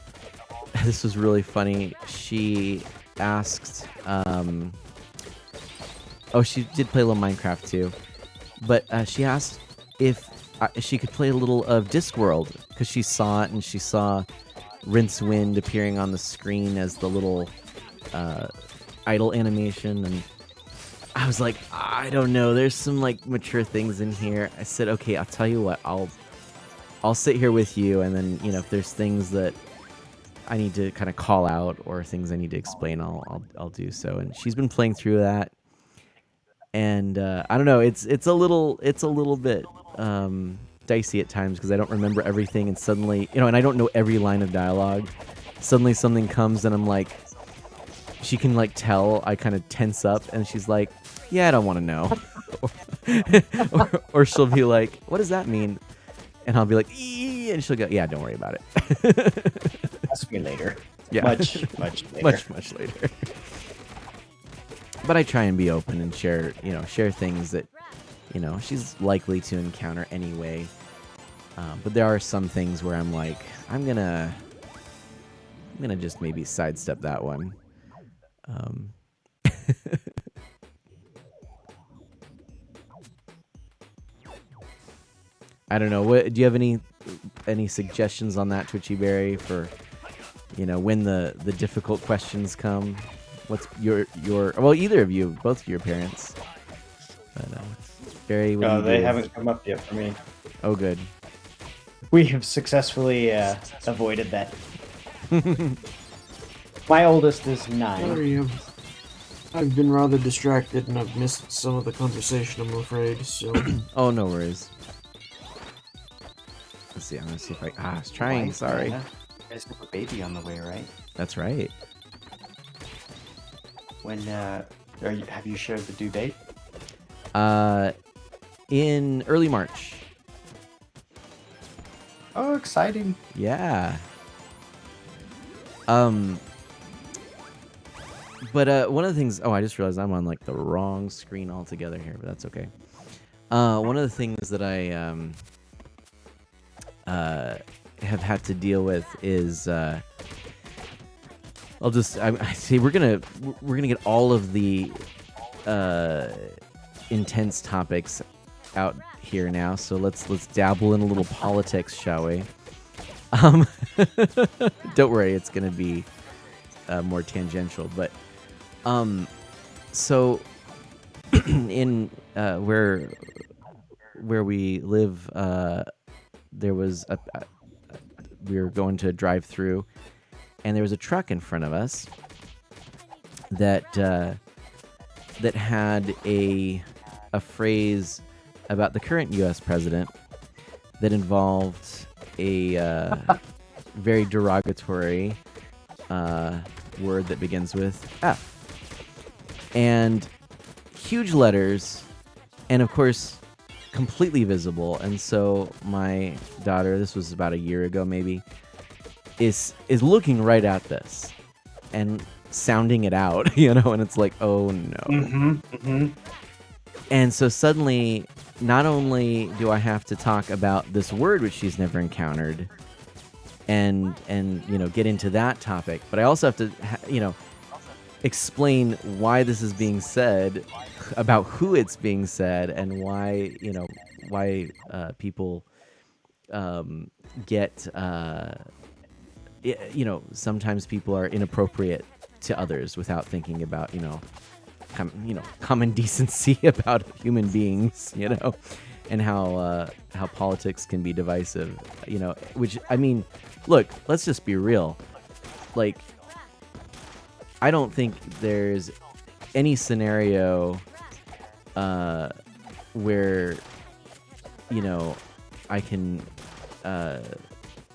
this was really funny. She asked... oh, she did play a little Minecraft too. But she asked if she could play a little of Discworld, because she saw it, and she saw Rincewind appearing on the screen as the little idle animation, and I was like, I don't know, there's some like mature things in here. I said, okay, I'll tell you what, I'll sit here with you, and then, you know, if there's things that I need to kind of call out or things I need to explain, I'll do so. And she's been playing through that, and I don't know, it's a little bit dicey at times because I don't remember everything, and suddenly, you know, and I don't know every line of dialogue. Suddenly something comes and I'm like, she can like tell I kind of tense up, and she's like, yeah, I don't want to know. or she'll be like, what does that mean? And I'll be like, ee, and she'll go, yeah, don't worry about it. Ask me later. Yeah. Much later. much later. But I try and be open and share things that, you know, she's likely to encounter anyway. But there are some things where I'm like, I'm gonna just maybe sidestep that one. I don't know. What do you have any suggestions on that, Twitchy Berry, for, you know, when the difficult questions come? What's your well, either of you, both of your parents. But Barry, what do you they do? haven't come up yet for me. Oh, good. We have successfully avoided that. My oldest is 9. Sorry, I've been rather distracted and I've missed some of the conversation, I'm afraid, so... Oh, no worries. Let's see, I'm gonna see if I was trying, sorry. You guys have a baby on the way, right? That's right. When have you shared the due date? In early March. Oh, exciting. Yeah. But one of the things, I just realized I'm on like the wrong screen altogether here, but that's okay. One of the things that I have had to deal with is I see we're gonna get all of the intense topics out here now, so let's dabble in a little politics, shall we? Don't worry, it's gonna be more tangential, but so in where we live, there was we were going to drive through, and there was a truck in front of us that that had a phrase about the current U.S. president that involved a very derogatory word that begins with F. And huge letters, and of course, completely visible. And so my daughter, this was about a year ago maybe, is looking right at this and sounding it out, and it's like, oh no. And so suddenly, not only do I have to talk about this word which she's never encountered and get into that topic, but I also have to explain why this is being said, about who it's being said, and why people get sometimes people are inappropriate to others without thinking about common decency about human beings, and how politics can be divisive, which, I mean, look, let's just be real. Like, I don't think there's any scenario where I can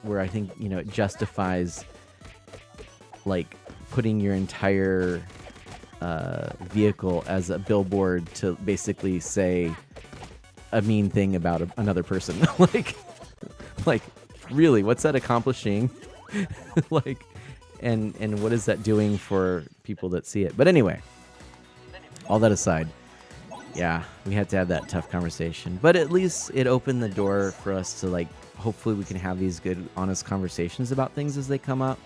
where I think it justifies like putting your entire vehicle as a billboard to basically say a mean thing about another person. like really, what's that accomplishing? Like, and what is that doing for people that see it? But anyway, all that aside, yeah, we had to have that tough conversation, but at least it opened the door for us to, like, hopefully we can have these good, honest conversations about things as they come up.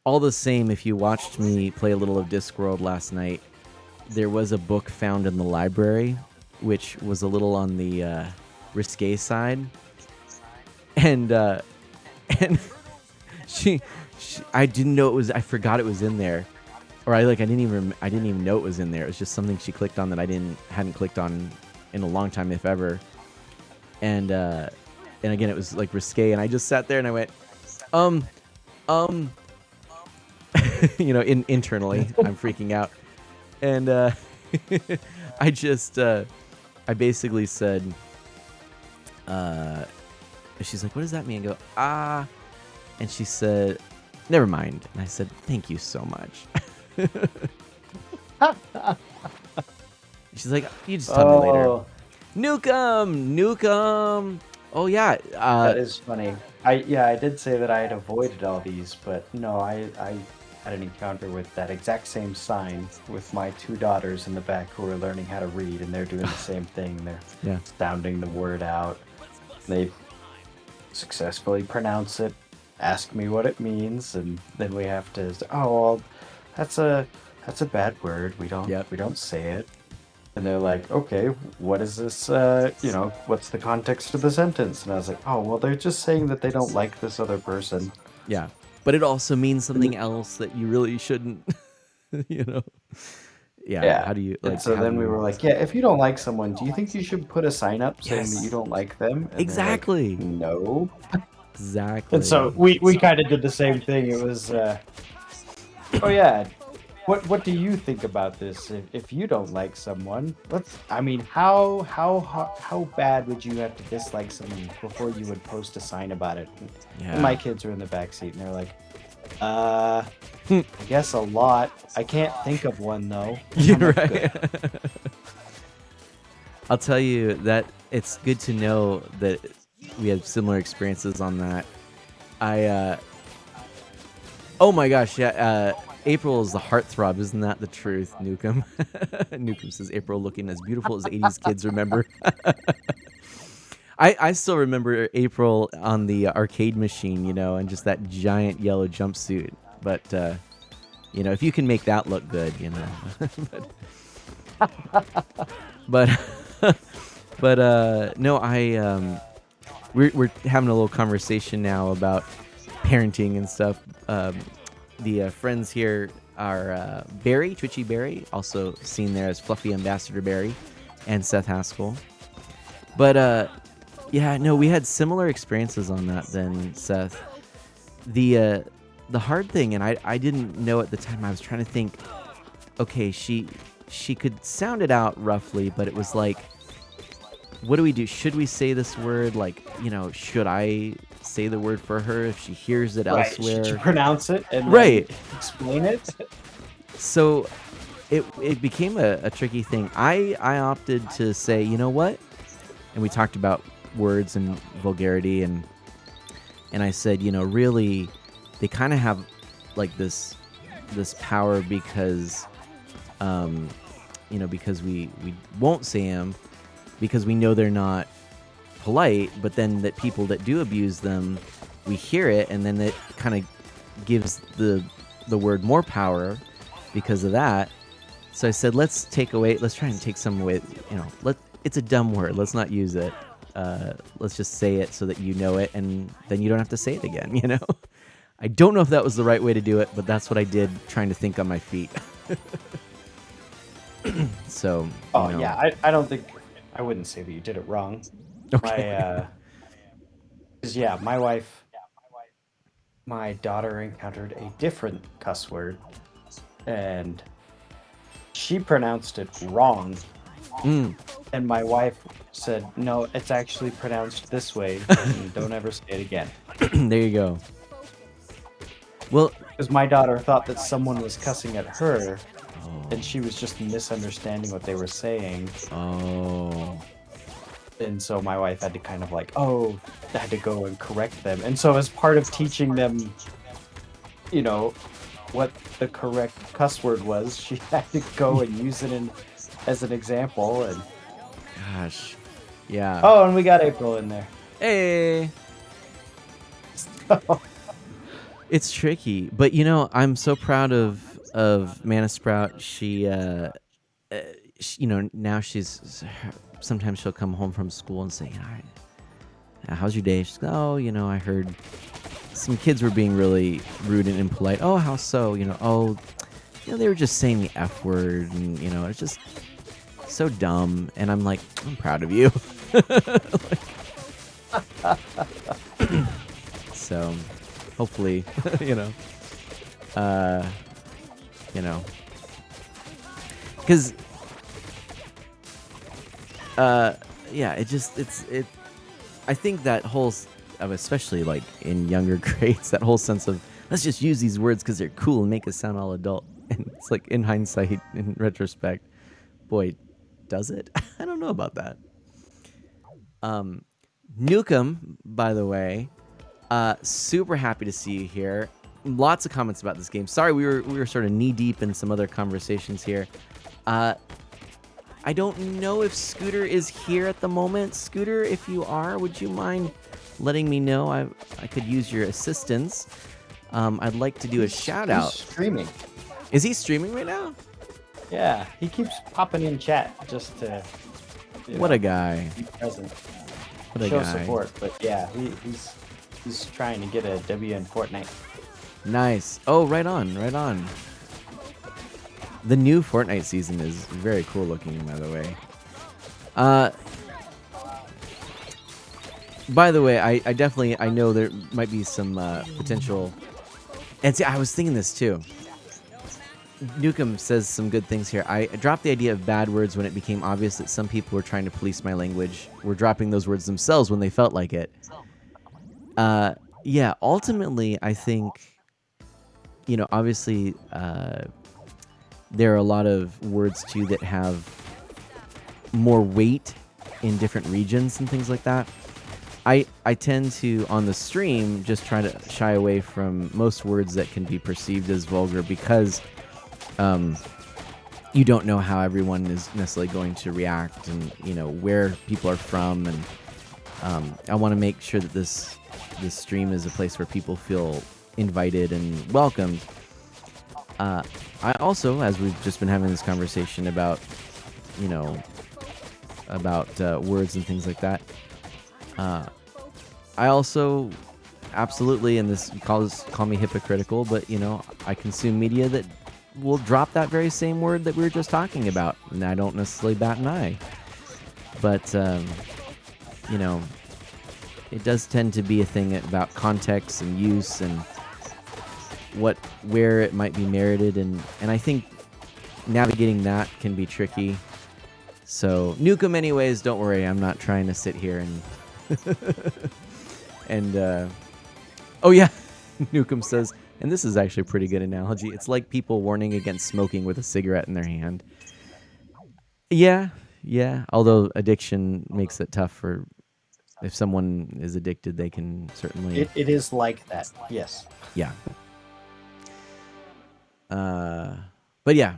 All the same, if you watched me play a little of Discworld last night, there was a book found in the library, which was a little on the risque side, and she I didn't know it was. I forgot it was in there, or I didn't even know it was in there. It was just something she clicked on that I hadn't clicked on in a long time, if ever. And again, it was like risque, and I just sat there and I went, internally, I'm freaking out, and I basically said, she's like, what does that mean? I go, and she said, never mind. And I said, thank you so much. She's like, you just tell me later. Nukem. Oh yeah. That is funny. I did say that I had avoided all these, but no, I had an encounter with that exact same sign with my two daughters in the back who are learning how to read, and they're doing the same thing. They're sounding the word out. They successfully pronounce it, ask me what it means, and then we have to say, oh, well, that's a bad word. We don't say it. And they're like, okay, what is this? What's the context of the sentence? And I was like, oh, well, they're just saying that they don't like this other person. Yeah, but it also means something else that you really shouldn't. Yeah. How do you? And so then we were like, yeah, if you don't like someone, do you think you should put a sign up saying that you don't like them? And exactly. Like, no. Exactly. And so we kind of did the same thing. It was, oh yeah. What do you think about this? If you don't like someone, how bad would you have to dislike someone before you would post a sign about it? Yeah. And my kids are in the backseat, and they're like, I guess a lot. I can't think of one though. You're right. I'll tell you that it's good to know that we had similar experiences on that. Oh my gosh, yeah. April is the heartthrob, isn't that the truth, Nukem? Nukem says April looking as beautiful as 80s kids remember. I still remember April on the arcade machine, and just that giant yellow jumpsuit. But, if you can make that look good, but no, we're having a little conversation now about parenting and stuff. The friends here Barry, Twitchy Barry, also seen there as Fluffy Ambassador Barry, and Seth Haskell. But yeah, no, we had similar experiences on that then, Seth. The hard thing, and I didn't know at the time. I was trying to think. Okay, she could sound it out roughly, but it was like, what do we do? Should we say this word? Like, should I say the word for her if she hears it elsewhere? Should you pronounce it and Right. explain it? So it became a tricky thing. I opted to say, you know what? And we talked about words and vulgarity, and I said, really, they kind of have like this power because, because we won't say them because we know they're not polite, but then that people that do abuse them, we hear it, and then it kind of gives the word more power because of that. So I said, let's try and take some away. It's a dumb word. Let's not use it. Let's just say it so that you know it, and then you don't have to say it again. I don't know if that was the right way to do it, but that's what I did, trying to think on my feet. So. Yeah, I wouldn't say that you did it wrong. Okay. My wife, my daughter encountered a different cuss word, and she pronounced it wrong. And my wife said, no, it's actually pronounced this way, and don't ever say it again. There you go. Well, because my daughter thought that someone was cussing at her, and she was just misunderstanding what they were saying. Oh. And so my wife had to kind of had to go and correct them. And so as part of teaching them, what the correct cuss word was, she had to go and use it as an example. And gosh, yeah. Oh, and we got April in there. Hey. It's tricky, but I'm so proud of Mana Sprout. She, now sometimes she'll come home from school and say, how's your day? She's like, oh, I heard some kids were being really rude and impolite. Oh, how so? They were just saying the F word, and it's just so dumb. And I'm like, I'm proud of you. So hopefully, because I think that whole, especially like in younger grades, that whole sense of let's just use these words because they're cool and make us sound all adult. And it's like, in hindsight, in retrospect, boy, does it? I don't know about that. Nukem, by the way, super happy to see you here. Lots of comments about this game. Sorry, we were sort of knee deep in some other conversations here. I don't know if Scooter is here at the moment. Scooter, if you are, would you mind letting me know? I could use your assistance. I'd like to do a shout out. He's streaming. Is he streaming right now? Yeah, he keeps popping in chat just to. What a guy. Be present. What a Show guy. support, but yeah, he's trying to get a W in Fortnite. Nice. Oh, right on. The new Fortnite season is very cool looking, by the way. By the way, I know there might be some potential. And see, I was thinking this too. Nukem says some good things here. I dropped the idea of bad words when it became obvious that some people were trying to police my language, were dropping those words themselves when they felt like it. Yeah, ultimately, I think, obviously, there are a lot of words, too, that have more weight in different regions and things like that. I tend to, on the stream, just try to shy away from most words that can be perceived as vulgar because you don't know how everyone is necessarily going to react and, where people are from. And I want to make sure that this stream is a place where people feel invited and welcomed. I also, as we've just been having this conversation about, words and things like that, I also absolutely, and this call me hypocritical, but I consume media that will drop that very same word that we were just talking about, and I don't necessarily bat an eye. But you know, it does tend to be a thing about context and use and where it might be merited, and I think navigating that can be tricky. So Nukem, anyways, don't worry, I'm not trying to sit here and oh yeah, Nukem says, and this is actually a pretty good analogy, it's like people warning against smoking with a cigarette in their hand. Yeah, although addiction makes it tough for, if someone is addicted, they can certainly... It is like that, yes. Yeah. But yeah.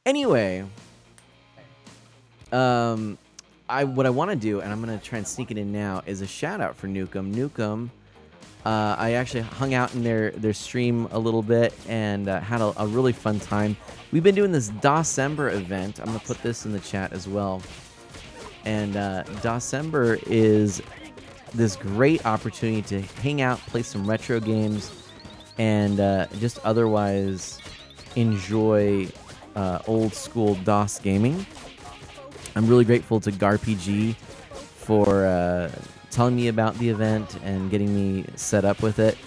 Anyway, what I want to do, and I'm going to try and sneak it in now, is a shout out for Nukem. Nukem, I actually hung out in their stream a little bit and had a really fun time. We've been doing this Dawsember event. I'm going to put this in the chat as well. And Dawsember is this great opportunity to hang out, play some retro games, and just otherwise enjoy old school DOS gaming. I'm really grateful to GarPG for telling me about the event and getting me set up with it.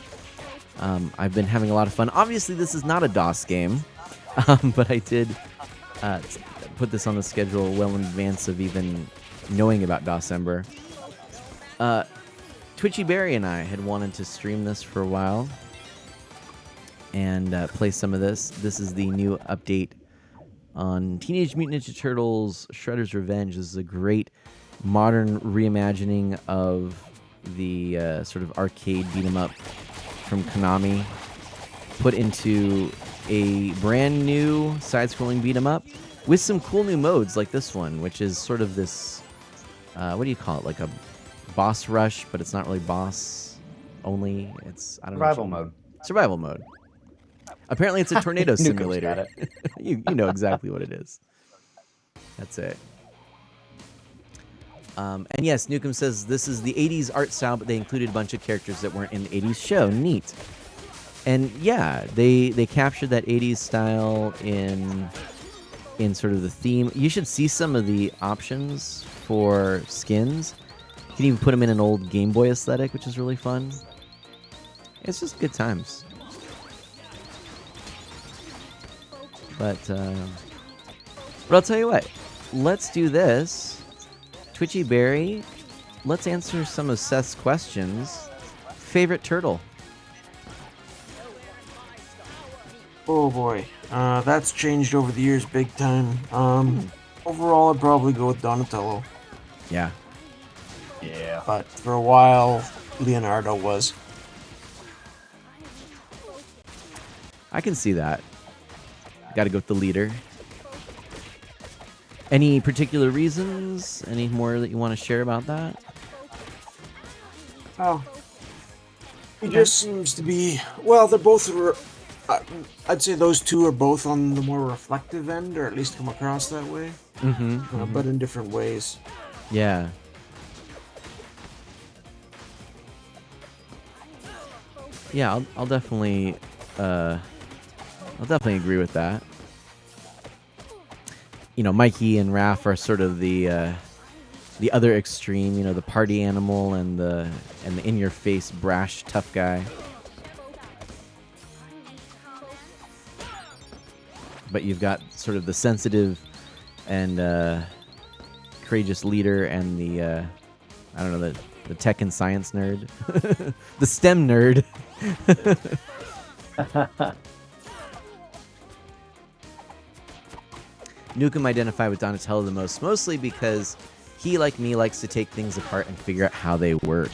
I've been having a lot of fun. Obviously, this is not a DOS game, but I did put this on the schedule well in advance of even knowing about Dawsember. Twitchy Berry and I had wanted to stream this for a while and play some of this. This is the new update on Teenage Mutant Ninja Turtles Shredder's Revenge. This is a great modern reimagining of the sort of arcade beat-em-up from Konami, put into a brand new side-scrolling beat-em-up with some cool new modes like this one, which is sort of this, what do you call it, like a boss rush, but it's not really boss only. It's, I don't know. Survival mode. Survival mode. Apparently it's a tornado simulator. You know exactly what it is. That's it. And yes, Nukem says this is the 80s art style, but they included a bunch of characters that weren't in the 80s show. Neat. And yeah, they captured that 80s style in sort of the theme. You should see some of the options for skins. You can even put them in an old Game Boy aesthetic, which is really fun. It's just good times. But I'll tell you what. Let's do this. Twitchy Berry, let's answer some of Seth's questions. Favorite turtle? Oh boy, that's changed over the years big time. Overall, I'd probably go with Donatello. Yeah. Yeah. But for a while, Leonardo was. I can see that. Got to go with the leader. Any particular reasons? Any more that you want to share about that? Oh, he just seems to be. Well, they're both. I'd say those two are both on the more reflective end, or at least come across that way. But in different ways. Yeah. Yeah, I'll definitely agree with that. You know, Mikey and Raph are sort of the other extreme. You know, the party animal and the in-your-face brash tough guy. But you've got sort of the sensitive and courageous leader and the I don't know, the tech and science nerd, the STEM nerd. Nukem identified with Donatello the most, mostly because he, like me, likes to take things apart and figure out how they work.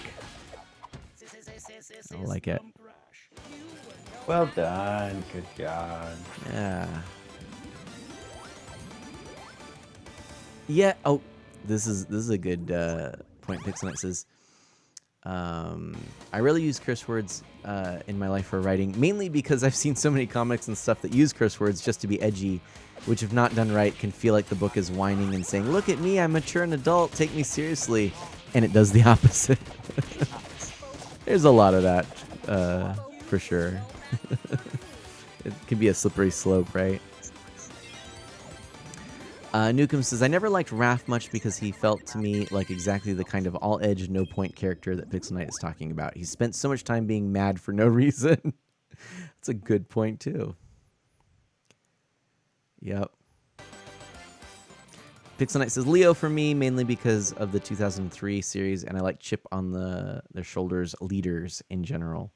I like it. Well done. Good job. Yeah. Yeah. Oh, this is a good point. Pixelnet says, I rarely use curse words in my life for writing, mainly because I've seen so many comics and stuff that use curse words just to be edgy, which if not done right can feel like the book is whining and saying, look at me, I'm mature and adult, take me seriously, and it does the opposite. There's a lot of that, for sure. Can be a slippery slope, right? Newcomb says, I never liked Raph much because he felt to me like exactly the kind of all-edge, no-point character that Pixel Knight is talking about. He spent so much time being mad for no reason. That's a good point, too. Yep. Pixel Knight says, Leo for me, mainly because of the 2003 series, and I like chip on their shoulders leaders in general.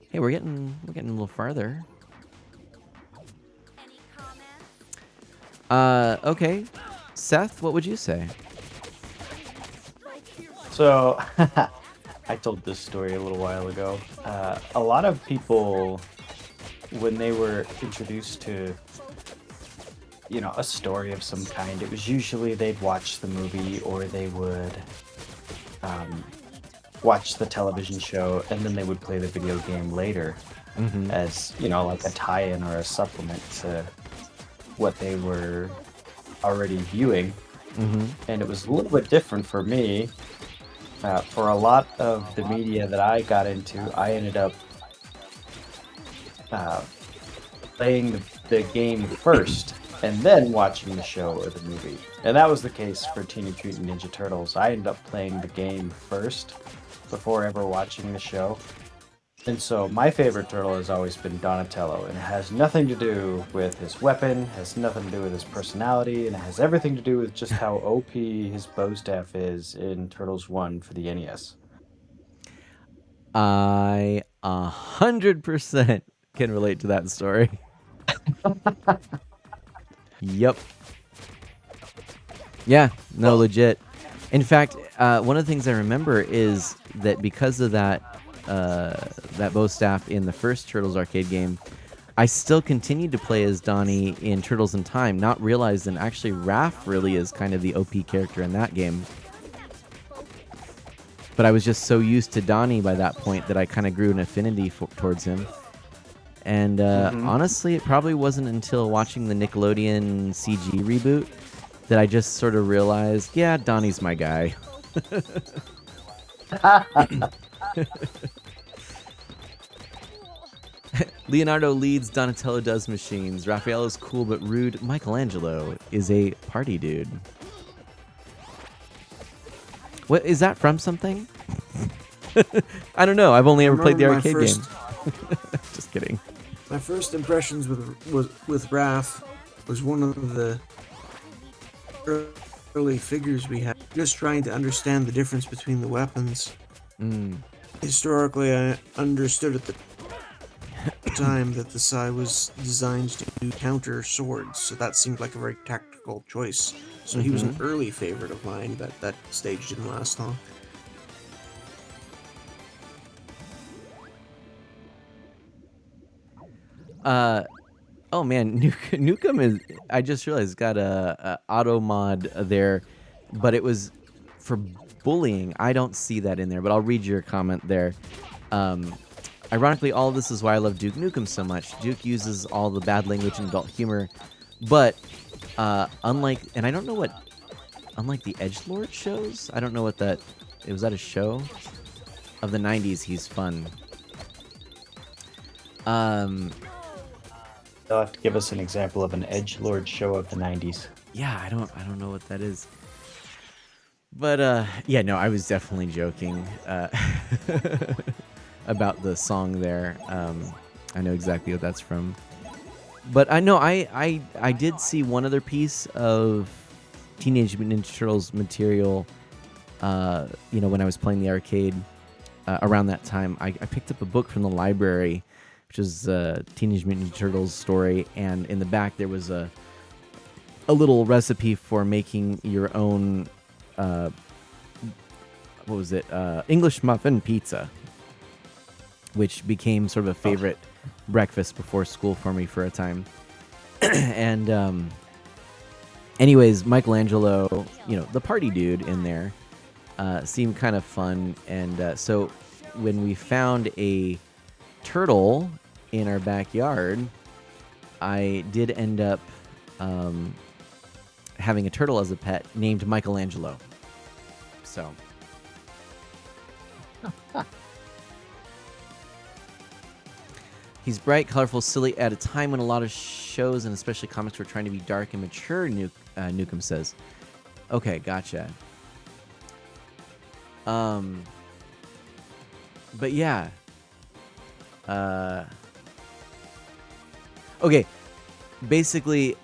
Hey, we're getting a little farther. Any comments? Okay. Seth, what would you say? So, I told this story a little while ago. A lot of people, when they were introduced to, a story of some kind, it was usually they'd watch the movie or they would watch the television show, and then they would play the video game later as, like a tie-in or a supplement to what they were already viewing. And it was a little bit different for me. For a lot of the media that I got into, I ended up playing the game first and then watching the show or the movie. And that was the case for Teenage Mutant Ninja Turtles. I ended up playing the game first before ever watching the show. And so my favorite turtle has always been Donatello, and it has nothing to do with his weapon, has nothing to do with his personality, and it has everything to do with just how OP his bow staff is in Turtles 1 for the NES. I 100% can relate to that story. Yep. Yeah, no, legit. In fact, one of the things I remember is that because of that bow staff in the first Turtles arcade game, I still continued to play as Donnie in Turtles in Time, not realizing actually Raph really is kind of the OP character in that game. But I was just so used to Donnie by that point that I kind of grew an affinity towards him. And honestly, it probably wasn't until watching the Nickelodeon CG reboot that I just sort of realized, yeah, Donnie's my guy. Leonardo leads, Donatello does machines. Raphael is cool but rude. Michelangelo is a party dude. What is that from something? I don't know. I've only ever played the arcade game. Just kidding. My first impressions with Raph was one of the early figures we had. Just trying to understand the difference between the weapons. Historically, I understood at the time that the Sai was designed to counter swords, so that seemed like a very tactical choice. So he was an early favorite of mine, but that stage didn't last long. Oh man, Newcomb is. I just realized got a auto mod there, but it was for bullying. I don't see that in there, but I'll read your comment there. Ironically, all of this is why I love Duke Nukem so much. Duke uses all the bad language and adult humor, but unlike the Edgelord shows, I don't know what that. Was that a show of the '90s? He's fun. You'll have to give us an example of an edgelord show of the 90s. Yeah, I don't know what that is. But yeah, no, I was definitely joking about the song there. I know exactly what that's from. But I know I did see one other piece of Teenage Mutant Ninja Turtles material. When I was playing the arcade around that time, I picked up a book from the library, which is Teenage Mutant Ninja Turtles story, and in the back there was a little recipe for making your own English muffin pizza, which became sort of a favorite breakfast before school for me for a time. And anyways, Michelangelo, the party dude in there, seemed kind of fun, and so when we found a turtle in our backyard, I did end up having a turtle as a pet named Michelangelo. So He's bright, colorful, silly at a time when a lot of shows and especially comics were trying to be dark and mature, Newcomb says. Okay, gotcha. But yeah. Okay, basically,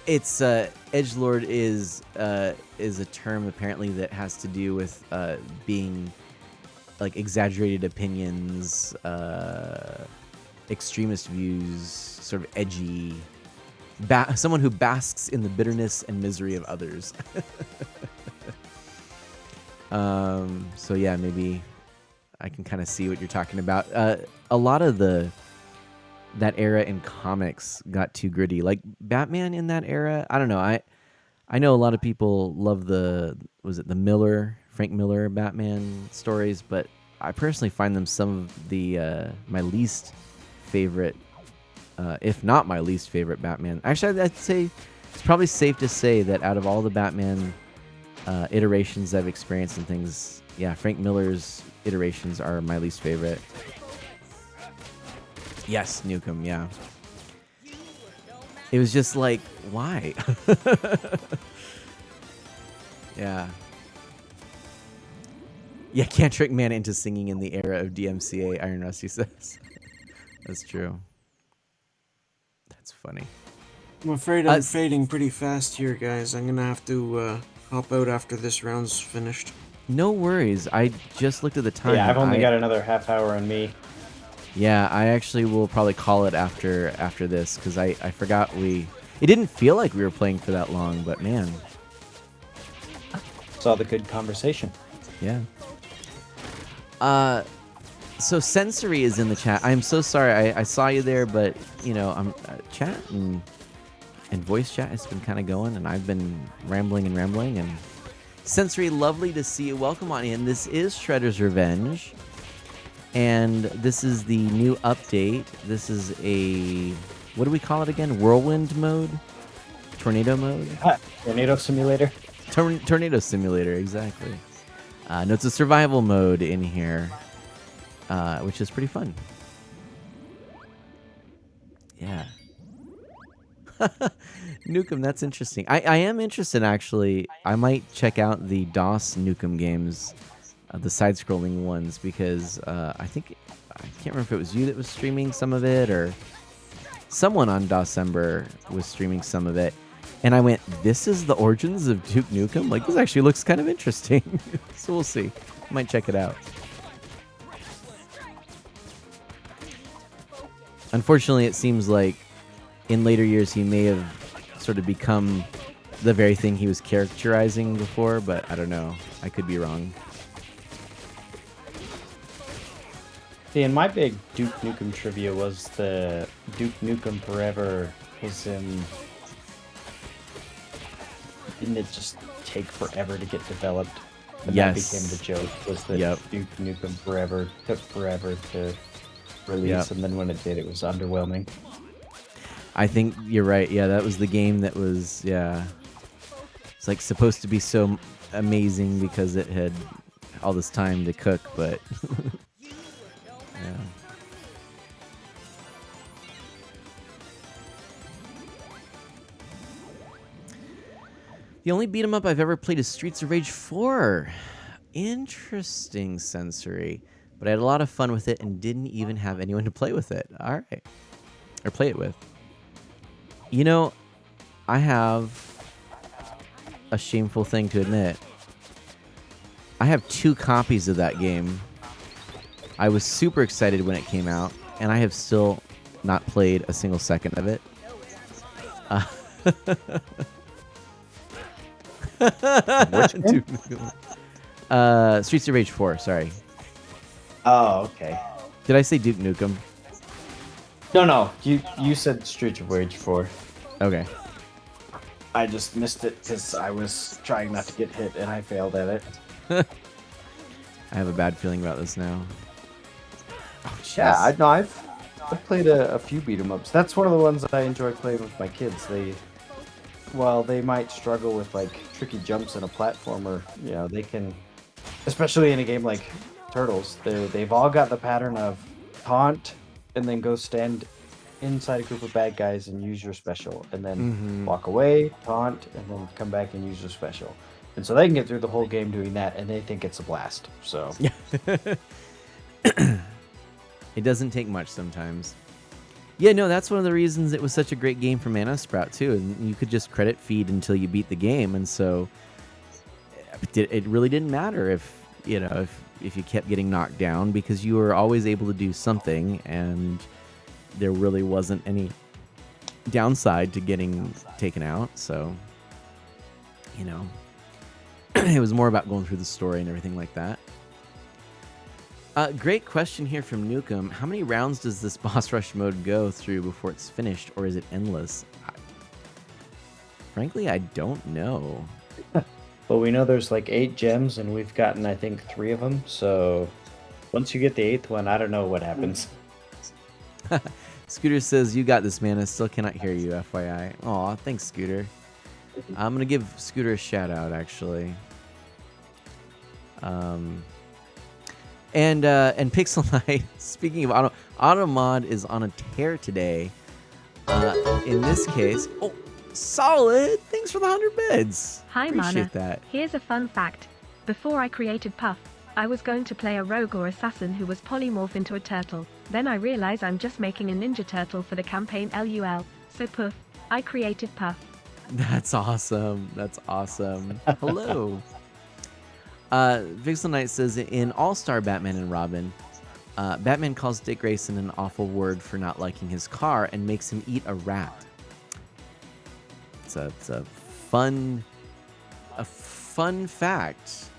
it's edgelord is a term apparently that has to do with being like exaggerated opinions, extremist views, sort of edgy, someone who basks in the bitterness and misery of others. So yeah, maybe I can kind of see what you're talking about. A lot of that era in comics got too gritty. Like Batman in that era, I don't know. I know a lot of people love the Frank Miller Batman stories, but I personally find them some of the my least favorite, if not my least favorite Batman. Actually, I'd say it's probably safe to say that out of all the Batman iterations I've experienced and things, yeah, Frank Miller's iterations are my least favorite. Yes, Newcomb, yeah. It was just like, why? Yeah. Yeah, can't trick man into singing in the era of DMCA, Iron Rusty says. That's true. That's funny. I'm afraid I'm fading pretty fast here, guys. I'm gonna have to hop out after this round's finished. No worries. I just looked at the time. Yeah, I've only got another half hour on me. Yeah, I actually will probably call it after this, because I forgot it didn't feel like we were playing for that long, but man. Saw the good conversation. Yeah. So Sensory is in the chat. I'm so sorry. I saw you there, but I'm chat and voice chat has been kind of going, and I've been rambling. And Sensory, lovely to see you. Welcome on in. This is Shredder's Revenge, and this is the new update. This is what do we call it again? Whirlwind mode? Tornado mode? Tornado simulator. Tornado simulator, exactly. No, it's a survival mode in here, which is pretty fun. Yeah. Newcomb, that's interesting. I am interested, actually. I might check out the DOS Newcomb games, the side-scrolling ones, because I can't remember if it was you that was streaming some of it, or someone on DOSember was streaming some of it. And I went, this is the origins of Duke Nukem? Like, this actually looks kind of interesting. So we'll see. Might check it out. Unfortunately, it seems like in later years he may have sort of become the very thing he was characterizing before, but I don't know. I could be wrong. See, and my big Duke Nukem trivia was the Duke Nukem Forever was in... Didn't it just take forever to get developed? And yes. That became the joke, was that Duke Nukem Forever took forever to release, and then when it did, it was underwhelming. I think you're right. Yeah, that was the game that was, it's like supposed to be so amazing because it had all this time to cook, but yeah. The only beat 'em up I've ever played is Streets of Rage 4. Interesting, Sensory. But I had a lot of fun with it and didn't even have anyone to play with it. All right. Or play it with. I have a shameful thing to admit. I have 2 copies of that game. I was super excited when it came out, and I have still not played a single second of it. Which game? Streets of Rage 4, sorry. Oh, okay. Did I say Duke Nukem? No. You said Streets of Rage 4. Okay. I just missed it because I was trying not to get hit and I failed at it. I have a bad feeling about this now. Oh, yeah, I've played a few beat 'em ups. That's one of the ones that I enjoy playing with my kids. While they might struggle with like tricky jumps in a platformer, they can, especially in a game like Turtles, they've all got the pattern of taunt, and then go stand inside a group of bad guys and use your special, and then Mhm. walk away, taunt, and then come back and use your special. And so they can get through the whole game doing that, and they think it's a blast. So Yeah. It doesn't take much sometimes. Yeah, no, that's one of the reasons it was such a great game for Mana Sprout too, and you could just credit feed until you beat the game, and so it really didn't matter if if you kept getting knocked down, because you were always able to do something, and there really wasn't any downside to getting taken out. So it was more about going through the story and everything like that. Great question here from Nukem. How many rounds does this boss rush mode go through before it's finished, or is it endless? Frankly, I don't know. But we know there's like 8 gems, and we've gotten, I think, 3 of them. So once you get the 8th one, I don't know what happens. Scooter says, "You got this, man. I still cannot hear you, FYI." Aw, thanks, Scooter. I'm going to give Scooter a shout out, actually. And Pixel Knight, speaking of Automod is on a tear today. In this case, solid. Thanks for the 100 bits. Hi, Appreciate Mana. that. Here's a fun fact. Before I created Puff, I was going to play a rogue or assassin who was polymorph into a turtle. Then I realized I'm just making a ninja turtle for the campaign LUL. So Puff, I created Puff. That's awesome. That's awesome. Hello. Pixel Knight says, in All-Star Batman and Robin, Batman calls Dick Grayson an awful word for not liking his car and makes him eat a rat. It's a fun fact,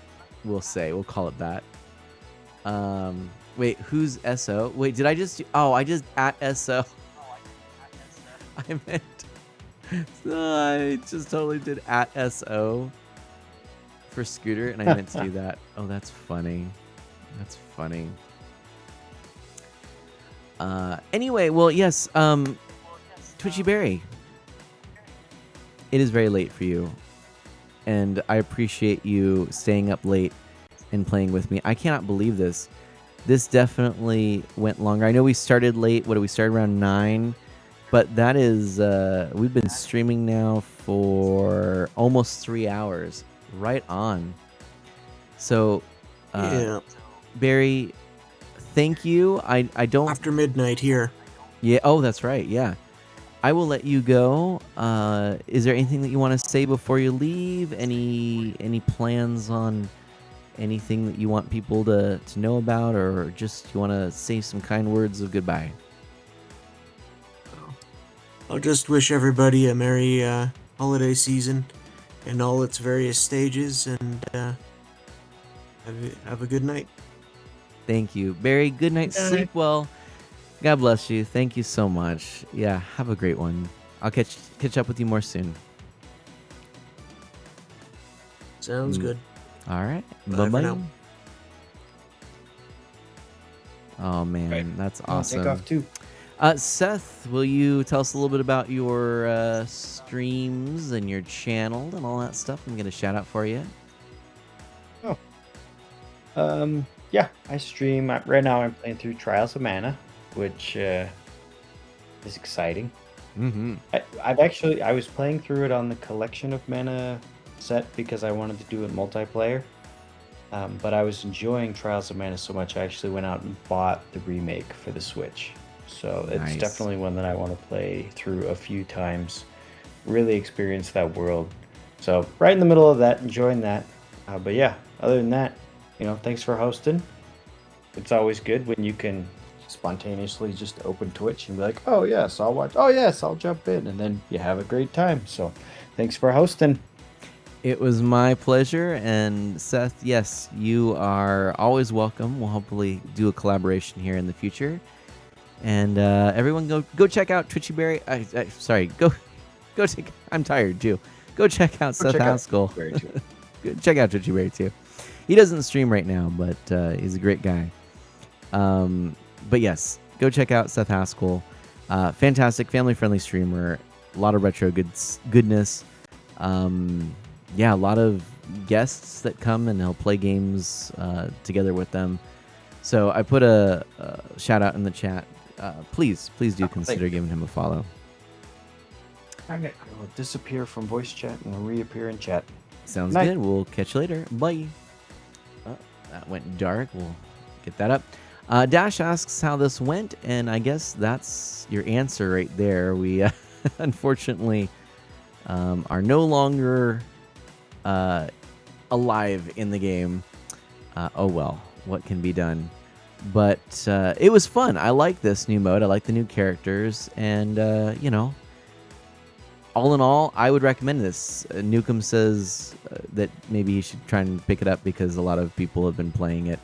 we'll say. We'll call it that. Wait, who's SO? Wait, did I just... I just at SO. I meant... I just totally did at SO for Scooter, and I meant to do that. Oh, that's funny. That's funny. Anyway, well, yes, Twitchy Berry. It is very late for you, and I appreciate you staying up late and playing with me. I cannot believe this. This definitely went longer. I know we started late. What did we start around 9? But that is, we've been streaming now for almost 3 hours. Right on. So, Yeah. Barry, thank you. I don't... After midnight here. Yeah. Oh, that's right. Yeah. I will let you go. Is there anything that you want to say before you leave? Any plans on anything that you want people to know about, or just you want to say some kind words of goodbye? I'll just wish everybody a merry holiday season in all its various stages, and have a good night. Thank you, Barry. Good night. Sleep well. God bless you. Thank you so much. Yeah, have a great one. I'll catch up with you more soon. Sounds good. All right. Bye Bye for bye. now. Oh man, Right. that's I'll awesome. take off too. Seth, will you tell us a little bit about your streams and your channel and all that stuff? I'm gonna shout out for you. Yeah, I stream. Right now I'm playing through Trials of Mana, which is exciting. Mm-hmm. I was playing through it on the Collection of Mana set because I wanted to do it multiplayer. But I was enjoying Trials of Mana so much, I actually went out and bought the remake for the Switch. So it's Nice. definitely one that I want to play through a few times, really experience that world. So right in the middle of that, enjoying that. But yeah, other than that, thanks for hosting. It's always good when you can spontaneously just open Twitch and be like, oh yes, I'll watch. Oh yes, I'll jump in, and then you have a great time. So thanks for hosting. It was my pleasure, and Seth, yes, you are always welcome. We'll hopefully do a collaboration here in the future. And everyone, go check out Twitchy Berry. Sorry, go check. I'm tired too. Go check out Seth Haskell. Check out Twitchy Berry too. He doesn't stream right now, but he's a great guy. But yes, go check out Seth Haskell. Fantastic, family-friendly streamer. A lot of retro goodness. Yeah, a lot of guests that come and he'll play games together with them. So I put a shout out in the chat please do consider giving him a follow. I will disappear from voice chat and reappear in chat. Sounds Night. good. We'll catch you later. Bye. Oh, that went dark. We'll get that up. Dash asks how this went, and I guess that's your answer right there. We unfortunately are no longer alive in the game. Oh well, what can be done? But it was fun. I like this new mode. I like the new characters, and all in all, I would recommend this. Nukem says that maybe you should try and pick it up because a lot of people have been playing it.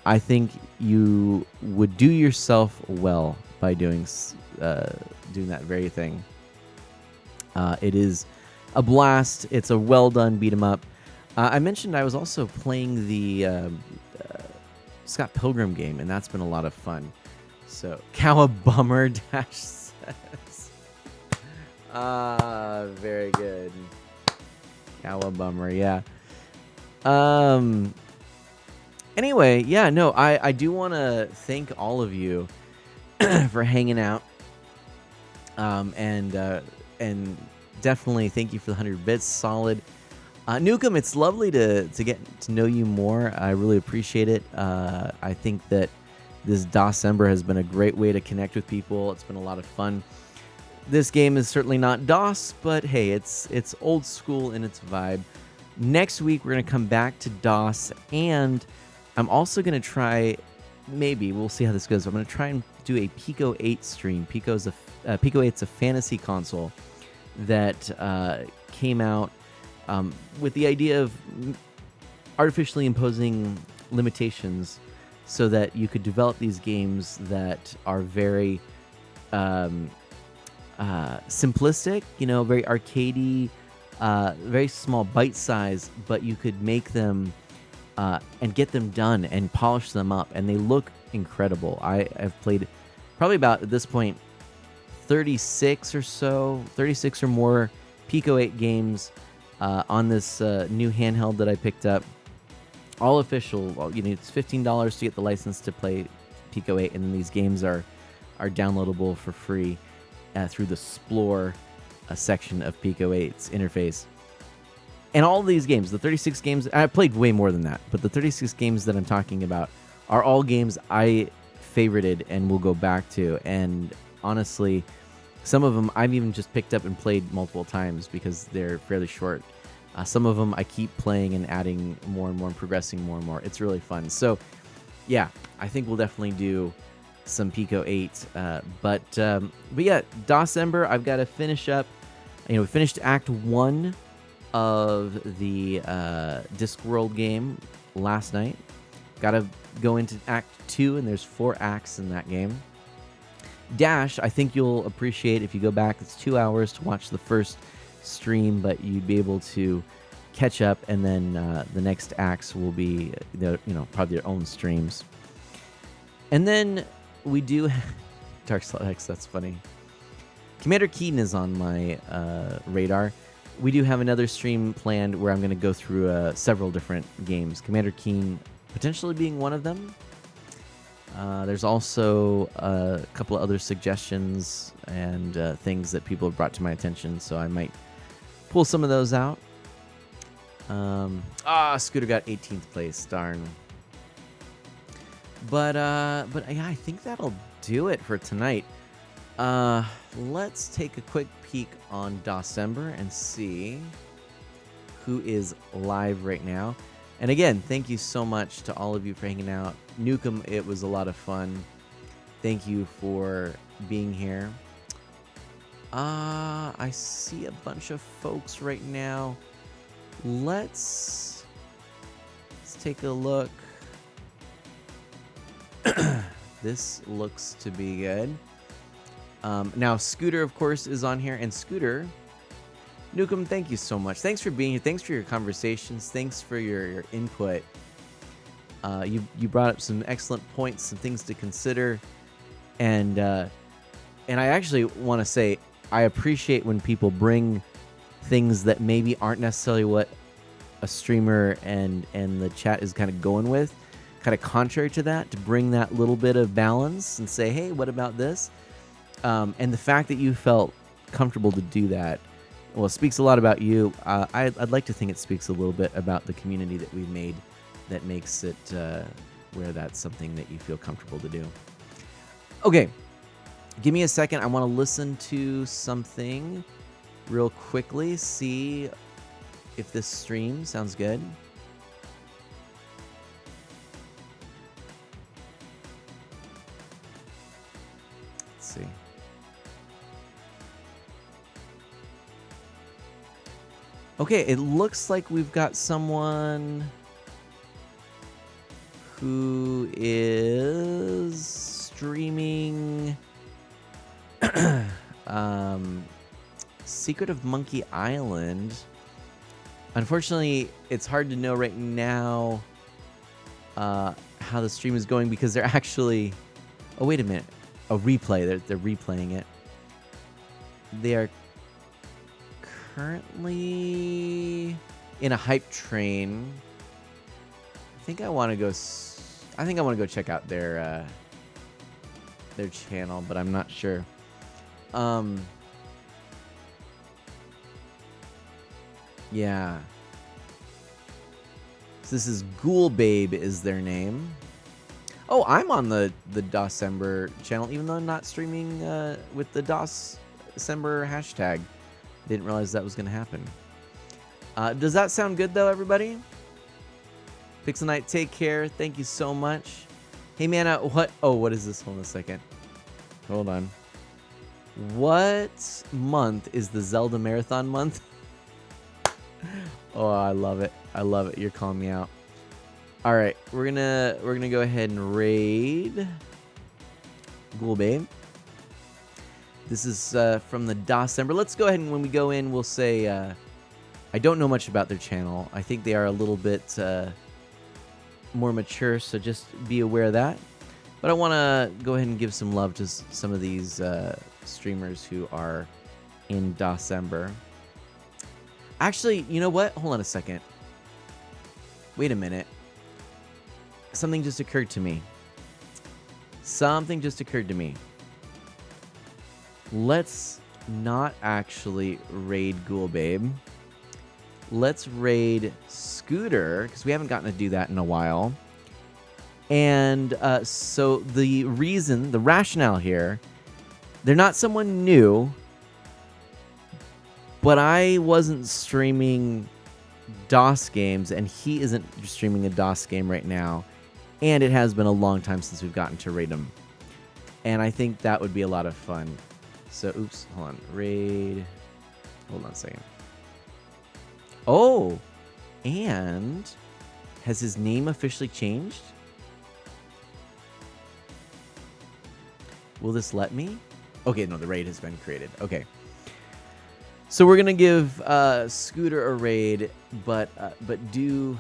I think you would do yourself well by doing that very thing. It is a blast. It's a well done beat 'em up. I mentioned I was also playing the Scott Pilgrim game, and that's been a lot of fun. So, Cowabummer Dash says. Very good. Cowabummer, yeah. Anyway, yeah, no, I do want to thank all of you for hanging out. And definitely thank you for the 100 bits. Solid. Nukem, it's lovely to get to know you more. I really appreciate it. I think that this December has been a great way to connect with people. It's been a lot of fun. This game is certainly not DOS, but hey, it's old school in its vibe. Next week, we're going to come back to DOS, and I'm also going to try, maybe, we'll see how this goes. I'm going to try and do a Pico 8 stream. Pico 8's a fantasy console that came out with the idea of artificially imposing limitations so that you could develop these games that are very simplistic, very arcadey, very small bite size, but you could make them and get them done and polish them up, and they look incredible. I've played probably about, at this point, 36 or more Pico 8 games on this new handheld that I picked up. All official. Well, it's $15 to get the license to play Pico 8, and then these games are downloadable for free through the Explore section of Pico 8's interface. And all of these games, the 36 games, I played way more than that, but the 36 games that I'm talking about are all games I favorited and will go back to. And honestly, some of them I've even just picked up and played multiple times because they're fairly short. Some of them I keep playing and adding more and more and progressing more and more. It's really fun. So, yeah, I think we'll definitely do some Pico 8. But yeah, December, I've got to finish up. We finished Act 1 of the Discworld game last night. Got to go into Act 2, and there's 4 acts in that game. Dash, I think you'll appreciate if you go back. It's 2 hours to watch the first stream, but you'd be able to catch up, and then the next acts will be probably their own streams. And then we do Dark Slot X, that's funny. Commander Keaton is on my radar. We do have another stream planned where I'm going to go through several different games. Commander Keen potentially being one of them. There's also a couple of other suggestions and things that people have brought to my attention, so I might pull some of those out. Scooter got 18th place, darn. But yeah, I think that'll do it for tonight. Let's take a quick peek on December and see who is live right now. And again, thank you so much to all of you for hanging out. Nukem, it was a lot of fun. Thank you for being here. I see a bunch of folks right now. Let's take a look. This looks to be good. Now, Scooter, of course, is on here. And Scooter, Nukem, thank you so much. Thanks for being here. Thanks for your conversations. Thanks for your input. You brought up some excellent points, some things to consider. And I actually want to say I appreciate when people bring things that maybe aren't necessarily what a streamer and the chat is kind of going with. kind of contrary to that, to bring that little bit of balance and say, hey, what about this? And the fact that you felt comfortable to do that, well, it speaks a lot about you. I'd like to think it speaks a little bit about the community that we've made that makes it where that's something that you feel comfortable to do. Okay, give me a second. I want to listen to something real quickly, see if this stream sounds good. Let's see. Okay, it looks like we've got someone who is streaming Secret of Monkey Island. Unfortunately, it's hard to know right now how the stream is going because they're actually... Oh, wait a minute. A replay. They're replaying it. They are currently in a hype train. I think I want to go check out their channel, but I'm not sure. Yeah. So this is Ghoul Babe is their name. Oh, I'm on the December channel, even though I'm not streaming with the December hashtag. Didn't realize that was going to happen. Does that sound good, though, everybody? Pixel Knight, take care. Thank you so much. Hey, Mana, what? Oh, what is this? Hold on a second. Hold on. What month is the Zelda Marathon month? Oh, I love it. I love it. You're calling me out. All right, we're gonna go ahead and raid Ghoul Babe. This is from the December. Let's go ahead and when we go in, we'll say I don't know much about their channel. I think they are a little bit more mature, so just be aware of that. But I want to go ahead and give some love to some of these streamers who are in December. Actually, you know what? Hold on a second. Wait a minute. Something just occurred to me. Let's not actually raid Ghoul Babe. Let's raid Scooter, because we haven't gotten to do that in a while. And so the rationale here, they're not someone new, but I wasn't streaming DOS games, and he isn't streaming a DOS game right now. And it has been a long time since we've gotten to raid him. And I think that would be a lot of fun. So, oops, hold on. Raid. Hold on a second. Oh, and has his name officially changed? Will this let me? Okay, no, the raid has been created. Okay. So we're gonna give Scooter a raid, but do...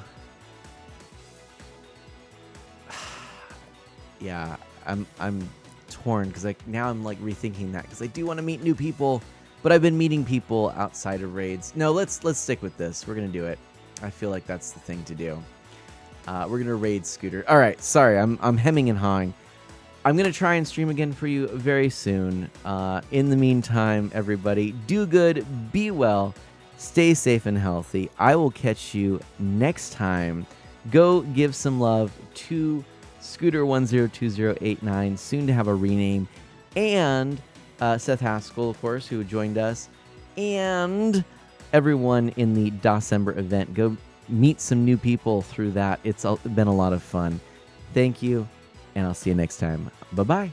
Yeah, I'm torn because now I'm like rethinking that because I do want to meet new people, but I've been meeting people outside of raids. No, let's stick with this. We're gonna do it. I feel like that's the thing to do. We're gonna raid Scooter. All right, sorry, I'm hemming and hawing. I'm gonna try and stream again for you very soon. In the meantime, everybody, do good, be well, stay safe and healthy. I will catch you next time. Go give some love to Scooter102089, soon to have a rename, and Seth Haskell, of course, who joined us, and everyone in the December event. Go meet some new people through that. It's been a lot of fun. Thank you, and I'll see you next time. Bye-bye.